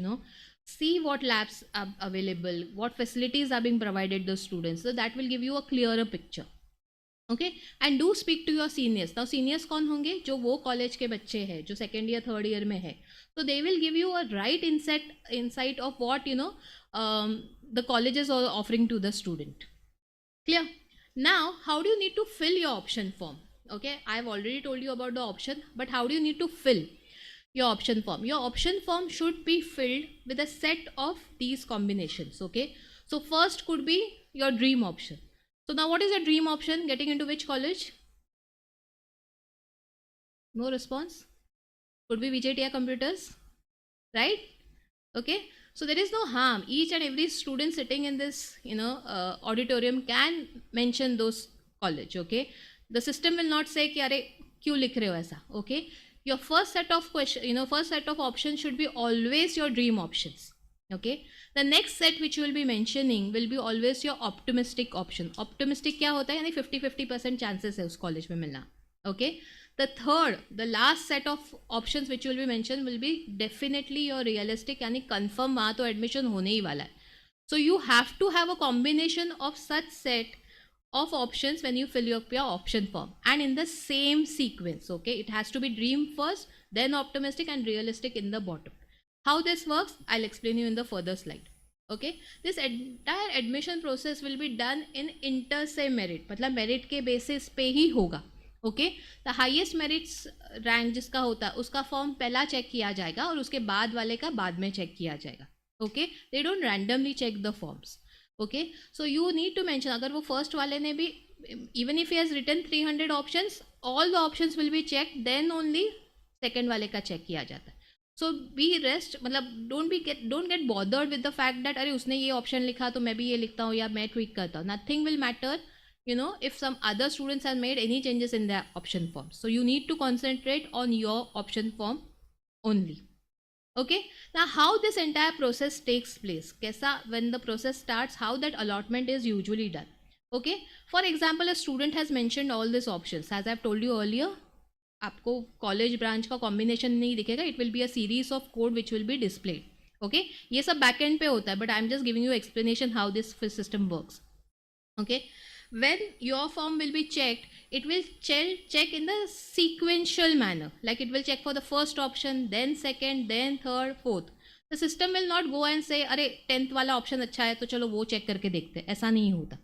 See what labs are available, what facilities are being provided to students, so that will give you a clearer picture. Okay, and do speak to your seniors. Now seniors कौन होंगे? जो वो college के बच्चे हैं जो second year third year में है, so they will give you a right insight of what the colleges are offering to the student. Clear? Now how do you need to fill your option form? Okay, I have already told you about the option, but how do you need to fill your option form? Your option form should be filled with a set of these combinations. Okay, so first could be your dream option. So now what is your dream option? Getting into which college? No response? Could be VJTI computers, right? Okay, so there is no harm. Each and every student sitting in this auditorium can mention those college. Okay, the system will not say कि अरे क्यों लिख रहे हो ऐसा. Okay, your first set of first set of options should be always your dream options. Okay, the next set which you will be mentioning will be always your optimistic option. Optimistic क्या होता है? यानी 50-50% chances है उस college में मिलना. Okay, the third, the last set of options which you will be mentioned will be definitely your realistic यानी confirm वहाँ तो admission होने ही वाला है. So you have to have a combination of such set of options when you fill up your option form and in the same sequence. Okay, it has to be dream first, then optimistic and realistic in the bottom. How this works, I'll explain you in the further slide. Okay, this entire admission process will be done in inter se merit, मतलब merit के basis पे ही होगा. Okay, the highest merits rank जिसका होता है उसका form पहला check किया जाएगा और उसके बाद वाले का बाद में चेक किया जाएगा. Okay, they don't randomly check the forms. Okay, so you need to mention अगर वो first वाले ने भी even if he has written 300 options, all the options will be checked, then only second वाले का check किया जाता है. So be rest, मतलब don't get bothered with the fact that अरे उसने ये option लिखा तो मैं भी ये लिखता हूँ या मैं tweak करता हूँ. Nothing will matter, if some other students have made any changes in their option form. So you need to concentrate on your option form only. Okay, now how this entire process takes place, कैसा when the process starts, how that allotment is usually done. Okay, for example, a student has mentioned all these options. As I've told you earlier, आपको college branch का combination नहीं दिखेगा. It will be a series of code which will be displayed. Okay, ये सब back and पे होता है, but I am just giving you explanation how this system works. Okay, when your form will be checked, it will check in the sequential manner, like it will check for the first option, then second, then third, fourth. The system will not go and say अरे 10th वाला option अच्छा है तो चलो वो check करके देखते हैं. ऐसा नहीं होता.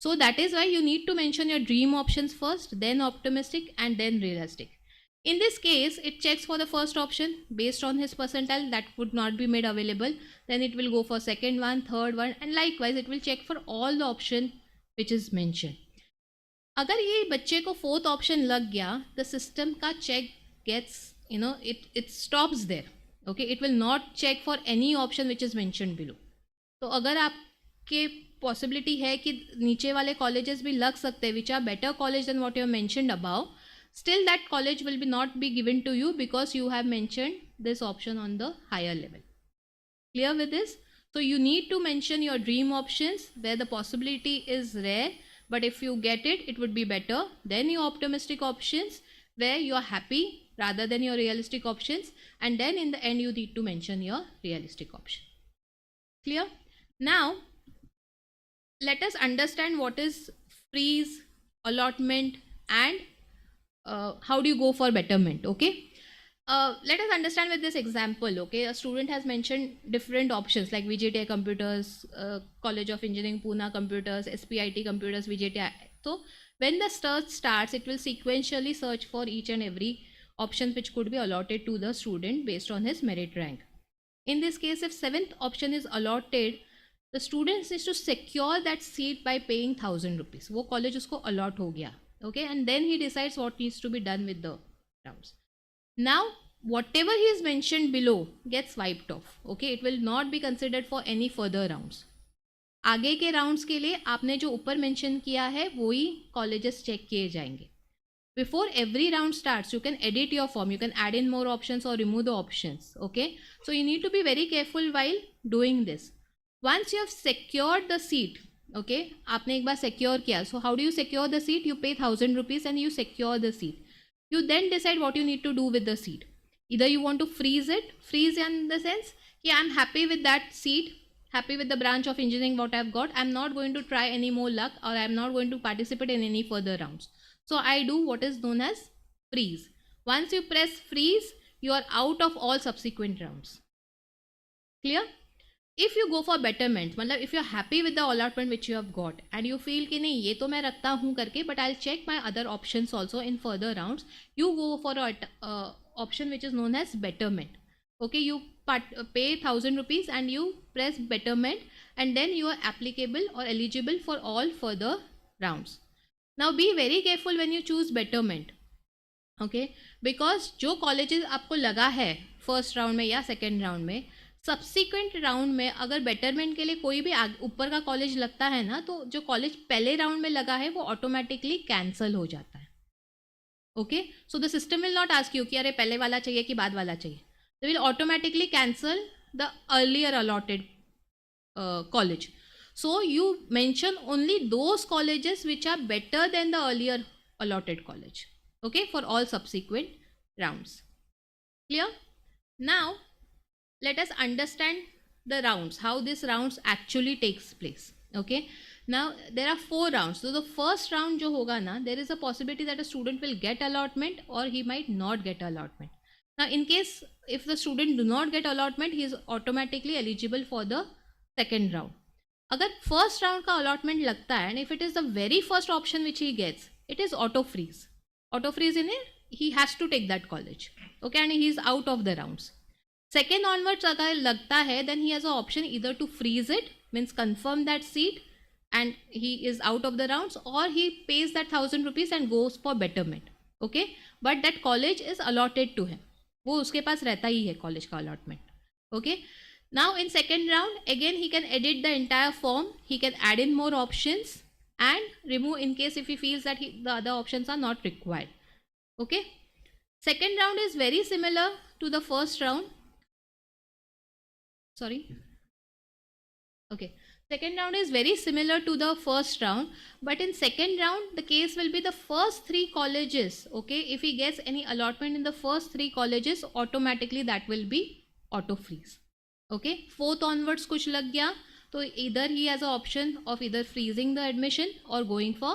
So that is why you need to mention your dream options first, then optimistic and then realistic. In this case, it checks for the first option based on his percentile that would not be made available. Then it will go for second one, third one, and likewise it will check for all the option which is mentioned. अगर ये बच्चे को fourth option लग गया, the system का check gets, it stops there. Okay, it will not check for any option which is mentioned below. तो अगर आपके possibility है कि नीचे वाले colleges भी लग सकते हैं which are better college than what you have mentioned above, still that college will be not be given to you because you have mentioned this option on the higher level. Clear with this? So you need to mention your dream options where the possibility is rare, but if you get it, it would be better than your optimistic options where you are happy rather than your realistic options, and then in the end you need to mention your realistic option. Clear? Now let us understand what is freeze, allotment, and how do you go for betterment. Okay, let us understand with this example. Okay, a student has mentioned different options like VJTI computers, College of Engineering Pune computers, SPIT computers, VJTI. So when the search starts, it will sequentially search for each and every option which could be allotted to the student based on his merit rank. In this case, if 7th option is allotted, the student needs to secure that seat by paying 1,000 rupees. वो college उसको allot हो गया. Okay, and then he decides what needs to be done with the rounds. Now whatever he has mentioned below gets wiped off. Okay, it will not be considered for any further rounds. आगे के rounds के लिए आपने जो ऊपर mention किया है वही colleges check किए जाएंगे. Before every round starts, you can edit your form, you can add in more options or remove the options. Okay, so you need to be very careful while doing this. Once you have secured the seat, okay, आपने एक बार secure किया. So how do you secure the seat? You pay 1,000 rupees and you secure the seat. You then decide what you need to do with the seat. Either you want to freeze in the sense कि I'm happy with that seat, happy with the branch of engineering what I've got. I'm not going to try any more luck, or I'm not going to participate in any further rounds. So I do what is known as freeze. Once you press freeze, you are out of all subsequent rounds. Clear? If you go for betterment, मतलब if you're happy with the allotment which you have got and you feel कि नहीं ये तो मैं रखता हूँ करके, but I'll check my other options also in further rounds, you go for a option which is known as betterment. Okay, you pay 1,000 rupees and you press betterment, and then you are applicable or eligible for all further rounds. Now be very careful when you choose betterment. Okay, because जो colleges आपको लगा है first round में या second round में, subsequent round में अगर betterment के लिए कोई भी ऊपर का कॉलेज लगता है ना, तो जो कॉलेज पहले राउंड में लगा है वो ऑटोमेटिकली कैंसिल हो जाता है. Okay, so the system will not ask you कि अरे पहले वाला चाहिए कि बाद वाला चाहिए. They will automatically cancel the earlier allotted college. So you mention only those colleges which are better than the earlier allotted college. Okay, for all subsequent rounds. Clear? Now let us understand the rounds, how this rounds actually takes place. Okay, now there are 4 rounds. So the first round jo hoga na, there is a possibility that a student will get allotment or he might not get allotment. Now in case if the student do not get allotment, he is automatically eligible for the second round. Agar first round ka allotment lagta hai and if it is the very first option which he gets, it is auto freeze. Auto freeze in it, he has to take that college. Okay, and he is out of the rounds. Second onwards अगर लगता है, then he has an option either to freeze it, means confirm that seat and he is out of the rounds, or he pays that 1,000 rupees and goes for betterment. Okay, but that college is allotted to him. वो उसके पास रहता ही है college का allotment. Okay, now in second round again he can edit the entire form, he can add in more options and remove in case if he feels that the other options are not required. Okay, second round is very similar to the first round. Sorry. Okay, second round is very similar to the first round, but in second round the case will be the first 3 colleges. Okay, if he gets any allotment in the first 3 colleges, automatically that will be auto freeze. Okay, fourth onwards kuch lag gaya, so either he has an option of either freezing the admission or going for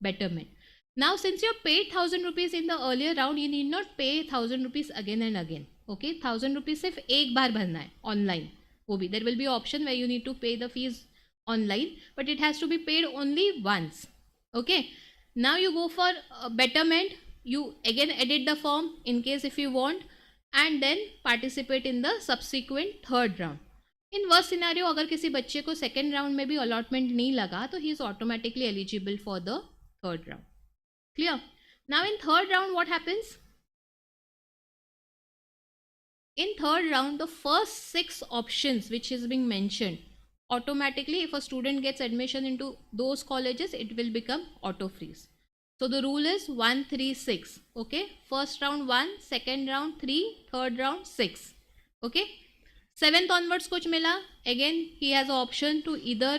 betterment. Now since you paid 1,000 rupees in the earlier round, you need not pay 1,000 rupees again and again. Okay, 1,000 rupees सिर्फ एक बार भरना है online. वो भी there will be option where you need to pay the fees online, but it has to be paid only once. Okay, now you go for betterment. you again edit the form in case if you want, and then participate in the subsequent third round. In worst scenario, अगर किसी बच्चे को second round में भी allotment नहीं लगा तो he is automatically eligible for the third round. Clear? Now in third round what happens? In third round, the first 6 options which is being mentioned, automatically if a student gets admission into those colleges, it will become auto freeze. So the rule is 1, 3, 6. Okay, first round 1, second round 3, third round 6. Okay, 7th onwards kuch mila, again he has an option to either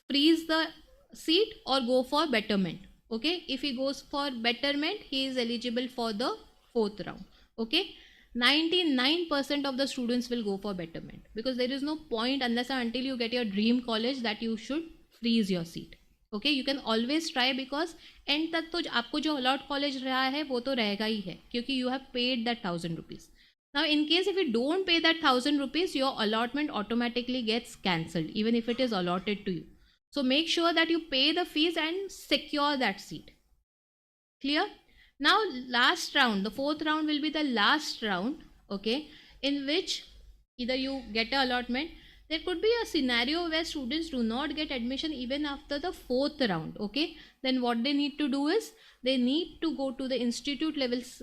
freeze the seat or go for betterment. Okay, if he goes for betterment, he is eligible for the 4th round. Okay, 99% of the students will go for betterment, because there is no point unless and until you get your dream college that you should freeze your seat. Okay, you can always try, because end तक तो आपको जो allot college रहा है वो तो रहेगा ही है, क्योंकि you have paid that 1000 rupees. Now in case if you don't pay that 1000 rupees, your allotment automatically gets cancelled even if it is allotted to you. So make sure that you pay the fees and secure that seat. Clear? Now last round, the 4th round will be the last round, okay, in which either you get a allotment. There could be a scenario where students do not get admission even after the 4th round. Okay, then what they need to do is they need to go to the institute levels,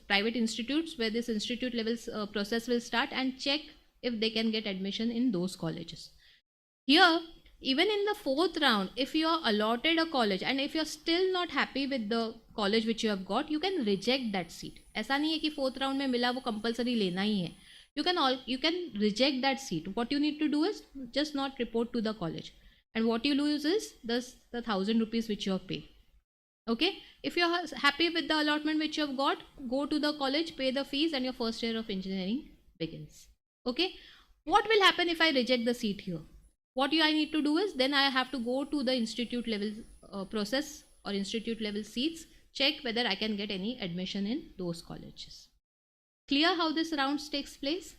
private institutes where this institute levels process will start, and check if they can get admission in those colleges. Here, even in the 4th round, if you are allotted a college and if you are still not happy with the college which you have got, you can reject that seat. ऐसा नहीं है कि 4th round में मिला वो compulsory लेना ही है. You can reject that seat. What you need to do is just not report to the college, and what you lose is the 1000 rupees which you have paid. Okay, if you are happy with the allotment which you have got, go to the college, pay the fees, and your first year of engineering begins. Okay, what will happen if I reject the seat here? What I need to do is then I have to go to the institute level process or institute level seats, check whether I can get any admission in those colleges. Clear how this rounds takes place?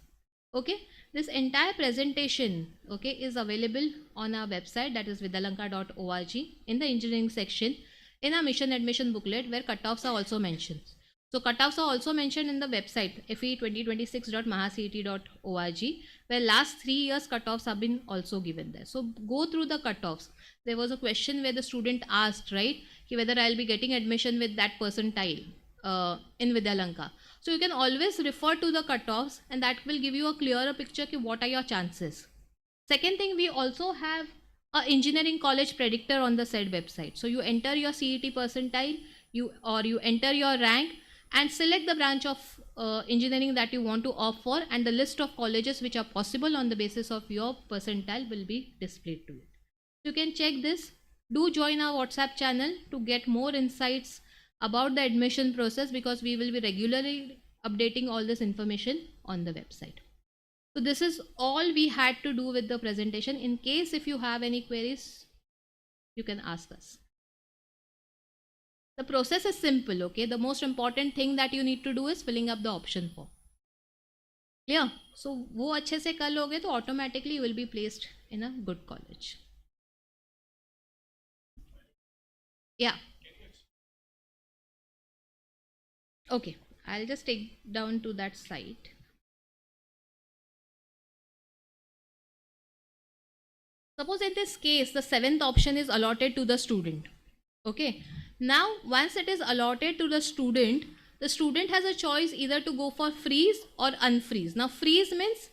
Okay, this entire presentation, okay, is available on our website, that is vidyalanka.org, in the engineering section, in our mission admission booklet, where cutoffs are also mentioned. So cutoffs are also mentioned in the website fe2026.mahacet.org, where last 3 years cutoffs have been also given there. So go through the cutoffs. There was a question where the student asked, right, whether I'll be getting admission with that percentile in Vidyalanka. So you can always refer to the cutoffs, and that will give you a clearer picture of what are your chances. Second thing, we also have a engineering college predictor on the said website. So you enter your CET percentile, you enter your rank and select the branch of engineering that you want to opt for, and the list of colleges which are possible on the basis of your percentile will be displayed to you. You can check this. Do join our WhatsApp channel to get more insights about the admission process, because we will be regularly updating all this information on the website. So this is all we had to do with the presentation. In case if you have any queries, you can ask us. The process is simple, okay? The most important thing that you need to do is filling up the option form. Clear? So वो अच्छे से कर लोगे तो automatically you will be placed in a good college. Yeah. Okay, I'll just take down to that site. Suppose in this case, the 7th option is allotted to the student. Okay, now once it is allotted to the student has a choice either to go for freeze or unfreeze. Now freeze means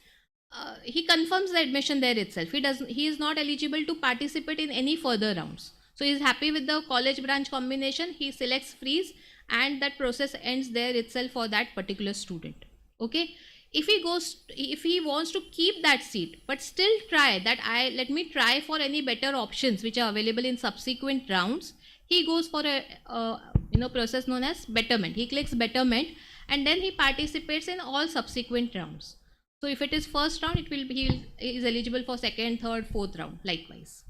he confirms the admission there itself. He is not eligible to participate in any further rounds. So he is happy with the college branch combination, he selects freeze, and that process ends there itself for that particular student. Okay, if he wants to keep that seat but still try that, let me try for any better options which are available in subsequent rounds, he goes for a process known as betterment. He clicks betterment and then he participates in all subsequent rounds. So if it is first round, it will be he is eligible for second, third, fourth round likewise.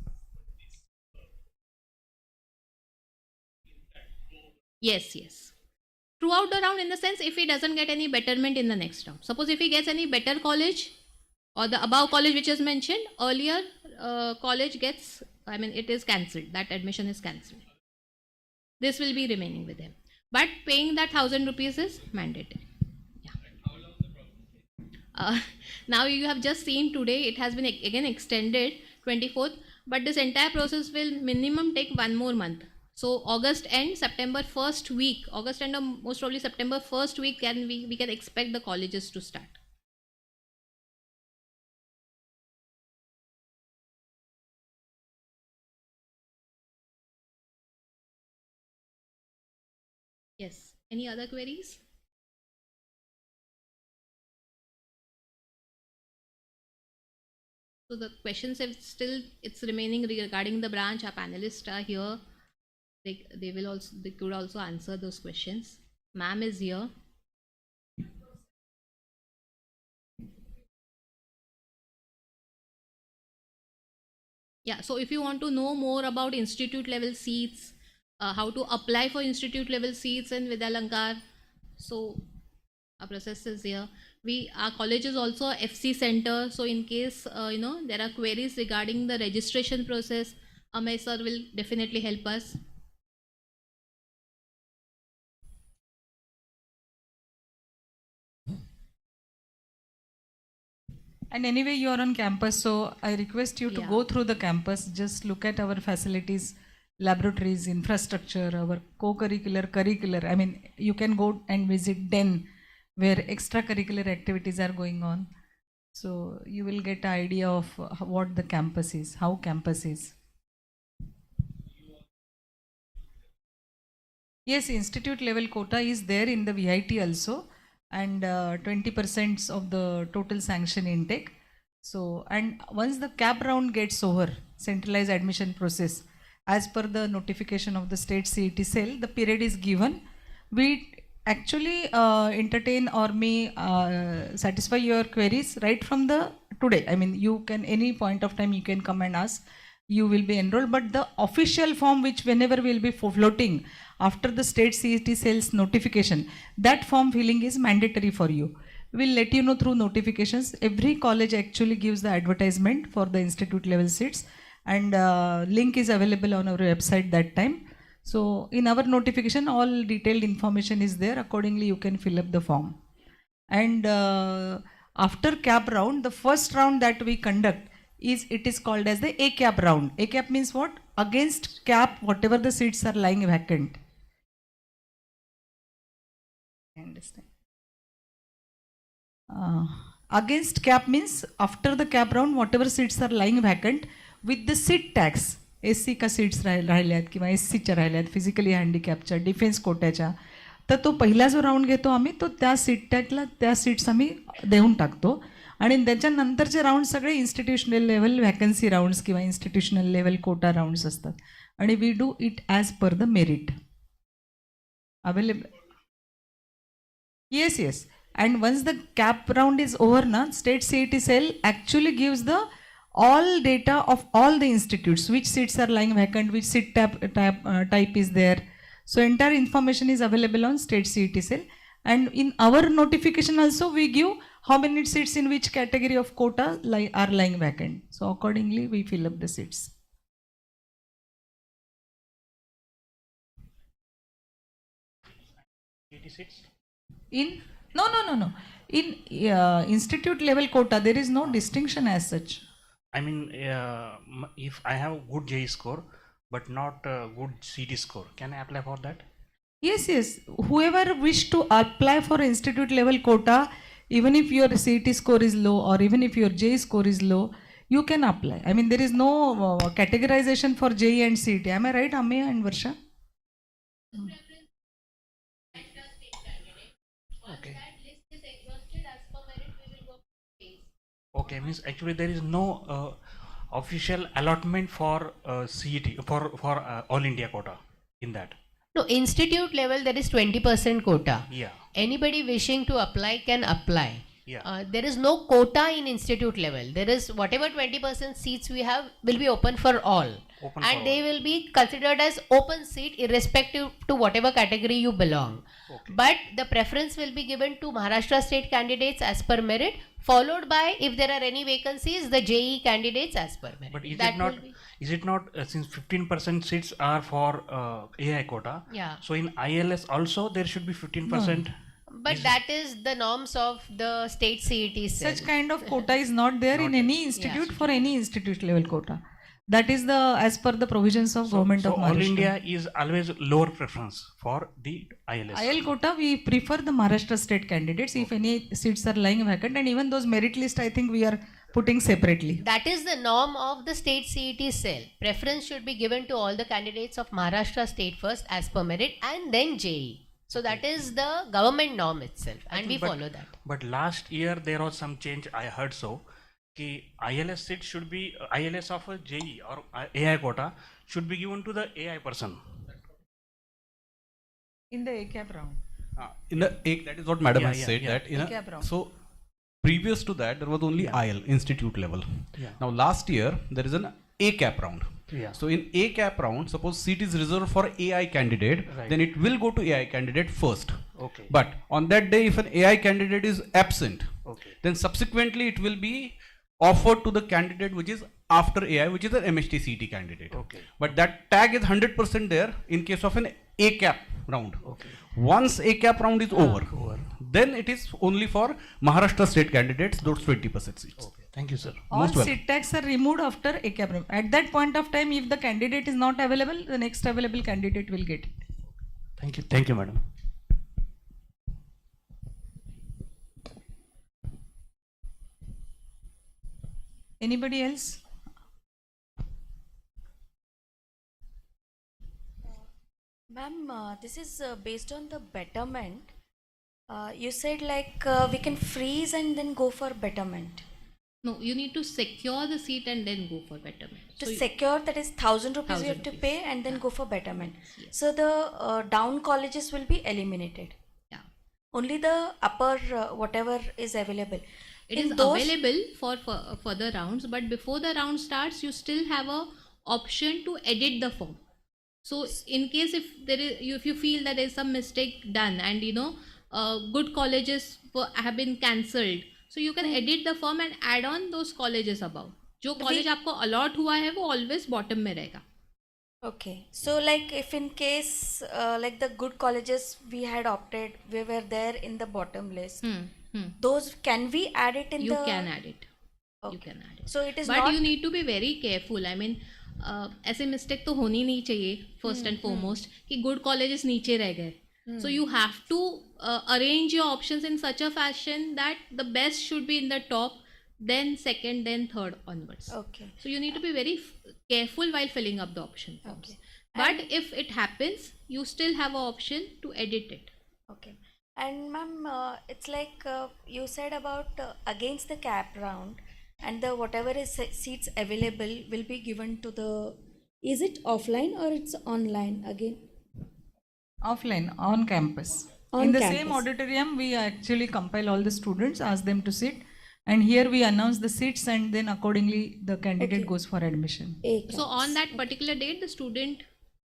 Yes. Throughout the round, in the sense if he doesn't get any betterment in the next round. Suppose if he gets any better college or the above college which is mentioned earlier, college gets, it is cancelled. That admission is cancelled. This will be remaining with him. but paying that 1,000 rupees is mandatory. Now you have just seen today it has been again extended 24th, but this entire process will minimum take 1 more month. So August end, September 1st week, August end or most probably September 1st week we can expect the colleges to start. Yes, any other queries? So the questions have still, it's remaining regarding the branch. Our panelists are here. They could also answer those questions. Ma'am is here. Yeah, so if you want to know more about institute level seats, how to apply for institute level seats in Vidyalankar, so our process is here. Our college is also a FC center, so in case there are queries regarding the registration process, Amay sir will definitely help us. And anyway, you are on campus, so I request you to go through the campus, just look at our facilities, laboratories, infrastructure, our co-curricular, curricular. I mean, you can go and visit DEN, where extracurricular activities are going on. So you will get an idea of what the campus is, how campus is. Yes, institute level quota is there in the VIT also, and 20% of the total sanction intake. So, and once the cap round gets over, centralized admission process, as per the notification of the state CET cell, the period is given. We actually entertain or may satisfy your queries right from the today. I mean, you can, any point of time you can come and ask, you will be enrolled, but the official form which whenever will be floating after the state CET cell's notification, that form filling is mandatory for you. We'll let you know through notifications. Every college actually gives the advertisement for the institute level seats, and link is available on our website that time. So in our notification, all detailed information is there. Accordingly, you can fill up the form. And after cap round, the first round that we conduct it is called as the A-cap round. A-cap means what? Against cap, whatever the seats are lying vacant. I understand. Against cap means after the cap round, whatever seats are lying vacant with the seat tax. SC का seats राहिल्यात किंवा SCच्या राहिल्यात, physically हँडिकॅपच्या, defence कोट्याच्या, तर तो पहिला जो round घेतो आम्ही, तो त्या सीट टॅगला त्या सीट्स आम्ही देऊन टाकतो. आणि त्याच्यानंतरचे राऊंड सगळे इन्स्टिट्यूशनल लेवल व्हॅकन्सी राऊंड्स किंवा इन्स्टिट्यूशनल लेवल कोटा राऊंड्स असतात. आणि we do it as per the merit available. Yes yes. And once the cap round is over, state CET cell actually gives the all data of all the institutes, which seats are lying vacant, which seat type is there. So entire information is available on state CET cell. And in our notification also we give how many seats in which category of quota are lying vacant. So accordingly we fill up the seats. In No. In institute level quota, there is no distinction as such. I mean, if I have good JE score, but not good CT score, can I apply for that? Yes. Whoever wish to apply for institute level quota, even if your CT score is low or even if your JE score is low, you can apply. I mean, there is no categorization for JE and CT. Am I right, Ameya and Varsha? Okay, means actually there is no official allotment for CET for all India quota in that. No, institute level there is 20% quota. Yeah. Anybody wishing to apply can apply. Yeah. There is no quota in institute level. There is whatever 20% seats we have will be open for all. Open and for they will be considered as open seat irrespective to whatever category you belong. But the preference will be given to Maharashtra state candidates as per merit, followed by, if there are any vacancies, the JE candidates as per merit. But That will be- is it not since 15% seats are for AI quota? Yeah. So in ILS also there should be 15%. But that is the norms of the state CET cell. Such kind of quota is not there in any institute for any institute level quota. That is the as per the provisions of government So of All Maharashtra. India is always lower preference for the ILS. IL quota, we prefer the Maharashtra state candidates if any seats are lying vacant, and even those merit list, I think we are putting separately. That is the norm of the state CET cell. Preference should be given to all the candidates of Maharashtra state first as per merit and then JE. So that is the government norm itself, and we follow that. But last year there was some change, I heard so. Ki ILS seat should be ILS of a JE or AI quota should be given to the AI person. In the ACAP round. That is what Madam has said, that ACAP round. so previous to that there was only IL, institute level. Yeah. Now last year there is an ACAP round. Yeah. So in ACAP round, suppose seat is reserved for AI candidate, Right. then it will go to AI candidate first. Okay. But on that day, if an AI candidate is absent, Okay. then subsequently it will be offered to the candidate which is after AI, which is an MHT CT candidate. Okay. But that tag is 100% there in case of an ACAP round. Okay. Once ACAP round is over, then it is only for Maharashtra state candidates, those 20% seats. Okay. Thank you, sir. All Most welcome. seat tags are removed after ACAP round. At that point of time, if the candidate is not available, the next available candidate will get it. Thank you. Thank you, madam. Anybody else? Ma'am, this is based on the betterment. You said like we can freeze and then go for betterment. No, you need to secure the seat and then go for betterment. To So you- secure, that is 1,000 rupees you 1,000 have to rupees. pay and then go for betterment. So the down colleges will be eliminated. Yeah. Only the upper whatever is available. It In is those- available for further rounds, but before the round starts, you still have a option to edit the form. So in case if there is, if you feel that there is some mistake done and good colleges have been cancelled, so you can edit the form and add on those colleges above. जो college आपको allot हुआ है वो always bottom में रहेगा. Okay, so like if in case like the good colleges we had opted, we were there in the bottom list. Those can we add it in You the? can add it. You can add it. So it is But not. you need to be very careful. I mean, ऐसे mistake तो होनी नहीं चाहिए first and foremost कि good colleges नीचे रह गए. So you have to arrange your options in such a fashion that the best should be in the top, then second, then third onwards. Okay. So you need to be very careful while filling up the option forms. But if it happens, you still have an option to edit it. Okay. And ma'am, it's like you said about against the cap round, and the whatever is seats available will be given to the. Is it offline or it's online again? Offline, on campus. On In the campus. same auditorium, we actually compile all the students, ask them to sit, and here we announce the seats, and then accordingly the candidate goes for admission. So on that particular date, the student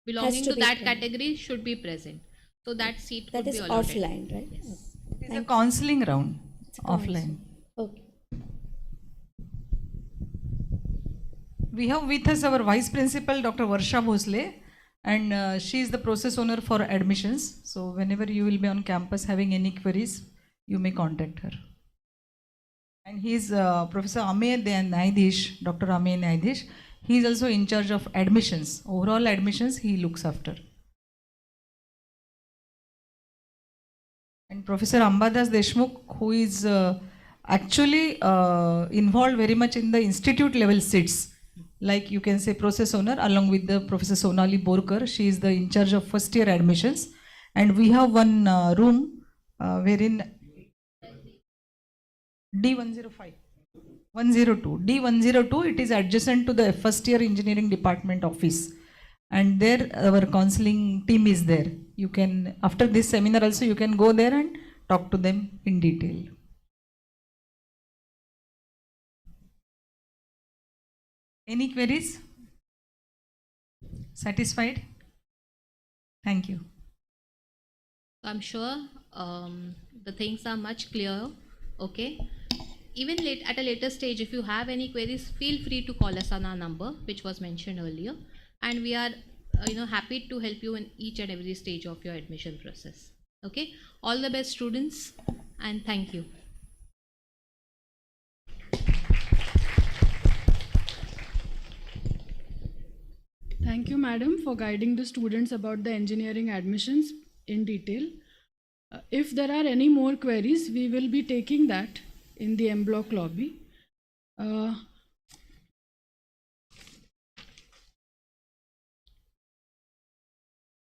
belonging to to be that present. category should be present. So that seat That would is be allotted. offline, right? Yes. It's a counseling round, offline. Okay. We have with us our Vice Principal, Dr. Varsha Bhosle, and she is the process owner for admissions. So whenever you will be on campus having any queries, you may contact her. And he is Professor Amey Nyadish, Dr. Amey Nyadish. He is also in charge of admissions. Overall admissions he looks after. And Professor Ambadas Deshmukh, who is actually involved very much in the institute level seats. Like you can say process owner, along with the Professor Sonali Borkar. She is the in charge of first year admissions. And we have one room wherein D105, 102, D102, it is adjacent to the first year engineering department office. And there our counseling team is there. You can, after this seminar also, you can go there and talk to them in detail. Any queries? Satisfied? Thank you. I'm sure the things are much clearer. Okay. Even at a later stage, if you have any queries, feel free to call us on our number, which was mentioned earlier, and we are happy to help you in each and every stage of your admission process. Okay. All the best, students, and thank you. Thank you, madam, for guiding the students about the engineering admissions in detail. If there are any more queries, we will be taking that in the M block lobby.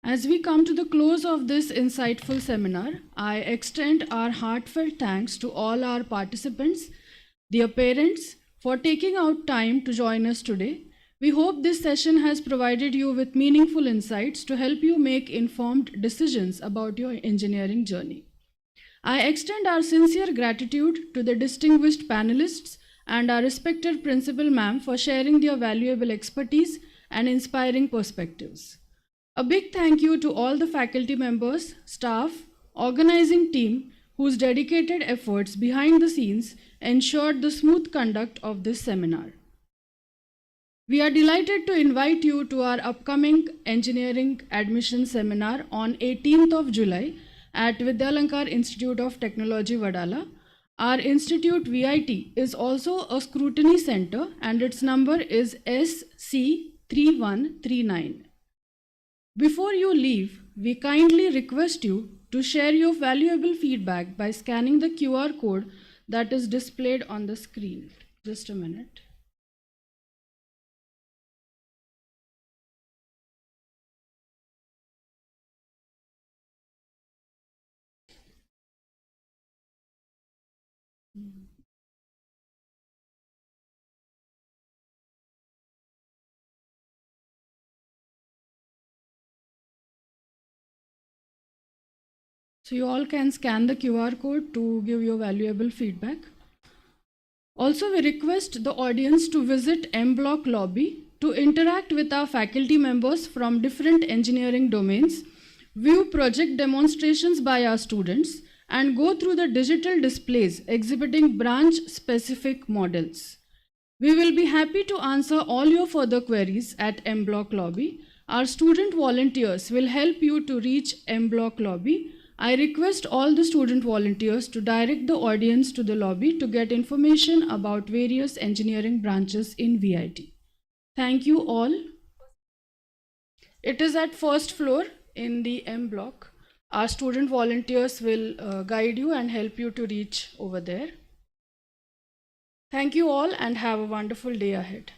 As we come to the close of this insightful seminar, I extend our heartfelt thanks to all our participants, their parents, for taking out time to join us today. We hope this session has provided you with meaningful insights to help you make informed decisions about your engineering journey. I extend our sincere gratitude to the distinguished panelists and our respected principal ma'am for sharing their valuable expertise and inspiring perspectives. A big thank you to all the faculty members, staff, organizing team whose dedicated efforts behind the scenes ensured the smooth conduct of this seminar. We are delighted to invite you to our upcoming engineering admission seminar on 18th of July at Vidyalankar Institute of Technology, Vadala. Our institute VIT is also a scrutiny center and its number is SC3139. Before you leave, we kindly request you to share your valuable feedback by scanning the QR code that is displayed on the screen. Just a minute. So you all can scan the QR code to give your valuable feedback. Also, we request the audience to visit M Block lobby to interact with our faculty members from different engineering domains, view project demonstrations by our students, and go through the digital displays exhibiting branch-specific models. We will be happy to answer all your further queries at M Block lobby. Our student volunteers will help you to reach M Block lobby. I request all the student volunteers to direct the audience to the lobby to get information about various engineering branches in VIT. Thank you all. It is at first floor in the M block. Our student volunteers will guide you and help you to reach over there. Thank you all and have a wonderful day ahead.